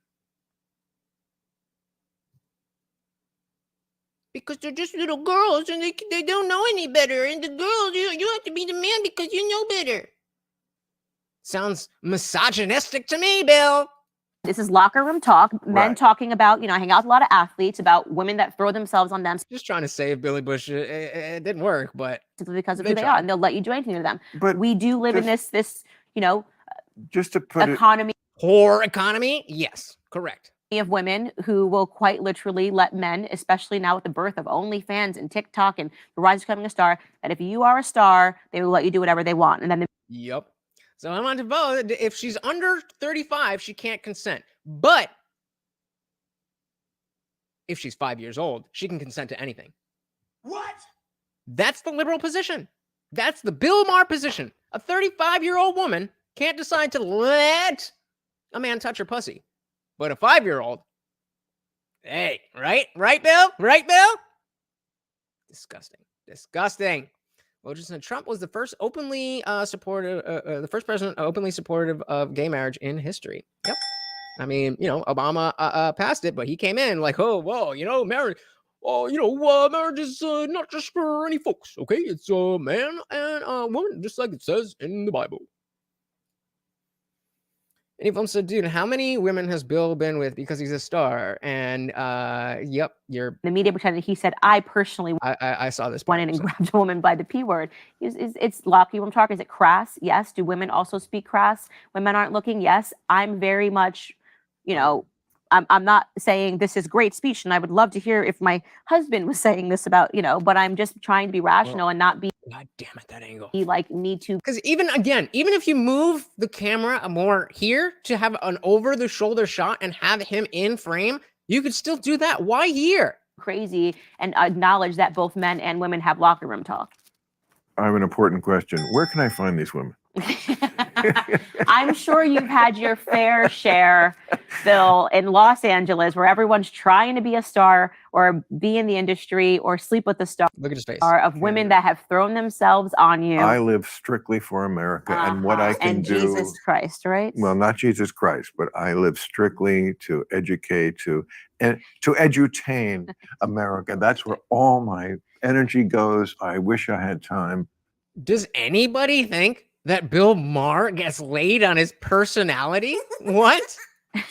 Because they're just little girls and they don't know any better. And the girls, you have to be the man because you know better. Sounds misogynistic to me, Bill. This is locker room talk. Men Right. talking about, I hang out with a lot of athletes, about women that throw themselves on them Just trying to save Billy Bush. It didn't work, but simply because of They who they tried. are, and they'll let you do anything to them. But We do live in this, just to put it, economy poor economy? Yes, correct. of women who will quite literally let men, especially now with the birth of OnlyFans and TikTok and the rise of becoming a star, that if you are a star, they will let you do whatever they want. And then Yep. So I'm on to vote. If she's under 35, she can't consent. But if she's 5 years old, she can consent to anything. What? That's the liberal position. That's the Bill Maher position. A 35-year-old woman can't decide to let a man touch her pussy. But a 5-year-old, hey, right? Right, Bill? Right, Bill? Disgusting. Disgusting. Well, just Trump was the first openly supportive, the first president openly supportive of gay marriage in history. Yep. I mean, Obama passed it, but he came in like, oh, well, marriage. Oh, marriage is not just for any folks, okay? It's a man and a woman, just like it says in the Bible. And he said, dude, how many women has Bill been with because he's a star? And yep, the media pretended he said, I personally I saw this went in and grabbed a woman by the P word. It's locky woman talk. Is it crass? Yes. Do women also speak crass when men aren't looking? Yes. I'm very much, I'm not saying this is great speech, and I would love to hear if my husband was saying this about, but I'm just trying to be rational and not be. God damn it, that angle. Need to. Because even if you move the camera more here to have an over-the-shoulder shot and have him in frame, you could still do that. Why here? Crazy and acknowledge that both men and women have locker room talk. I have an important question. Where can I find these women? I'm sure you've had your fair share, Bill, in Los Angeles, where everyone's trying to be a star or be in the industry or sleep with the star. Look at his face. Of women that have thrown themselves on you. I live strictly for America and what I can and do. Jesus Christ, right? Well, not Jesus Christ, but I live strictly to educate, to edutain America. That's where all my energy goes. I wish I had time. Does anybody think that Bill Maher gets laid on his personality? What?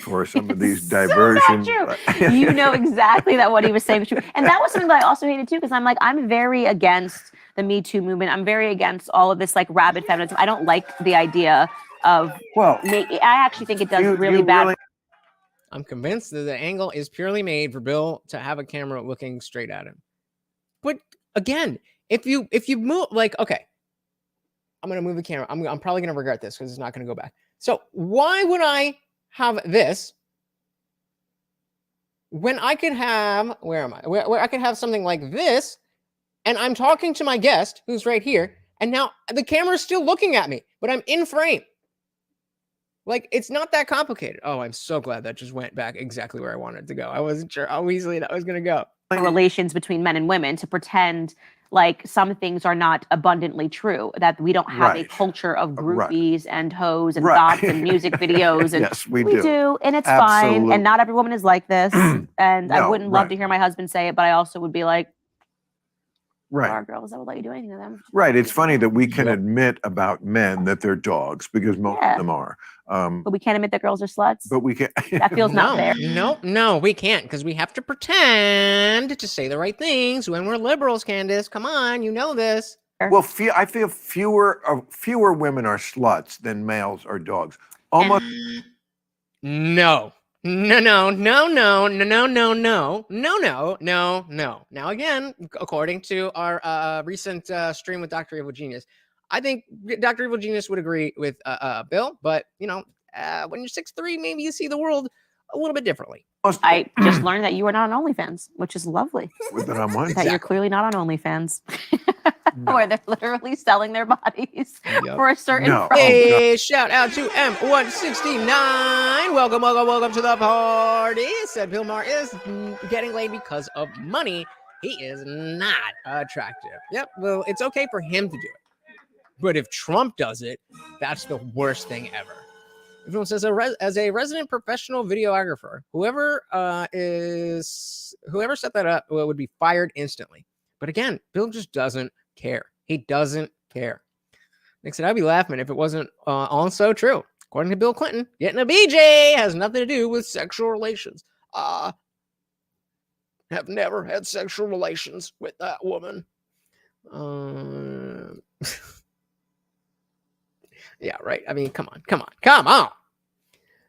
For some of these So not diversions. true. You know exactly that what he was saying was true. And that was something that I also hated too, because I'm like, I'm very against the Me Too movement. I'm very against all of this like rabid feminism. I don't like the idea of, I actually think it does really bad. I'm convinced that the angle is purely made for Bill to have a camera looking straight at him. But again, if you move, like, okay, I'm going to move the camera. I'm probably going to regret this because it's not going to go back. So why would I have this when I could have, where am I? Where I could have something like this, and I'm talking to my guest who's right here, and now the camera's still looking at me, but I'm in frame. Like, it's not that complicated. Oh, I'm so glad that just went back exactly where I wanted to go. I wasn't sure how easily that was going to go. Relations between men and women to pretend like some things are not abundantly true, that we don't have a culture of groupies and hoes and thoughts and music videos. And yes, we do. And it's fine. And not every woman is like this. And I wouldn't love to hear my husband say it, but I also would be like, there are girls that would let you do anything to them. Right. It's funny that we can admit about men that they're dogs because most of them are. But we can't admit that girls are sluts. But we can't. That feels not fair. No, we can't, because we have to pretend to say the right things when we're liberals, Candace. Come on, you know this. Well, I feel fewer women are sluts than males are dogs. Almost. No. Now again, according to our recent stream with Dr. Evil Genius, I think Dr. Evil Genius would agree with Bill, but you know, when you're 6'3", maybe you see the world a little bit differently. I just learned that you are not on OnlyFans, which is lovely. That you're clearly not on OnlyFans. Where they're literally selling their bodies for a certain price. Hey, shout out to M169. Welcome to the party. Said Bill Maher is getting laid because of money. He is not attractive. Yep, well, it's okay for him to do it. But if Trump does it, that's the worst thing ever. Everyone says, as a resident professional videographer, whoever set that up would be fired instantly. But again, Bill just doesn't care. He doesn't care. Nick said, I'd be laughing if it wasn't also true. According to Bill Clinton, getting a BJ has nothing to do with sexual relations. Have never had sexual relations with that woman. Yeah, right. I mean, come on.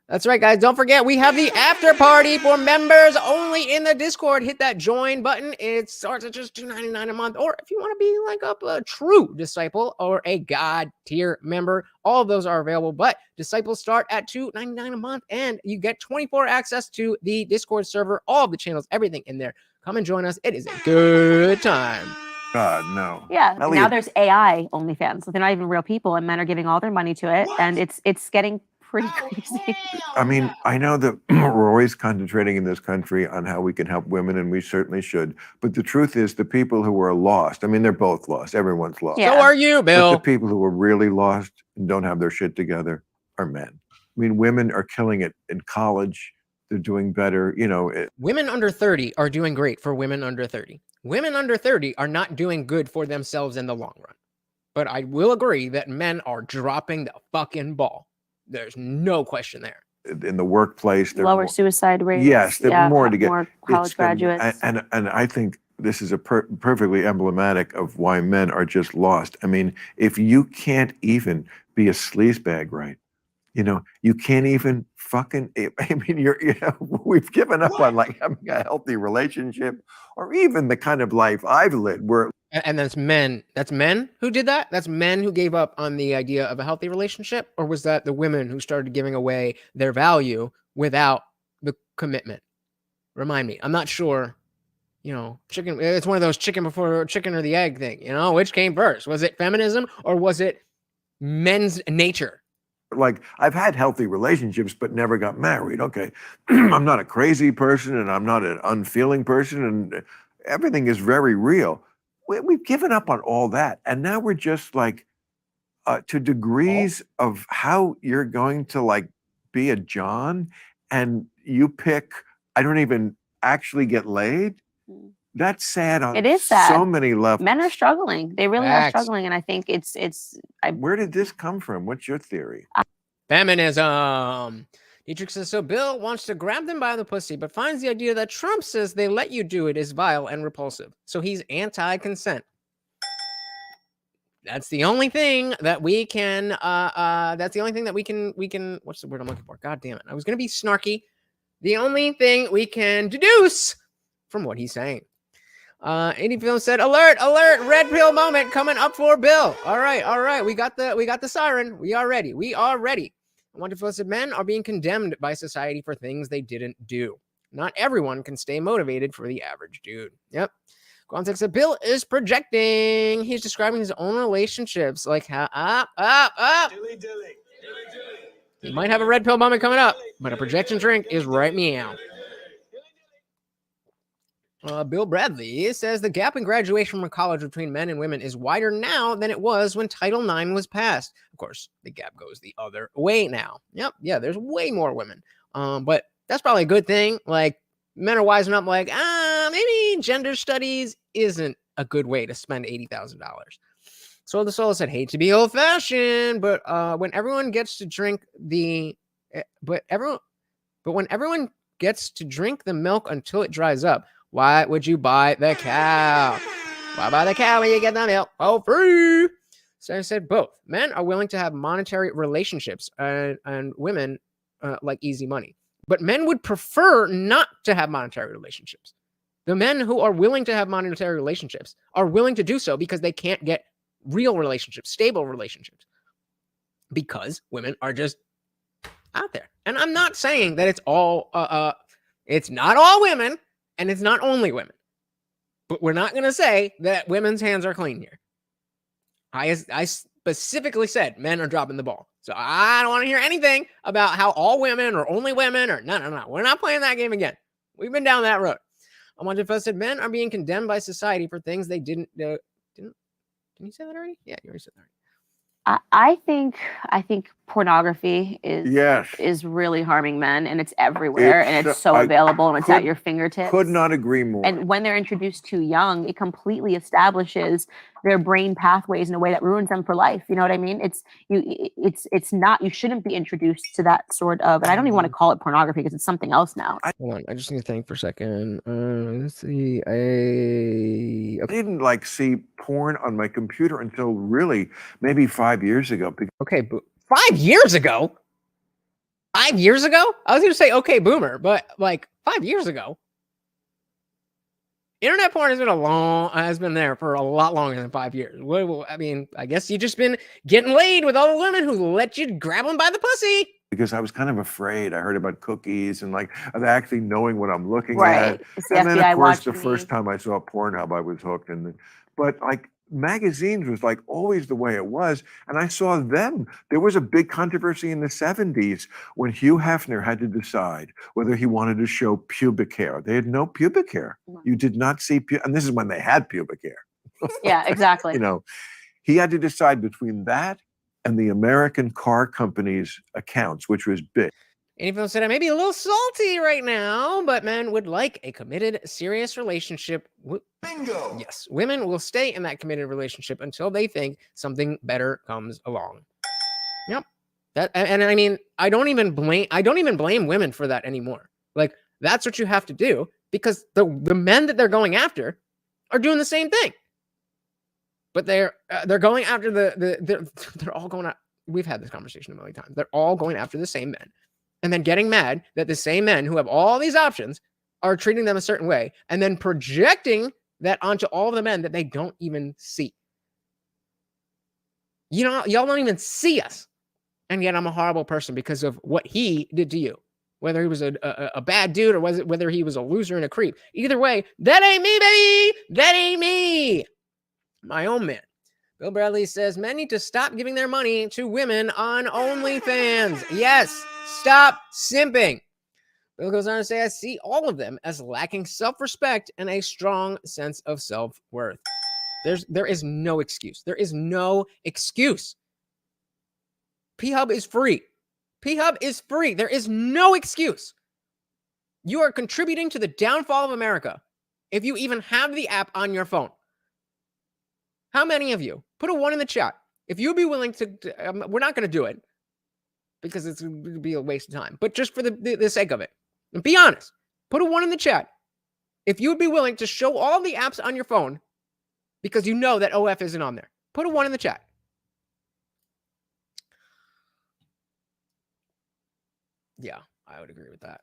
That's right, guys. Don't forget, we have the after party for members only in the Discord. Hit that join button. It starts at just $2.99 a month. Or if you want to be like a true disciple or a God tier member, all of those are available. But disciples start at $2.99 a month, and you get 24 access to the Discord server, all of the channels, everything in there. Come and join us. It is a good time. God, no. Yeah. Now there's AI OnlyFans. So they're not even real people, and men are giving all their money to it, and it's getting pretty crazy. I mean, I know that we're always concentrating in this country on how we can help women, and we certainly should. But the truth is, the people who are lost, I mean, they're both lost. Everyone's lost. Yeah. So are you, Bill. But the people who are really lost and don't have their shit together are men. I mean, women are killing it in college. They're doing better. You know, women under 30 are doing great for women under 30. Women under 30 are not doing good for themselves in the long run. But I will agree that men are dropping the fucking ball. There's no question there. In the workplace, they're lower suicide rates. Yes, they're more to get more college graduates. And I think this is a perfectly emblematic of why men are just lost. I mean, if you can't even be a sleazebag, right? You know, you can't even fucking. I mean, we've given up on like having a healthy relationship, or even the kind of life I've led, where. And that's men. That's men who did that? That's men who gave up on the idea of a healthy relationship? Or was that the women who started giving away their value without the commitment? Remind me. I'm not sure. You know, chicken. It's one of those chicken before chicken or the egg thing. You know, which came first? Was it feminism or was it men's nature. Like, I've had healthy relationships, but never got married. Okay. I'm not a crazy person and I'm not an unfeeling person, and everything is very real. We've given up on all that. And now we're just like, to degrees of how you're going to like be a John and you pick, I don't even actually get laid. That's sad on It is sad. so many levels. Men are struggling. They really are struggling. And I think Where did this come from? What's your theory? Feminism. Dietrich says, so Bill wants to grab them by the pussy, but finds the idea that Trump says they let you do it is vile and repulsive. So he's anti-consent. That's the only thing that we can, what's the word I'm looking for? God damn it. I was going to be snarky. The only thing we can deduce from what he's saying. 80 Film said, alert, alert, red pill moment coming up for Bill. All right. We got the siren. We are ready. Wonderful said, men are being condemned by society for things they didn't do. Not everyone can stay motivated for the average dude. Yep. Quantic said, Bill is projecting. He's describing his own relationships like how up. He might have a red pill moment coming up, but a projection drink is right meow. Bill Bradley says the gap in graduation from college between men and women is wider now than it was when Title IX was passed. Of course, the gap goes the other way now. Yep, yeah, there's way more women. But that's probably a good thing. Like, men are wising up like, maybe gender studies isn't a good way to spend $80,000. So the Soul said, hate to be old-fashioned, but when everyone gets to drink the milk until it dries up, why would you buy the cow? Why buy the cow when you get the milk for free? So I said both. Men are willing to have monetary relationships and women like easy money. But men would prefer not to have monetary relationships. The men who are willing to have monetary relationships are willing to do so because they can't get real relationships, stable relationships. Because women are just out there. And I'm not saying that it's all, it's not all women. And it's not only women, but we're not going to say that women's hands are clean here. I specifically said men are dropping the ball. So I don't want to hear anything about how all women or only women or no. We're not playing that game again. We've been down that road. I wanted to said men are being condemned by society for things they didn't. Didn't you say that already? Yeah, you already said that already. I think pornography is really harming men, and it's everywhere, and it's so available, and it's at your fingertips. Could not agree more. And when they're introduced too young, it completely establishes their brain pathways in a way that ruins them for life. You know what I mean? It's not. You shouldn't be introduced to that sort of. And I don't even want to call it pornography because it's something else now. Hold on, I just need to think for a second. Let's see. I didn't like see porn on my computer until really maybe 5 years ago. Okay, 5 years ago? 5 years ago? I was going to say, okay, boomer, but like 5 years ago. Internet porn has been there for a lot longer than 5 years. I mean, I guess you just been getting laid with all the women who let you grab them by the pussy. Because I was kind of afraid. I heard about cookies and like of actually knowing what I'm looking right. at. It's the and FBI then of course the me. First time I saw Pornhub, I was hooked. But like magazines was like always the way it was. And I saw them. There was a big controversy in the 70s when Hugh Hefner had to decide whether he wanted to show pubic hair. They had no pubic hair. You did not see, and this is when they had pubic hair. Yeah, exactly. You know, he had to decide between that and the American car company's accounts, which was big. Anyone said I may be a little salty right now, but men would like a committed, serious relationship. Bingo! Yes, women will stay in that committed relationship until they think something better comes along. Yep. And I mean, I don't even blame women for that anymore. Like, that's what you have to do because the men that they're going after are doing the same thing. But they're going after they're all going out. We've had this conversation a million times. They're all going after the same men and then getting mad that the same men who have all these options are treating them a certain way and then projecting that onto all of the men that they don't even see. You know, y'all don't even see us. And yet I'm a horrible person because of what he did to you. Whether he was a bad dude or whether he was a loser and a creep. Either way, that ain't me, baby. That ain't me. My own man. Bill Bradley says men need to stop giving their money to women on OnlyFans. Yes, stop simping. Bill goes on to say, I see all of them as lacking self-respect and a strong sense of self-worth. There is no excuse. There is no excuse. P-Hub is free. P-Hub is free. There is no excuse. You are contributing to the downfall of America if you even have the app on your phone. How many of you? Put a 1 in the chat. If you'd be willing to, we're not going to do it because it's going to be a waste of time, but just for the sake of it. And be honest. Put a 1 in the chat. If you would be willing to show all the apps on your phone because you know that OF isn't on there. Put a 1 in the chat. Yeah, I would agree with that.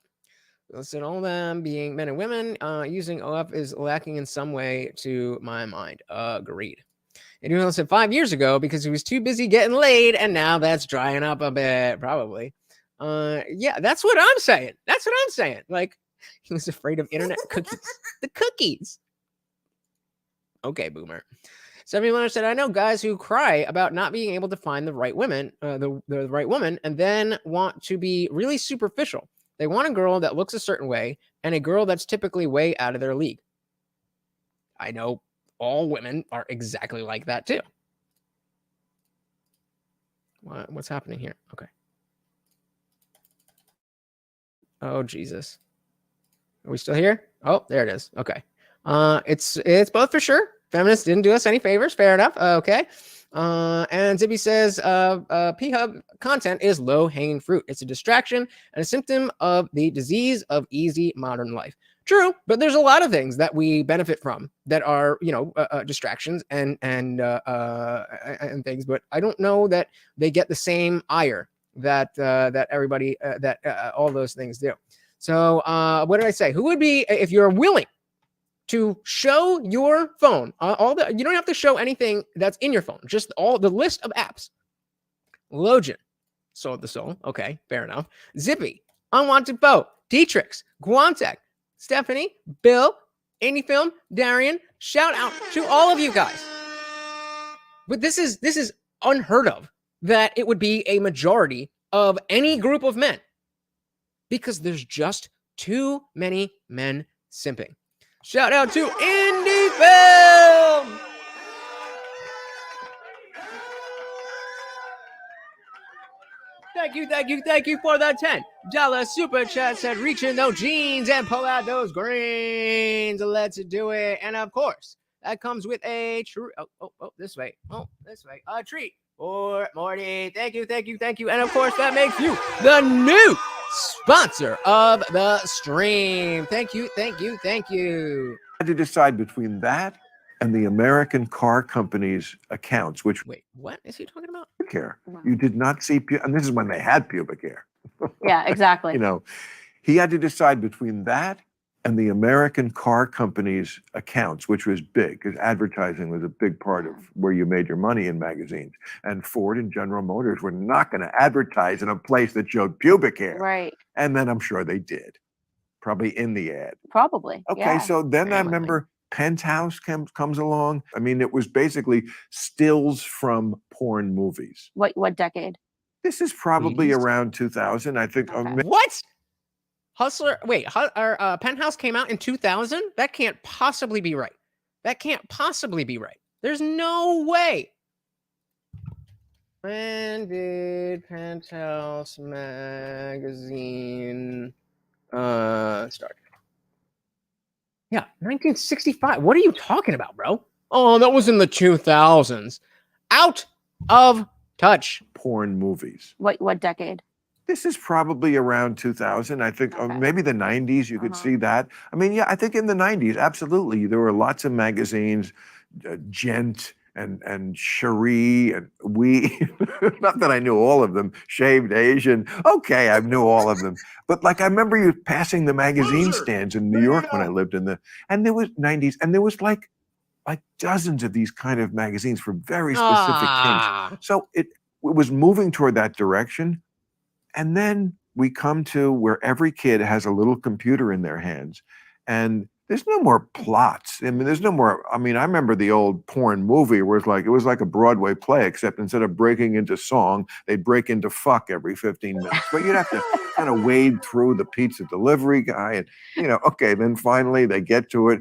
Listen, all them being men and women using OF is lacking in some way to my mind. Agreed. And you said 5 years ago because he was too busy getting laid, and now that's drying up a bit, probably. Yeah, that's what I'm saying. That's what I'm saying. Like, he was afraid of internet cookies. The cookies. Okay, boomer. 71 said, I know guys who cry about not being able to find the right women, the right woman, and then want to be really superficial. They want a girl that looks a certain way and a girl that's typically way out of their league. I know all women are exactly like that too. What's happening here? Okay. Oh, Jesus. Are we still here? Oh, there it is. Okay. It's both for sure. Feminists didn't do us any favors. Fair enough. Okay. And Zippy says, P-Hub content is low-hanging fruit. It's a distraction and a symptom of the disease of easy modern life. True, but there's a lot of things that we benefit from that are, distractions and things. But I don't know that they get the same ire that everybody all those things do. So what did I say? Who would be, if you're willing to show your phone, you don't have to show anything that's in your phone, just all the list of apps. Logan, Soul of the Soul. Okay, fair enough. Zippy, Unwanted Foe, Dietrich, Guantec, Stephanie, Bill, Indie Film, Darian. Shout out to all of you guys. But this is unheard of that it would be a majority of any group of men because there's just too many men simping. Shout out to Indie Film. Thank you for the $10 super chat. Said reach in those jeans and pull out those greens. Let's do it. And of course, that comes with a treat. This way. A treat for Morty. Thank you. And of course, that makes you the new sponsor of the stream. Thank you. I had to decide between that and the American car company's accounts, which wait, what is he talking about? pubic hair. Wow. You did not see, and this is when they had pubic hair. Yeah, exactly. He had to decide between that and the American car company's accounts, which was big because advertising was a big part of where you made your money in magazines. And Ford and General Motors were not going to advertise in a place that showed pubic hair. Right. And then I'm sure they did, probably in the ad. Probably. Okay, yeah. so then I remember Penthouse comes along. I mean, it was basically stills from porn movies. What decade? This is probably around 2000, I think. Okay. What? Hustler, wait, Penthouse came out in 2000? That can't possibly be right. There's no way. When did Penthouse magazine start? Yeah, 1965. What are you talking about, bro? Oh, that was in the 2000s. Out of touch. Porn movies. What decade? This is probably around 2000, I think, or maybe the 90s, you could see that. I mean, yeah, I think in the 90s, absolutely. There were lots of magazines, Gent and Cherie and We, not that I knew all of them, Shaved Asian. Okay, I knew all of them. But like, I remember you passing the magazine stands in New York when I lived and there was 90s, and there was like dozens of these kind of magazines for very specific kinks. So it was moving toward that direction. And then we come to where every kid has a little computer in their hands, and there's no more plots. I mean, there's no more. I mean, I remember the old porn movie where it was like a Broadway play, except instead of breaking into song, they'd break into fuck every 15 minutes. But you'd have to kind of wade through the pizza delivery guy, and okay, then finally they get to it.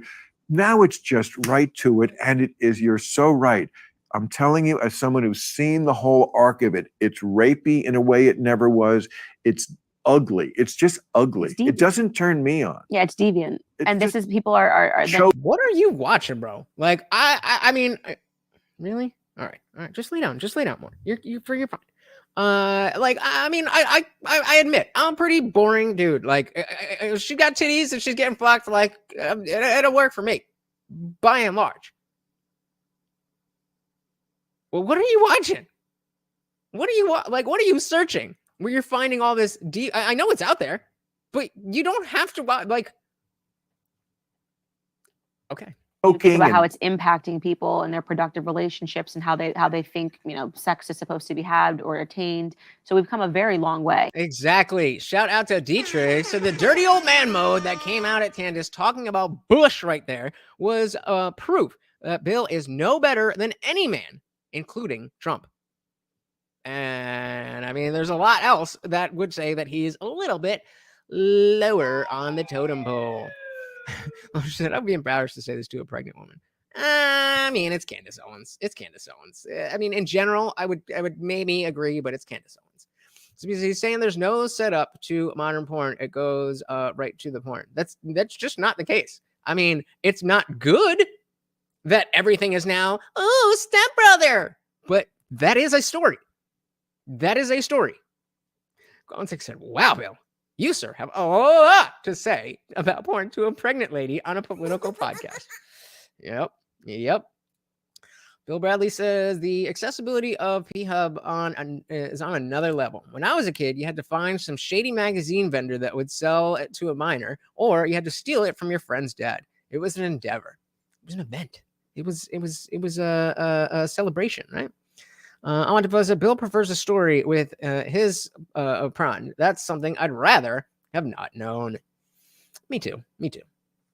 Now it's just right to it, and it is. You're so right. I'm telling you, as someone who's seen the whole arc of it, it's rapey in a way it never was. It's ugly. It's just ugly. It doesn't turn me on. Yeah, it's deviant. And this is people What are you watching, bro? Like I mean, really? All right. Just lay down more. You're fine. Like I mean, I admit I'm a pretty boring dude. Like she got titties and she's getting fucked. Like it'll work for me, by and large. Well, what are you watching? What are you what are you searching? Where you're finding all this I know it's out there, but you don't have to like. Okay. Think about how it's impacting people and their productive relationships and how they think sex is supposed to be had or attained. So we've come a very long way. Exactly. Shout out to Dietrich. So the dirty old man mode that came out at Candace talking about Bush right there was proof that Bill is no better than any man, including Trump. And I mean, there's a lot else that would say that he's a little bit lower on the totem pole. I'd be embarrassed to say this to a pregnant woman. I mean, it's Candace Owens. I mean, in general, I would maybe agree, but it's Candace Owens. So because he's saying there's no setup to modern porn, it goes right to the porn. That's just not the case. I mean, it's not good that everything is now, oh, stepbrother. But that is a story. Gonzig said, wow, Bill, you, sir, have a lot to say about porn to a pregnant lady on a political podcast. Yep. Bill Bradley says the accessibility of P-Hub is on another level. When I was a kid, you had to find some shady magazine vendor that would sell it to a minor, or you had to steal it from your friend's dad. It was an endeavor. It was an event. It was a celebration, right? I want to pose that Bill prefers a story with his prawn. That's something I'd rather have not known. Me too.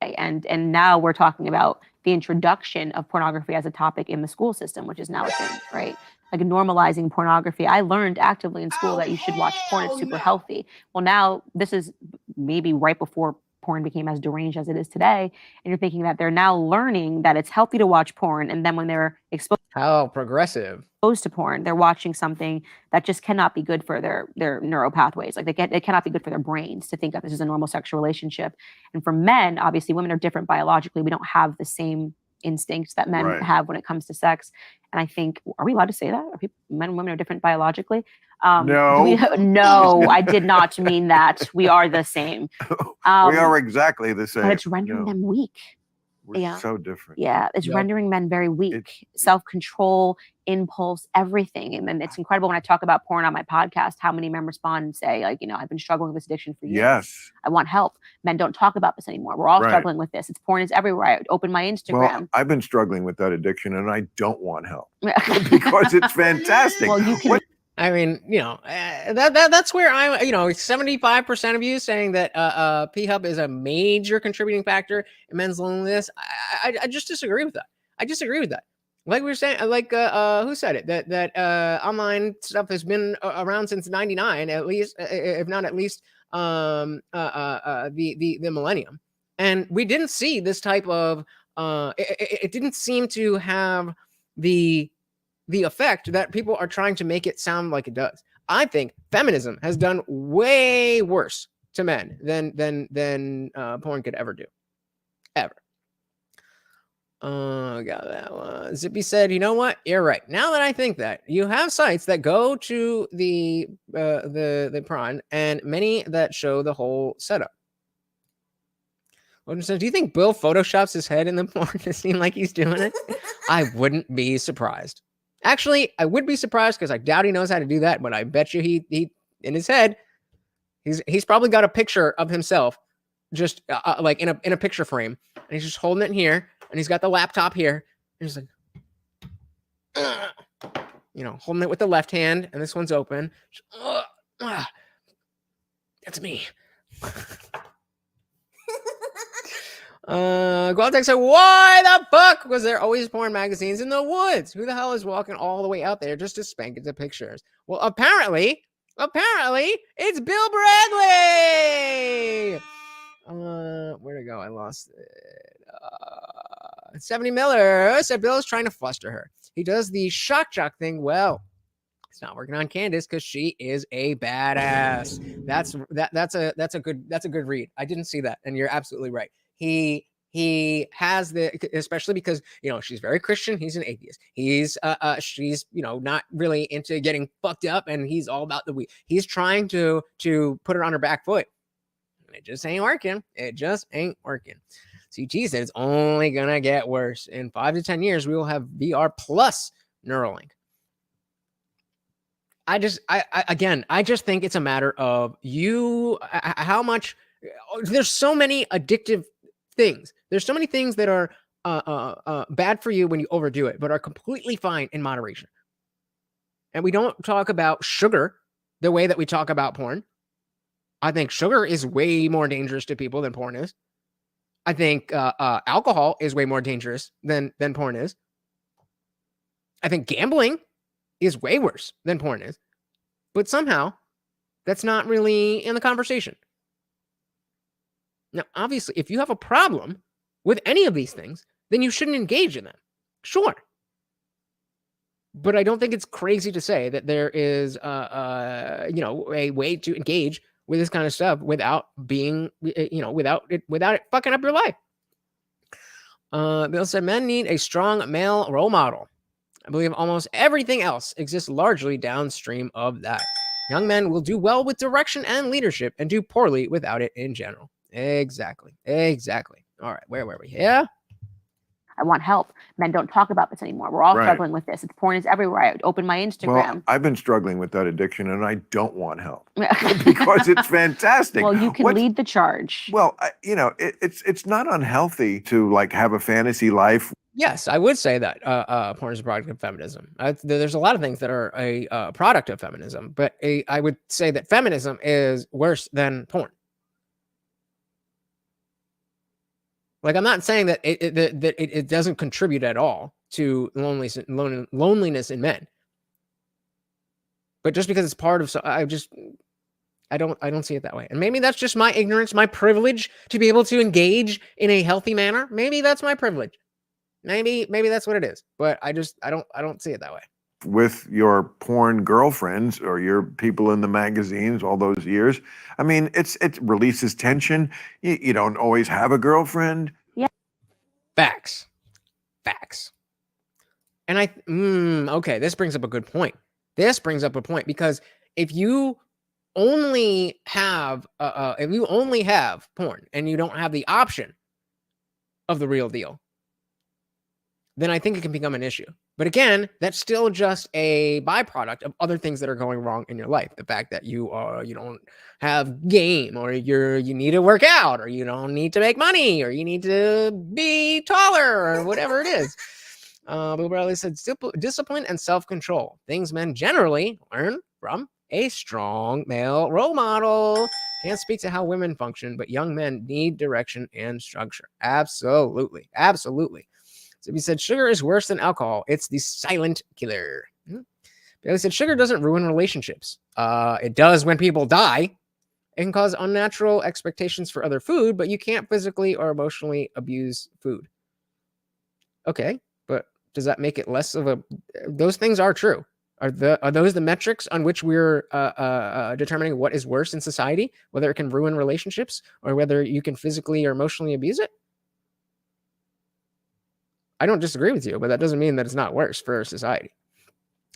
And now we're talking about the introduction of pornography as a topic in the school system, which is now a thing, right? Like normalizing pornography. I learned actively in school that you should watch porn. It's super healthy. Well, now this is maybe right before porn became as deranged as it is today. And you're thinking that they're now learning that it's healthy to watch porn. And then when they're exposed to porn, they're watching something that just cannot be good for their neural pathways. Like it cannot be good for their brains to think that this is a normal sexual relationship. And for men, obviously women are different biologically. We don't have the same instincts that men have when it comes to sex. And I think, are we allowed to say that? Men and women are different biologically? No, I did not mean that. We are the same. We are exactly the same. But it's rendering them weak. We're so different. Yeah, it's rendering men very weak. Self-control, impulse, everything. And then it's incredible when I talk about porn on my podcast, how many men respond and say, like, I've been struggling with this addiction for years. Yes. I want help. Men don't talk about this anymore. We're all struggling with this. Porn is everywhere. I open my Instagram. Well, I've been struggling with that addiction and I don't want help because it's fantastic. Well, you can. I mean, that's where I'm, 75% of you saying that P-Hub is a major contributing factor in men's loneliness. I just disagree with that. Like we were saying, who said it? That online stuff has been around since '99, at least, if not at least the millennium. And we didn't see this type of, it didn't seem to have the effect that people are trying to make it sound like it does. I think feminism has done way worse to men than porn could ever do. Ever. Got that one. Zippy said, you know what? You're right. Now that I think that, you have sites that go to the prawn and many that show the whole setup. Do you think Bill photoshops his head in the porn to seem like he's doing it? I wouldn't be surprised. Actually, I would be surprised because I doubt he knows how to do that, but I bet you he in his head, he's probably got a picture of himself just like in a picture frame, and he's just holding it here, and he's got the laptop here, and he's like, holding it with the left hand, and this one's open. That's me. Gualtec said, why the fuck was there always porn magazines in the woods? Who the hell is walking all the way out there just to spank into pictures? Well, apparently, it's Bill Bradley. Where'd it go? I lost it. 70 Miller said Bill is trying to fluster her. He does the shock jock thing well. It's not working on Candace because she is a badass. That's a good read. I didn't see that, and you're absolutely right. He has especially because she's very Christian. He's an atheist. She's not really into getting fucked up, and he's all about he's trying to put her on her back foot. It just ain't working. CT said it's only gonna get worse. In 5 to 10 years, we will have VR plus Neuralink. I just think it's a matter of how much. There's so many addictive things. There's so many things that are bad for you when you overdo it, but are completely fine in moderation. And we don't talk about sugar the way that we talk about porn. I think sugar is way more dangerous to people than porn is. I think alcohol is way more dangerous than porn is. I think gambling is way worse than porn is. But somehow, that's not really in the conversation. Now, obviously, if you have a problem with any of these things, then you shouldn't engage in them. Sure. But I don't think it's crazy to say that there is a way to engage with this kind of stuff without being, without it fucking up your life. Bill said men need a strong male role model. I believe almost everything else exists largely downstream of that. Young men will do well with direction and leadership and do poorly without it in general. Exactly. All right, where were we? Yeah. I want help. Men don't talk about this anymore. We're all Right. struggling with this. Porn is everywhere. I open my Instagram. Well, I've been struggling with that addiction, and I don't want help because it's fantastic. Well, you can lead the charge. Well, it's not unhealthy to have a fantasy life. Yes, I would say that porn is a product of feminism. There's a lot of things that are a product of feminism, but I would say that feminism is worse than porn. Like, I'm not saying that it doesn't contribute at all to loneliness in men, but just because it's part of, I don't see it that way. And maybe that's just my ignorance, my privilege to be able to engage in a healthy manner. Maybe that's my privilege. Maybe that's what it is. But I don't see it that way. With your porn girlfriends or your people in the magazines all those years, I mean, it releases tension. You don't always have a girlfriend. Yeah. Facts. And okay, this brings up a good point. Because if you only have porn and you don't have the option of the real deal, then I think it can become an issue. But again, that's still just a byproduct of other things that are going wrong in your life. The fact that you don't have game, or you need to work out, or you don't need to make money, or you need to be taller, or whatever it is. Bill Bradley said discipline and self-control, things men generally learn from a strong male role model. Can't speak to how women function, but young men need direction and structure. Absolutely. So he said, sugar is worse than alcohol. It's the silent killer. Bailey said, sugar doesn't ruin relationships. It does when people die. It can cause unnatural expectations for other food, but you can't physically or emotionally abuse food. Okay, but does that make it less of a... Those things are true. Are those the metrics on which we're determining what is worse in society? Whether it can ruin relationships or whether you can physically or emotionally abuse it? I don't disagree with you, but that doesn't mean that it's not worse for society.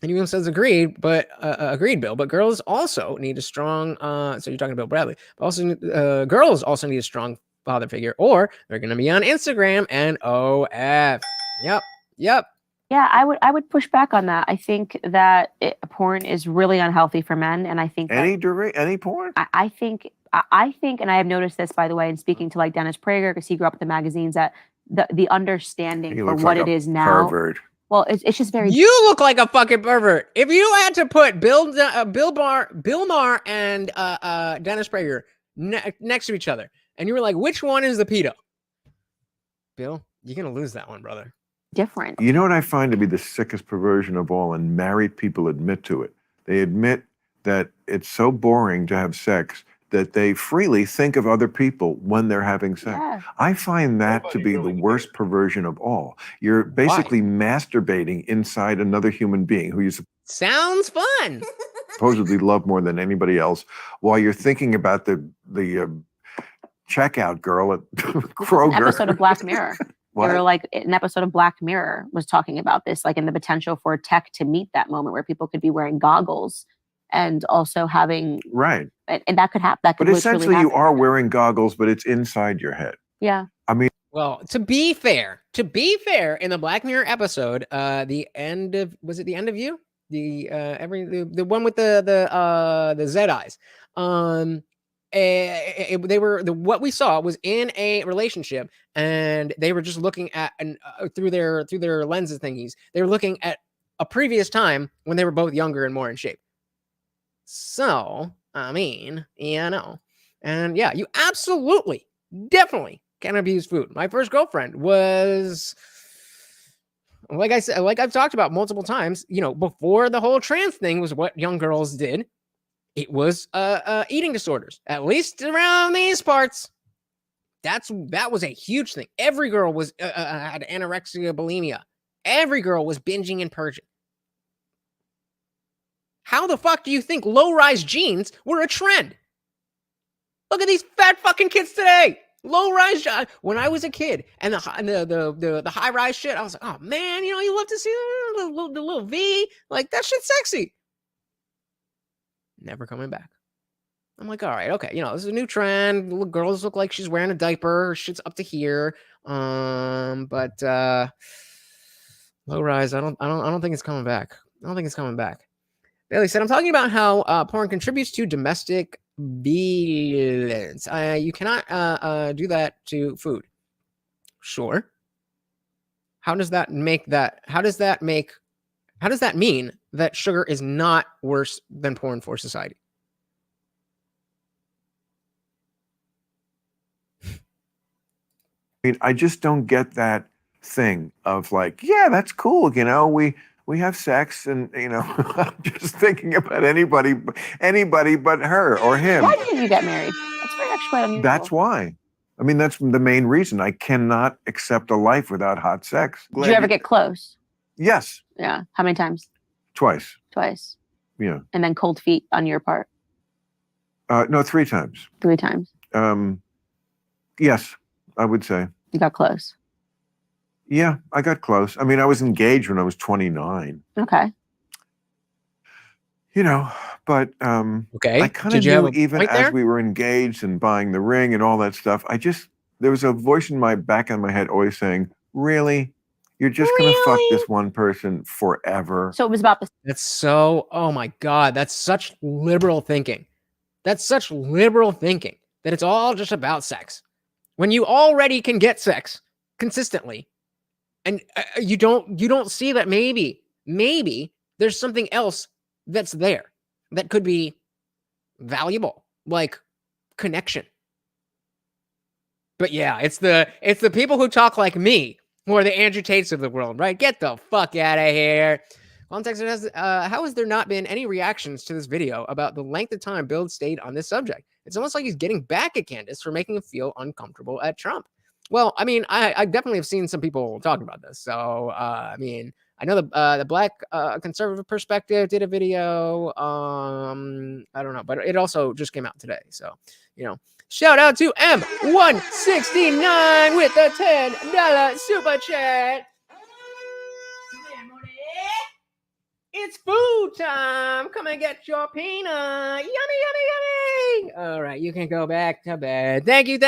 And William says agreed, Bill. But girls also need a strong. So you're talking about Bradley, but also girls also need a strong father figure, or they're going to be on Instagram and OF. Yep. Yeah, I would push back on that. I think that porn is really unhealthy for men, and I think any porn. I think, and I have noticed this, by the way, in speaking to Dennis Prager, because he grew up with the magazines, that the understanding for what it is now. Pervert. Well, it's just very. You look like a fucking pervert. If you had to put Bill Maher and Dennis Prager next to each other, and you were like, which one is the pedo? Bill, you're gonna lose that one, brother. Different. You know what I find to be the sickest perversion of all, and married people admit to it. They admit that it's so boring to have sex that they freely think of other people when they're having sex. Yeah. I find that to be the worst perversion of all. You're basically masturbating inside another human being who you Sounds fun. supposedly love more than anybody else, while you're thinking about the checkout girl at Kroger. An episode of Black Mirror. What? They were like, an episode of Black Mirror was talking about this, like in the potential for tech to meet that moment where people could be wearing goggles and also having Right. and that could happen. That could But literally essentially, you happen. are wearing goggles, but it's inside your head. Yeah. I mean, Well, to be fair, in the Black Mirror episode, the end of was it the end of you? The one with the Z eyes. They were what we saw was in a relationship, and they were just looking at and through their lenses thingies. They were looking at a previous time when they were both younger and more in shape. So, I mean, and yeah, you absolutely, definitely can abuse food. My first girlfriend was, like I said, like I've talked about multiple times, before the whole trans thing was what young girls did. It was eating disorders, at least around these parts. That was a huge thing. Every girl was had anorexia, bulimia. Every girl was binging and purging. How the fuck do you think low-rise jeans were a trend? Look at these fat fucking kids today. Low-rise. When I was a kid, and the high-rise shit, I was like, oh man, you love to see the little V, like that shit's sexy. Never coming back. I'm like, all right, okay, this is a new trend. Little girls look like she's wearing a diaper. Shit's up to here. But low-rise, I don't think it's coming back. I don't think it's coming back. Bailey said, I'm talking about how porn contributes to domestic violence. You cannot do that to food. Sure. How does that mean that sugar is not worse than porn for society? I mean, I just don't get that thing of like, yeah, that's cool. We have sex, and I'm just thinking about anybody but her or him. Why didn't you get married? That's very actually quite unusual. That's why. I mean, that's the main reason. I cannot accept a life without hot sex. Did you ever get close? Yes. Yeah. How many times? Twice. Twice. Yeah. And then cold feet on your part? No, 3 times. 3 times. Yes, I would say. You got close. Yeah, I got close. I mean, I was engaged when I was 29. Okay. But okay. I kind of knew even as we were engaged and buying the ring and all that stuff, there was a voice in my back of my head always saying, really? You're just going to fuck this one person forever? So it was about That's so, oh my God, that's such liberal thinking. That's such liberal thinking that it's all just about sex. When you already can get sex consistently, and you don't see that maybe there's something else that's there that could be valuable, like connection. But yeah, it's the people who talk like me who are the Andrew Tates of the world, right? Get the fuck out of here. Context has how has there not been any reactions to this video about the length of time Bill stayed on this subject? It's almost like he's getting back at Candace for making him feel uncomfortable at Trump. Well, I mean, I definitely have seen some people talking about this. So, I mean, I know the Black Conservative Perspective did a video. I don't know, but it also just came out today. So, shout out to M169 with the $10 super chat. It's food time. Come and get your peanut. Yummy, yummy, yummy. All right, you can go back to bed. Thank you.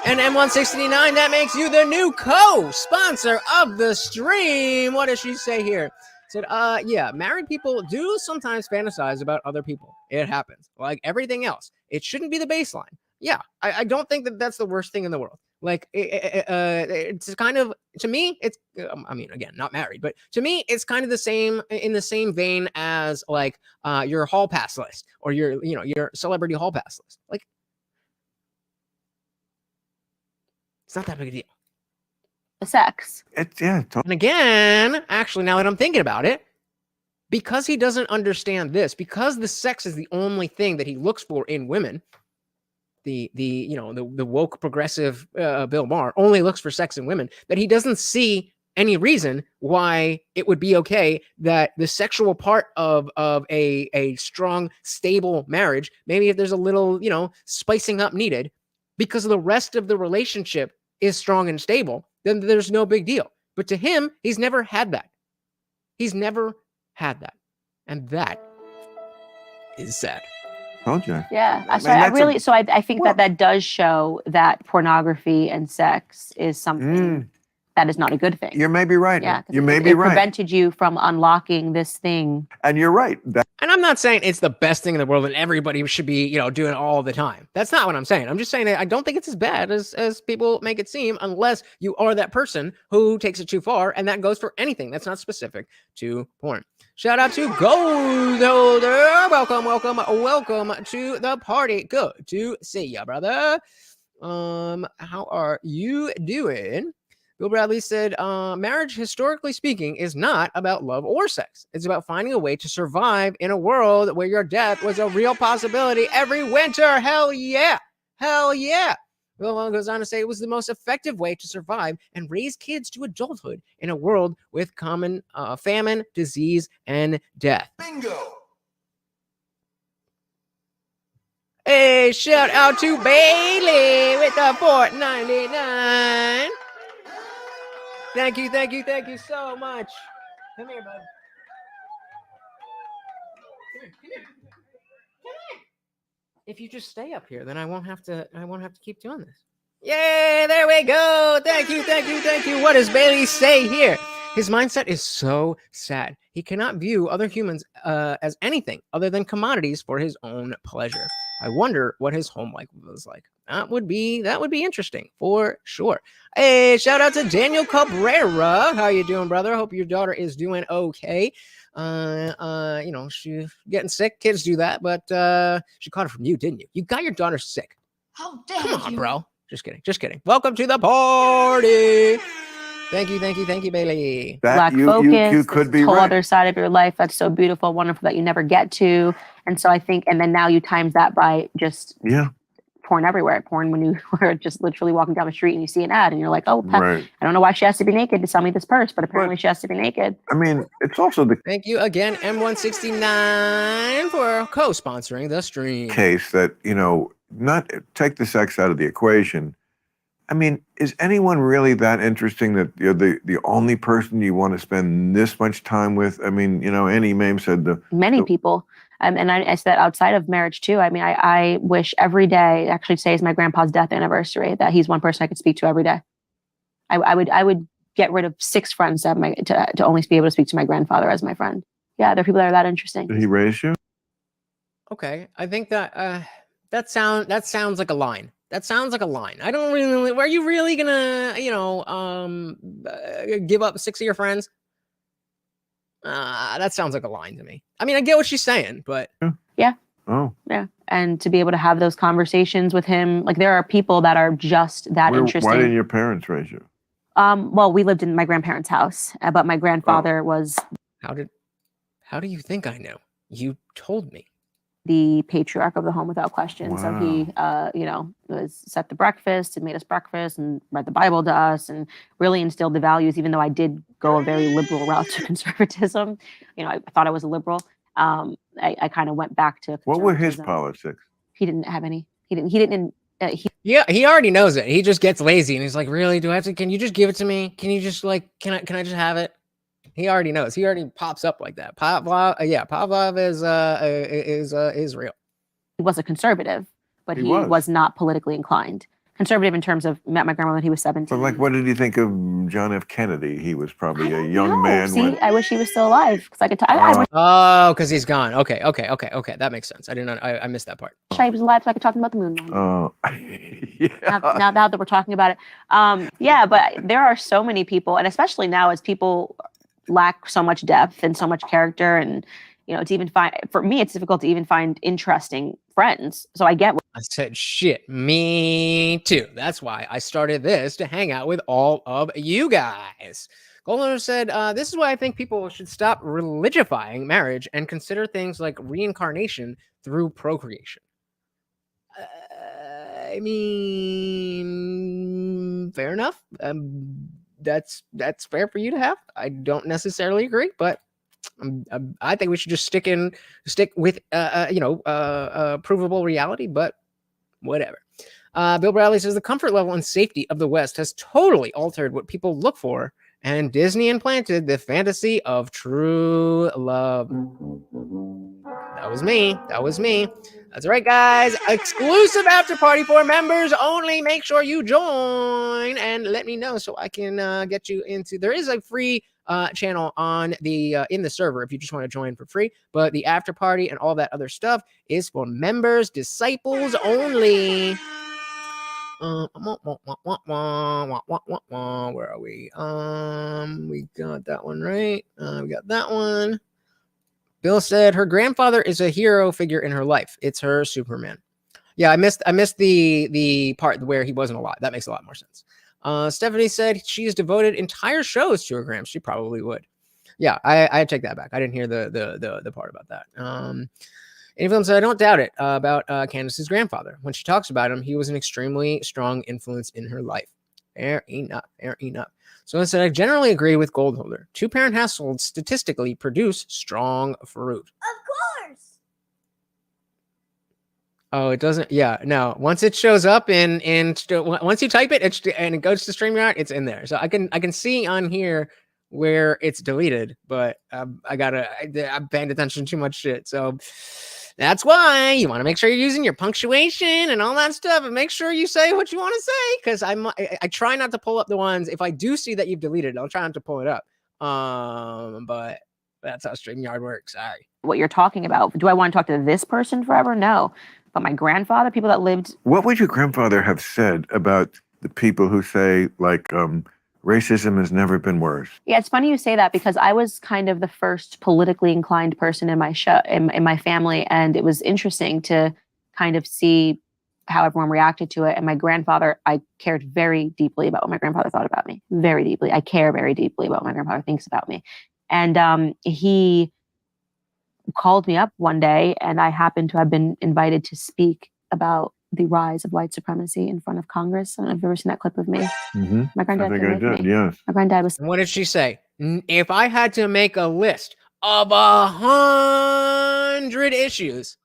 And M169, that makes you the new co-sponsor of the stream. What does she say here? Said, yeah, married people do sometimes fantasize about other people. It happens. Like everything else. It shouldn't be the baseline. Yeah, I don't think that that's the worst thing in the world. Like, it's kind of, to me, it's, I mean, again, not married, but to me, it's kind of the same, in the same vein as like your hall pass list or your celebrity hall pass list. Like, it's not that big a deal. the sex. And again, actually, now that I'm thinking about it, because he doesn't understand this, because the sex is the only thing that he looks for in women, the woke progressive Bill Maher only looks for sex in women, that he doesn't see any reason why it would be okay that the sexual part of a strong, stable marriage, maybe if there's a little, spicing up needed, because the rest of the relationship is strong and stable, then there's no big deal. But to him, he's never had that. He's never had that. And that is sad. Told you. Yeah. I So mean, I think that does show that pornography and sex is something that is not a good thing. You may be right. Yeah. You may be it right. prevented you from unlocking this thing. And you're right. And I'm not saying it's the best thing in the world and everybody should be, doing it all the time. That's not what I'm saying. I'm just saying that I don't think it's as bad as people make it seem, unless you are that person who takes it too far, and that goes for anything that's not specific to porn. Shout out to Gold Holder. Welcome to the party. Good to see ya, brother. How are you doing? Bill Bradley said, marriage, historically speaking, is not about love or sex. It's about finding a way to survive in a world where your death was a real possibility every winter. Hell yeah. Hell yeah. Bill goes on to say it was the most effective way to survive and raise kids to adulthood in a world with common famine, disease, and death. Bingo. Hey, shout out to Bailey with the $4.99. Thank you so much. Come here, bud. Come here. If you just stay up here, then I won't have to keep doing this. Yay, there we go. Thank you. What does Bailey say here? His mindset is so sad. He cannot view other humans as anything other than commodities for his own pleasure. I wonder what his home life was like. That would be interesting for sure. Hey, shout out to Daniel Cabrera. How you doing, brother? Hope your daughter is doing okay. She's getting sick. Kids do that, but she caught it from you, didn't you? You got your daughter sick. How dare Come on, bro. Just kidding. Welcome to the party. Thank you, Bailey. Lack focus. You could be whole right. other side of your life that's so beautiful, wonderful that you never get to. And so I think, and then now you times that by just porn everywhere. Porn when you are just literally walking down the street and you see an ad and you're like, oh, right. I don't know why she has to be naked to sell me this purse, but apparently she has to be naked. I mean, it's also the Thank you again, M169, for co-sponsoring the stream. case that, not take the sex out of the equation. I mean, is anyone really that interesting that you're the only person you want to spend this much time with? I mean, Annie Mame said many people. And I said outside of marriage too. I mean, I wish every day, actually today is my grandpa's death anniversary, that he's one person I could speak to every day. I would get rid of 6 friends to only be able to speak to my grandfather as my friend. Yeah, there are people that are that interesting. Did he raise you? Okay, I think that that sounds like a line. That sounds like a line. I don't really. Are you really gonna, give up 6 of your friends? That sounds like a line to me. I mean, I get what she's saying, but yeah. Oh. Yeah. And to be able to have those conversations with him, like there are people that are just that interesting. Why didn't your parents raise you? Well, we lived in my grandparents' house, but my grandfather was. How do you think I know? You told me. The patriarch of the home without question. Wow. So he, was set the breakfast and made us breakfast and read the Bible to us and really instilled the values, even though I did go a very liberal route to conservatism. I thought I was a liberal. I kind of went back to. What were his politics? He didn't have any. He didn't. Yeah, he already knows it. He just gets lazy and he's like, really? Do I have to? Can you just give it to me? Can you just can I just have it? He already knows. He already pops up like that. Pavlov is real. He was a conservative, but he was not politically inclined. Conservative in terms of met my grandma when he was 17. But what did you think of John F. Kennedy? He was probably a young man. See, I wish he was still alive because I could. Oh, because he's gone. Okay. That makes sense. I missed that part. I wish he was alive so I could talk about the moon. Oh, yeah. Now that we're talking about it, yeah. But there are so many people, and especially now as people lack so much depth and so much character, and you know, to even find, for me, it's difficult to even find interesting friends. So I get what I said, shit, me too. That's why I started this, to hang out with all of you guys. Golden said, this is why I think people should stop religifying marriage and consider things like reincarnation through procreation. I mean, fair enough. That's fair for you to have. I don't necessarily agree, but I think we should just stick with provable reality. But whatever. Bill Bradley says the comfort level and safety of the West has totally altered what people look for, and Disney implanted the fantasy of true love. That was me. That's right, guys. Exclusive after party for members only. Make sure you join and let me know so I can get you into. There is a free channel on the in the server if you just want to join for free, but the after party and all that other stuff is for members, disciples only. Where are we? We got that one right. We got that one. Bill said her grandfather is a hero figure in her life. It's her Superman. Yeah, I missed the part where he wasn't alive. That makes a lot more sense. Stephanie said she has devoted entire shows to her gram. She probably would. Yeah, I take that back. I didn't hear the part about that. Anyone said I don't doubt it about Candace's grandfather. When she talks about him, he was an extremely strong influence in her life. Fair enough. So I said I generally agree with Goldholder. Two-parent households statistically produce strong fruit. Of course. Oh, it doesn't. Yeah, no. Once it shows up once you type it, and it goes to StreamYard, it's in there. So I can see on here where it's deleted, but I'm paying attention to too much shit. So that's why you want to make sure you're using your punctuation and all that stuff, and make sure you say what you want to say. Because I try not to pull up the ones. If I do see that you've deleted, I'll try not to pull it up. But that's how StreamYard works. Sorry. you're talking about. Do I want to talk to this person forever? No. But my grandfather, people that lived. What would your grandfather have said about the people who say, like, racism has never been worse? Yeah, it's funny you say that, because I was kind of the first politically inclined person in my in my family, and it was interesting to kind of see how everyone reacted to it. And my grandfather, I cared very deeply about what my grandfather thought about me. Very deeply. I care very deeply about what my grandfather thinks about me. And he called me up one day, and I happened to have been invited to speak about the rise of white supremacy in front of Congress. I don't know if you've ever seen that clip of me. Mm-hmm. My granddad I think I did, yes. My granddad was. What did she say? If I had to make a list of 100 issues,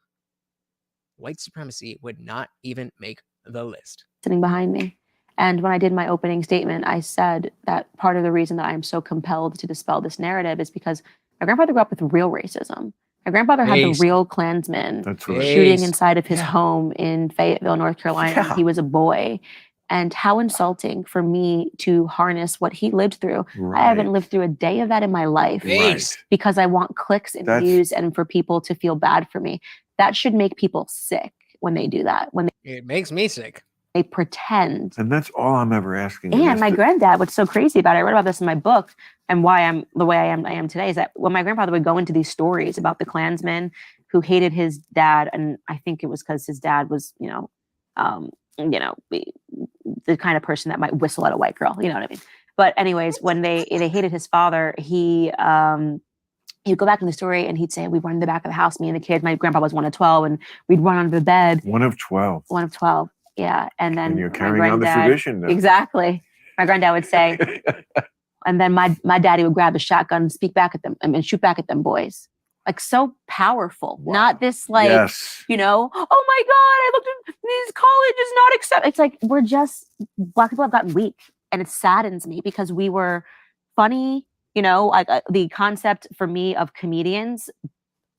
white supremacy would not even make the list. Sitting behind me. And when I did my opening statement, I said that part of the reason that I'm so compelled to dispel this narrative is because my grandfather grew up with real racism. My grandfather had the real Klansmen shooting inside of his home in Fayetteville, North Carolina. When he was a boy. And how insulting for me to harness what he lived through. Right. I haven't lived through a day of that in my life because I want clicks and views and for people to feel bad for me. That should make people sick when they do that. It makes me sick. They pretend. And that's all I'm ever asking. And my granddad, what's so crazy about it, I wrote about this in my book, and why I'm the way I am today, is that when my grandfather would go into these stories about the Klansmen who hated his dad, and I think it was because his dad was, the kind of person that might whistle at a white girl, you know what I mean? But anyways, when they hated his father, he'd go back in the story and he'd say, we'd run in the back of the house, me and the kids. My grandpa was 1 of 12, and we'd run under the bed. 1 of 12. 1 of 12. Yeah. And then you're carrying on the tradition now. Exactly. My granddad would say, and then my daddy would grab a shotgun and speak back at them and shoot back at them boys. Like, so powerful. Wow. Not this oh my God, I looked at this college is not accept. It's like, Black people have gotten weak, and it saddens me because we were funny, like the concept for me of comedians,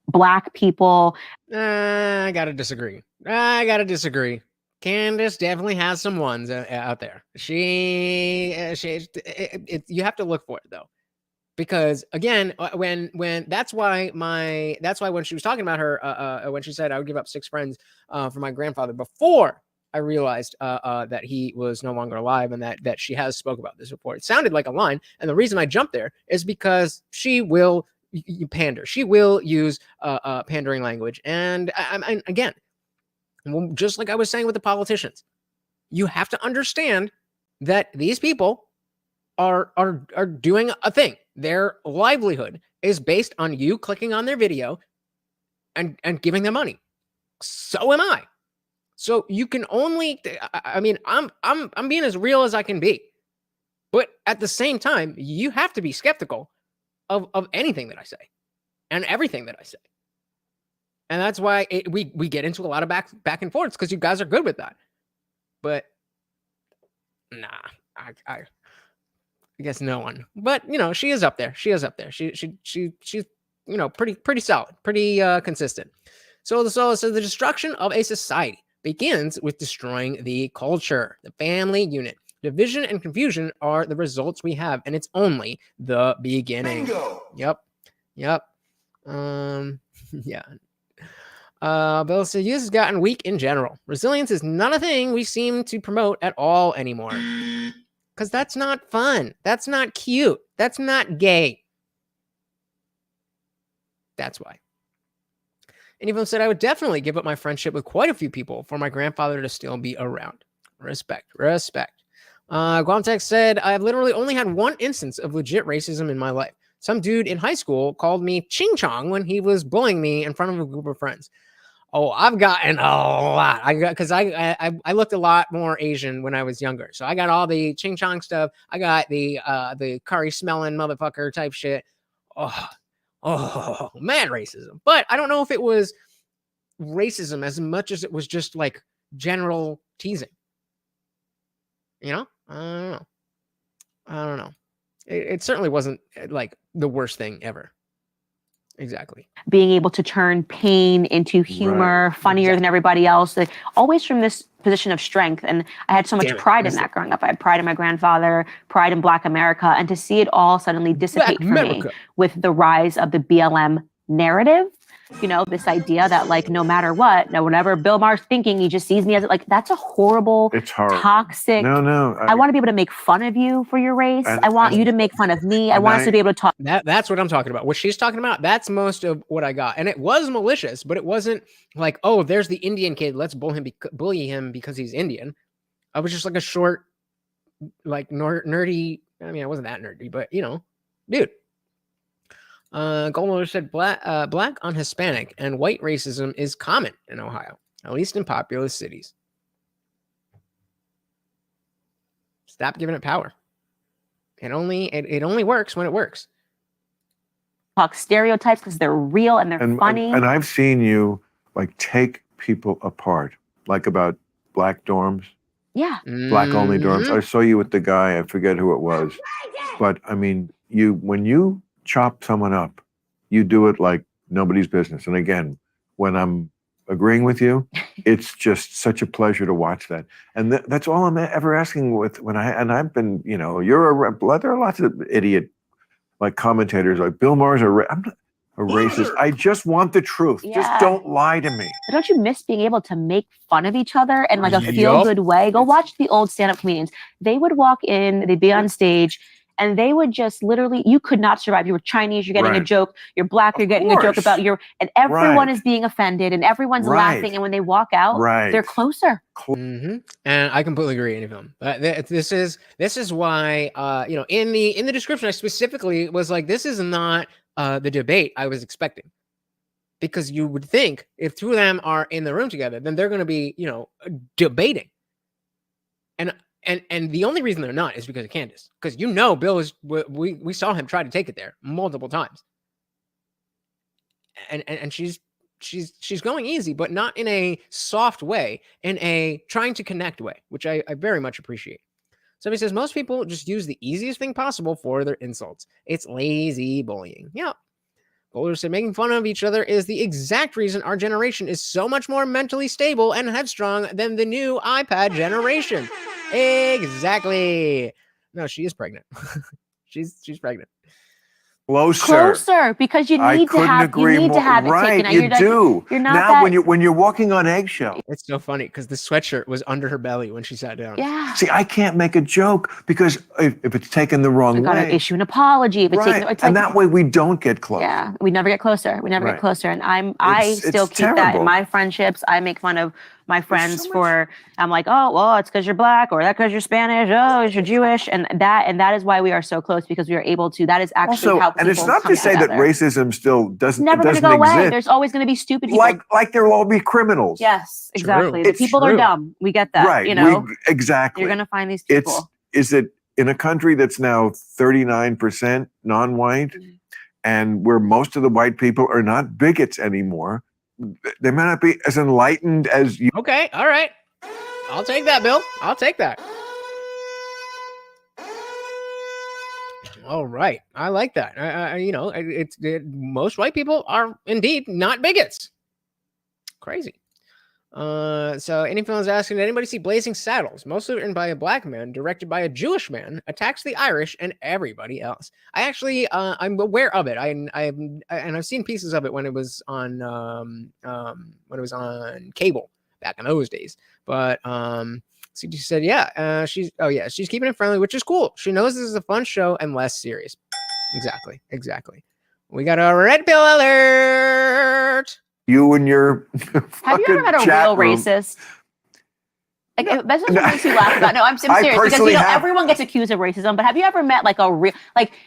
Black people. I gotta disagree. Candace definitely has some ones out there. You have to look for it though, because again, that's why when she was talking about her, when she said I would give up 6 friends for my grandfather, before I realized that he was no longer alive, and that she has spoke about this before. It sounded like a line, and the reason I jumped there is because she will you pander. She will use pandering language. And I again, just like I was saying with the politicians, you have to understand that these people are doing a thing. Their livelihood is based on you clicking on their video and giving them money. So am I. So you can only, I mean, I'm being as real as I can be. But at the same time, you have to be skeptical of anything that I say and everything that I say. And that's why we get into a lot of back and forths, because you guys are good with that. But nah, I guess no one. But she is up there. She's pretty solid, pretty consistent. So the destruction of a society begins with destroying the culture, the family unit. Division and confusion are the results we have, and it's only the beginning. Bingo. Yep. Yeah. Bill said, youth has gotten weak in general. Resilience is not a thing we seem to promote at all anymore. Because that's not fun. That's not cute. That's not gay. That's why. And even said, I would definitely give up my friendship with quite a few people for my grandfather to still be around. Respect. Guamtech said, I've literally only had one instance of legit racism in my life. Some dude in high school called me Ching Chong when he was bullying me in front of a group of friends. Oh, I've gotten a lot. Because I looked a lot more Asian when I was younger. So I got all the Ching Chong stuff. I got the curry smelling motherfucker type shit. Oh, mad racism. But I don't know if it was racism as much as it was just like general teasing. I don't know. It certainly wasn't like the worst thing ever. Exactly. Being able to turn pain into humor, funnier than everybody else, like, always from this position of strength. And I had so much pride in that growing up. I had pride in my grandfather, pride in Black America, and to see it all suddenly dissipate for me with the rise of the BLM narrative. This idea that like no matter what, whenever Bill Maher's thinking, he just sees me as like, that's a horrible, it's horrible, toxic. No. I want to be able to make fun of you for your race. I want you to make fun of me. I want us to be able to talk. That's what I'm talking about. What she's talking about, that's most of what I got. And it was malicious, but it wasn't like, oh, there's the Indian kid, let's bully him because he's Indian. I was just like a short, like nerdy. I mean, I wasn't that nerdy, but dude. Goldwater said black on Hispanic and white racism is common in Ohio, at least in populous cities. Stop giving it power. It only works when it works. Talk stereotypes because they're real and they're funny. And I've seen you like take people apart, like about Black dorms. Yeah. Black only dorms. I saw you with the guy, I forget who it was. But I mean, when you chop someone up, you do it like nobody's business. And again, when I'm agreeing with you, it's just such a pleasure to watch that. And that's all I'm ever asking I've been, there are lots of idiot like commentators like Bill Maher's I'm not a racist. I just want the truth. Yeah. Just don't lie to me. But don't you miss being able to make fun of each other in like a feel-good way? Go watch the old stand-up comedians. They would walk in, they'd be on stage, and they would just literally, you could not survive. You were Chinese, you're getting a joke. You're Black, you're getting a joke about and everyone is being offended and everyone's laughing. And when they walk out, they're closer. Mm-hmm. And I completely agree with them. This is why, in the description, I specifically was like, this is not the debate I was expecting. Because you would think if two of them are in the room together, then they're going to be, debating. And the only reason they're not is because of Candace. Because Bill is, we saw him try to take it there multiple times. And she's going easy, but not in a soft way, in a trying to connect way, which I very much appreciate. Somebody says, most people just use the easiest thing possible for their insults. It's lazy bullying. Yeah. Boulder said, making fun of each other is the exact reason our generation is so much more mentally stable and headstrong than the new iPad generation. Exactly. No, she is pregnant. she's pregnant. Closer, because you I need to couldn't have agree you need more. to have it Right, taken. And you you're like, do. you're not now that, when you're walking on eggshells. It's so funny because the sweatshirt was under her belly when she sat down. yeah. See, I can't make a joke because if it's taken the wrong We gotta way, issue an apology if it's taken. right, It's and like, that way we don't get close. yeah, we never get closer. We never Right. get closer. And I It's still keep that in terrible. my friendships. I make fun of my friends so much- for, I'm like, oh, well, it's because you're black, or that because you're Spanish, oh, you're Jewish. And that is why we are so close, because we are able to, that is actually Also, how people and it's not come to say that together. racism still It's doesn't never going to doesn't go away. exist. There's always going to be stupid people. Like there will all be criminals. Yes, exactly. The It's people are true. dumb. We get that. Right. You know, Exactly. you're going to find these people. Is it in a country that's now 39% non-white, and where most of the white people are not bigots anymore? They may not be as enlightened as you. Okay, all right. I'll take that, Bill. I'll take that. All right, I like that. Most white people are indeed not bigots. Crazy. So anyone was asking, did anybody see Blazing Saddles? Mostly written by a black man, directed by a Jewish man, attacks the Irish and everybody else. I actually, I'm aware of it. I've seen pieces of it when it was on, cable back in those days. But so she said, yeah, she's keeping it friendly, which is cool. She knows this is a fun show and less serious. Exactly. We got a red pill alert. You and your Have you ever met a real racist? Like, that's what makes you laugh about. No, I'm serious, because everyone gets accused of racism. But have you ever met like a real,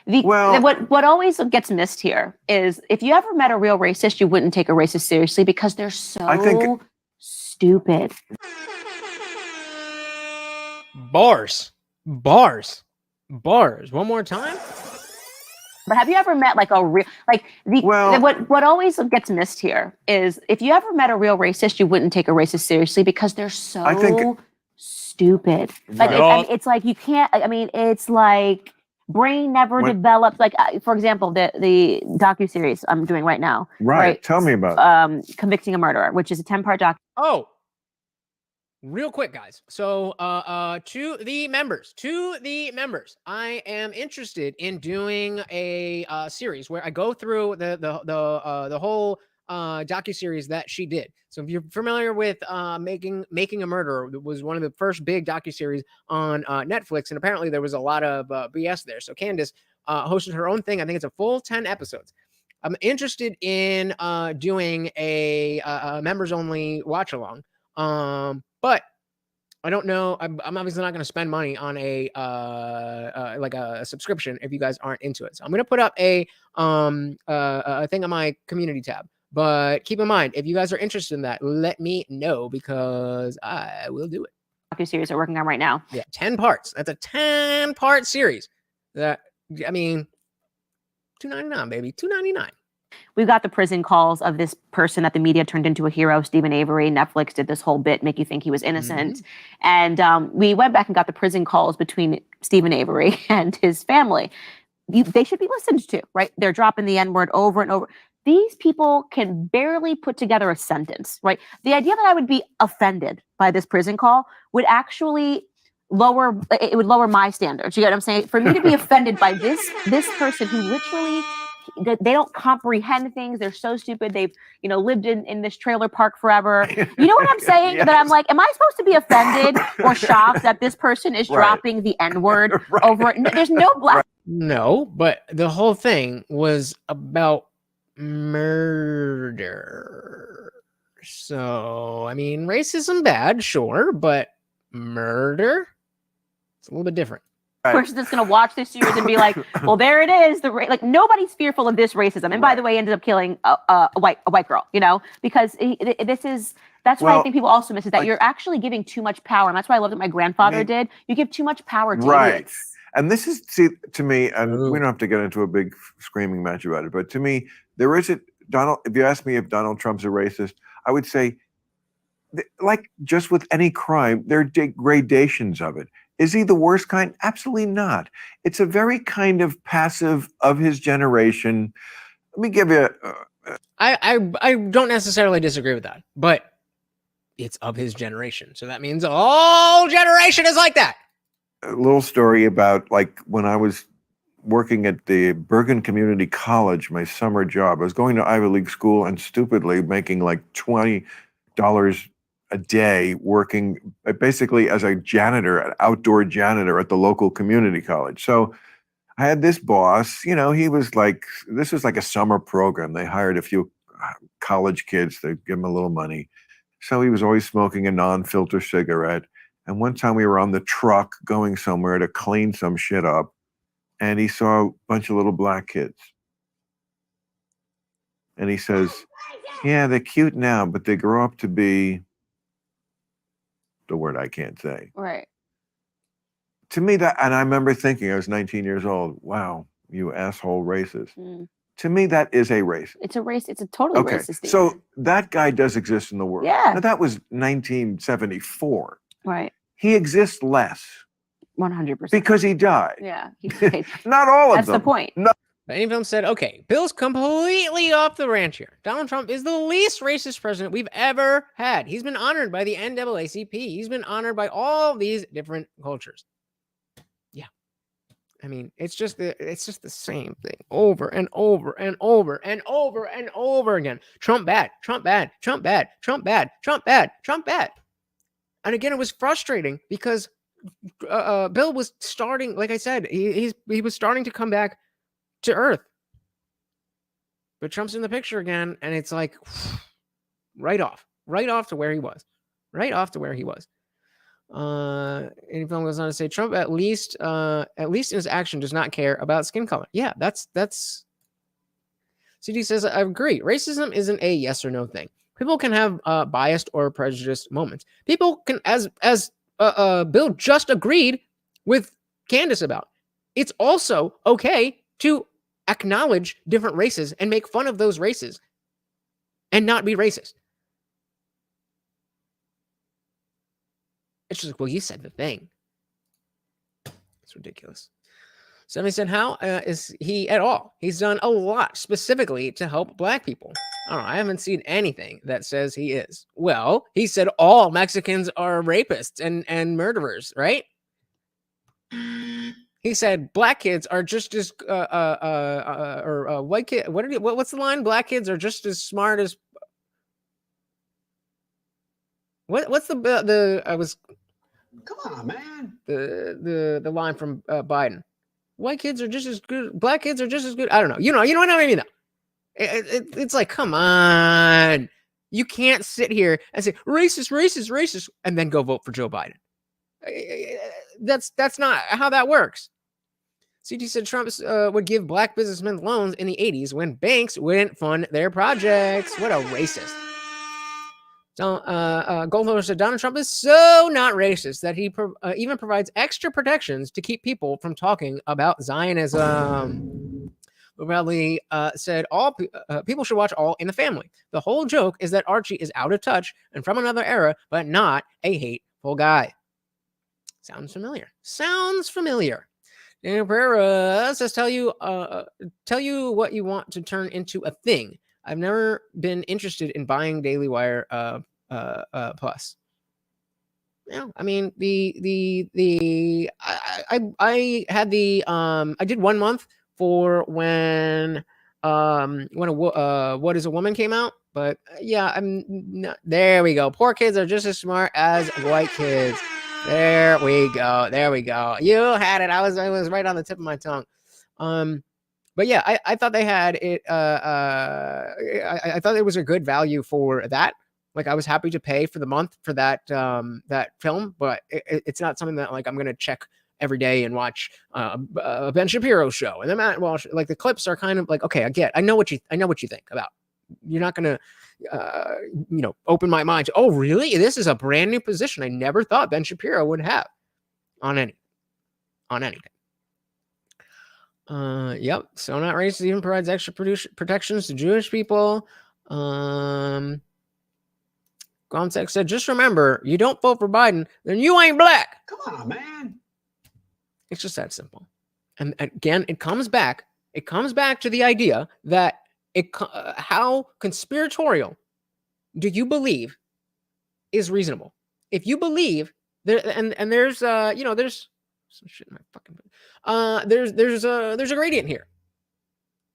what always gets missed here is, if you ever met a real racist, you wouldn't take a racist seriously because they're so stupid. Bars. One more time. But have you ever met like a real, what always gets missed here is, if you ever met a real racist, you wouldn't take a racist seriously because they're so stupid. Like, it's like you can't, it's like brain never develops. Like, for example, the docuseries I'm doing right now. Right. Tell me about it. Convicting a Murderer, which is a 10-part doc. Oh, real quick, guys. So, to the members, I am interested in doing a series where I go through the whole docuseries that she did. So, if you're familiar with Making a Murderer, it was one of the first big docuseries on Netflix, and apparently there was a lot of BS there. So, Candace hosted her own thing. I think it's a full 10 episodes. I'm interested in doing a members only watch along. But I don't know. I'm obviously not going to spend money on a subscription if you guys aren't into it. So I'm going to put up a thing on my community tab. But keep in mind, if you guys are interested in that, let me know, because I will do it. Docuseries we're working on right now. Yeah, 10 parts. That's a 10-part series. $2.99, baby, $2.99. We've got the prison calls of this person that the media turned into a hero, Stephen Avery. Netflix did this whole bit, make you think he was innocent. And we went back and got the prison calls between Stephen Avery and his family. They should be listened to, right? They're dropping the N-word over and over. These people can barely put together a sentence, right? The idea that I would be offended by this prison call would actually lower my standards. You get what I'm saying? For me to be offended by this person who literally, they don't comprehend things. They're so stupid. They've, lived in this trailer park forever. You know what I'm saying? That I'm like, am I supposed to be offended or shocked that this person is dropping the N-word over it? There's no black. No, but the whole thing was about murder. So, racism bad, sure, but murder? It's a little bit different. Person that's going to watch this series and be like, well, there it is. Nobody's fearful of this racism. And by the way, ended up killing a white girl, because that's what I think people also miss, is that you're actually giving too much power. And that's what I love that my grandfather did. You give too much power to idiots. And this is, to me, and we don't have to get into a big screaming match about it, but to me, there isn't, if you ask me if Donald Trump's a racist, I would say, like just with any crime, there are gradations of it. Is he the worst kind? Absolutely not. It's a very kind of passive of his generation. Let me give you I don't necessarily disagree with that, but it's of his generation. So that means all generation is like that. a little story about like when I was working at the Bergen Community College, my summer job. I was going to Ivy League school and stupidly making like $20 a day working basically as a janitor, an outdoor janitor at the local community college. So I had this boss, you know, he was like, this was like a summer program. They hired a few college kids to give them a little money. So he was always smoking a non-filter cigarette. And one time we were on the truck going somewhere to clean some shit up, and he saw a bunch of little black kids. And he says, yeah, they're cute now, but they grow up to be the word I can't say. Right. To me, that, and I remember thinking, I was 19 years old, wow, you asshole racist. To me, that is a racist. It's a race. It's a totally racist statement. So that guy does exist in the world. Yeah. Now, that was 1974. Right. He exists less 100%. because he died. Yeah. He died. Not all of That's them. the point. No. Any film said, okay, Bill's completely off the ranch here. Donald Trump is the least racist president we've ever had. He's been honored by the NAACP. He's been honored by all these different cultures. Yeah. I mean, it's just the same thing over and over and over and over and over again. Trump bad, Trump bad, Trump bad, Trump bad, Trump bad, Trump bad. And again, it was frustrating because Bill was starting, like I said, he was starting to come back to earth. But Trump's in the picture again, and it's like right off to where he was. Right off to where he was. Any film goes on to say Trump at least in his action does not care about skin color. Yeah, that's CD says I agree. Racism isn't a yes or no thing. People can have biased or prejudiced moments. People can, as Bill just agreed with Candace about. It's also okay to acknowledge different races and make fun of those races and not be racist. It's just like, well, you said the thing. It's ridiculous. Somebody said, how is he at all? He's done a lot specifically to help black people. I don't know. I haven't seen anything that says he is. Well, he said all Mexicans are rapists and murderers, right? He said black kids are just as white kid. What's the line? Black kids are just as smart as. What's the I was. Come on, man. The line from Biden. White kids are just as good. Black kids are just as good. I don't know. You know what I mean? Though. It's like, come on. You can't sit here and say racist, and then go vote for Joe Biden. That's not how that works. CT said Trump would give black businessmen loans in the 80s when banks wouldn't fund their projects. What a racist. So, Goldholder said Donald Trump is so not racist that he even provides extra protections to keep people from talking about Zionism. Bradley said all people should watch All in the Family. The whole joke is that Archie is out of touch and from another era, but not a hateful guy. Sounds familiar. Daniel Pereira says, tell you what you want to turn into a thing. I've never been interested in buying Daily Wire Plus. Yeah, I mean I had the I did 1 month for when What Is a Woman came out, but yeah, I'm not, there we go. Poor kids are just as smart as white kids. There we go. You had it. I was right on the tip of my tongue. But yeah, I thought they had it. I thought it was a good value for that. Like I was happy to pay for the month for that that film, but it's not something that like I'm gonna check every day and watch a Ben Shapiro show. And then Matt Walsh, like the clips are kind of like, okay, I know what you think about. You're not gonna open my mind to, oh really? This is a brand new position I never thought Ben Shapiro would have on anything. Yep. So not racist even provides extra protections to Jewish people. Gomtech said, just remember, you don't vote for Biden, then you ain't black. Come on, man. It's just that simple. And again, it comes back to the idea that how conspiratorial do you believe is reasonable? If you believe there, and there's some shit in my fucking. There's a gradient here.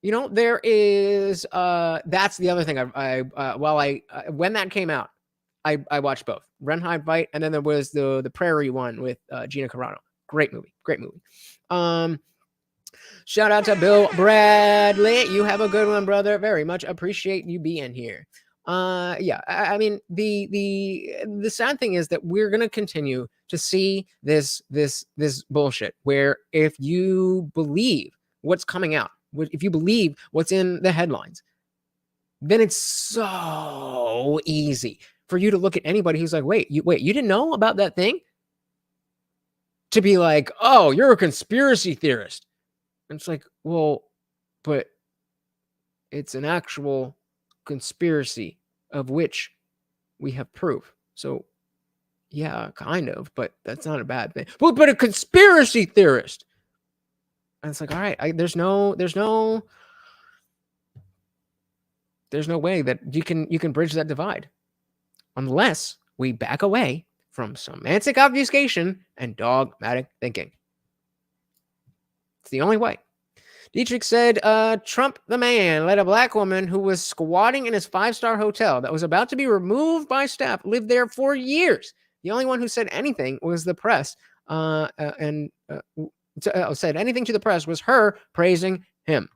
You know, there is. That's the other thing. When that came out, I watched both Renheim Fight, and then there was the Prairie one with Gina Carano. Great movie. Shout out to Bill Bradley. You have a good one, brother. Very much appreciate you being here. I mean, the sad thing is that we're gonna continue to see this bullshit where if you believe what's coming out, if you believe what's in the headlines, then it's so easy for you to look at anybody who's like, wait, you didn't know about that thing? To be like, oh, you're a conspiracy theorist. And it's like, well, but it's an actual conspiracy of which we have proof. So yeah, kind of, but that's not a bad thing. But a conspiracy theorist. And it's like, all right, there's no way that you can bridge that divide unless we back away from semantic obfuscation and dogmatic thinking. It's the only way. Dietrich said, Trump the man let a black woman who was squatting in his 5-star hotel that was about to be removed by staff live there for years. The only one who said anything was the press, said anything to the press was her praising him.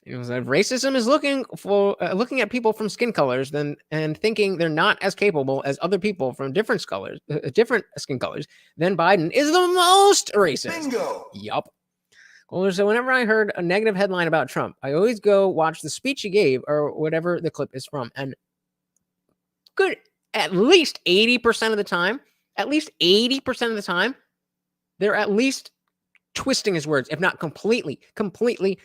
It was like racism is looking at people from skin colors and thinking they're not as capable as other people from different skin colors than Biden is the most racist. Bingo. Yup. Well, so whenever I heard a negative headline about Trump, I always go watch the speech he gave or whatever the clip is from, and good at least 80% of the time, they're at least twisting his words, if not completely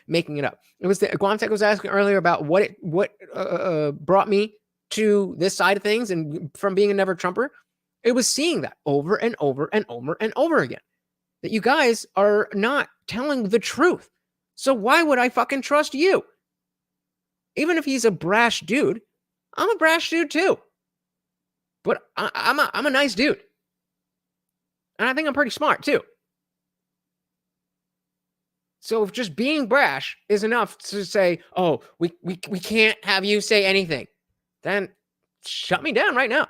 making it up. It was Guamtech was asking earlier about what brought me to this side of things and from being a never Trumper. It was seeing that over and over and over and over again, that you guys are not telling the truth. So why would I fucking trust you? Even if he's a brash dude, I'm a brash dude too. But I'm a nice dude. And I think I'm pretty smart too. So if just being brash is enough to say, oh, we can't have you say anything, then shut me down right now.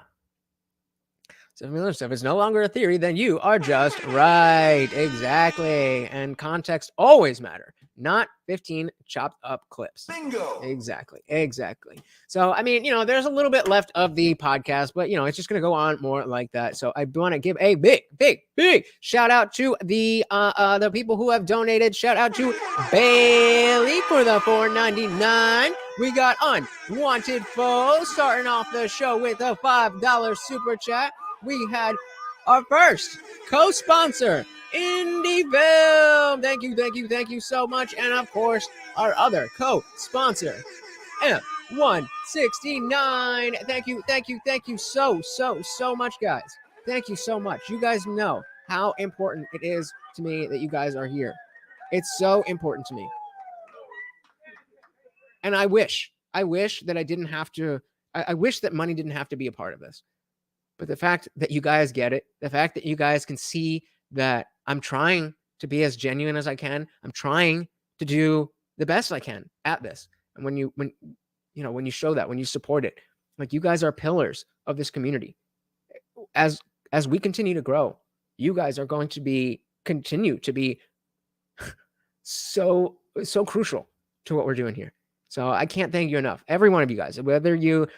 So if it's no longer a theory, then you are just right. Exactly. And context always matter, not 15 chopped up clips. Bingo. Exactly. So, I mean, there's a little bit left of the podcast, but, it's just going to go on more like that. So I want to give a big shout out to the people who have donated. Shout out to Bailey for the $4.99. We got Unwanted Foe starting off the show with a $5 super chat. We had our first co-sponsor, Indie Film. Thank you so much. And of course, our other co-sponsor, M169. Thank you so much, guys. Thank you so much. You guys know how important it is to me that you guys are here. It's so important to me. And I wish that I didn't have to, I wish that money didn't have to be a part of this. But the fact that you guys get it, the fact that you guys can see that I'm trying to be as genuine as I can, I'm trying to do the best I can at this. And when you show that, when you support it, like you guys are pillars of this community. As we continue to grow, you guys are going to continue to be so crucial to what we're doing here. So I can't thank you enough. Every one of you guys, whether you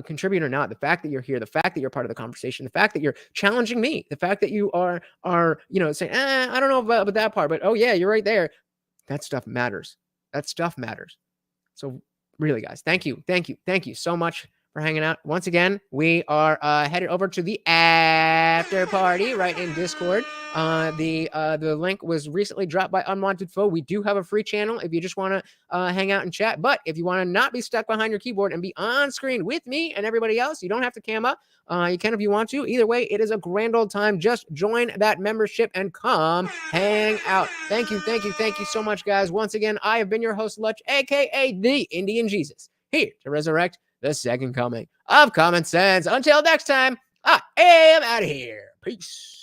contribute or not, the fact that you're here, the fact that you're part of the conversation, the fact that you're challenging me, the fact that you are saying, I don't know about that part, but oh yeah, you're right there. That stuff matters. So really, guys, thank you so much for hanging out. Once again, we are headed over to the after party right in Discord. The link was recently dropped by Unwanted Foe. We do have a free channel if you just want to hang out and chat. But if you want to not be stuck behind your keyboard and be on screen with me and everybody else, you don't have to cam up. You can if you want to. Either way, it is a grand old time. Just join that membership and come hang out. Thank you so much, guys. Once again, I have been your host, Lutch, aka the Indian Jesus, here to resurrect the second coming of common sense. Until next time, I am out of here. Peace.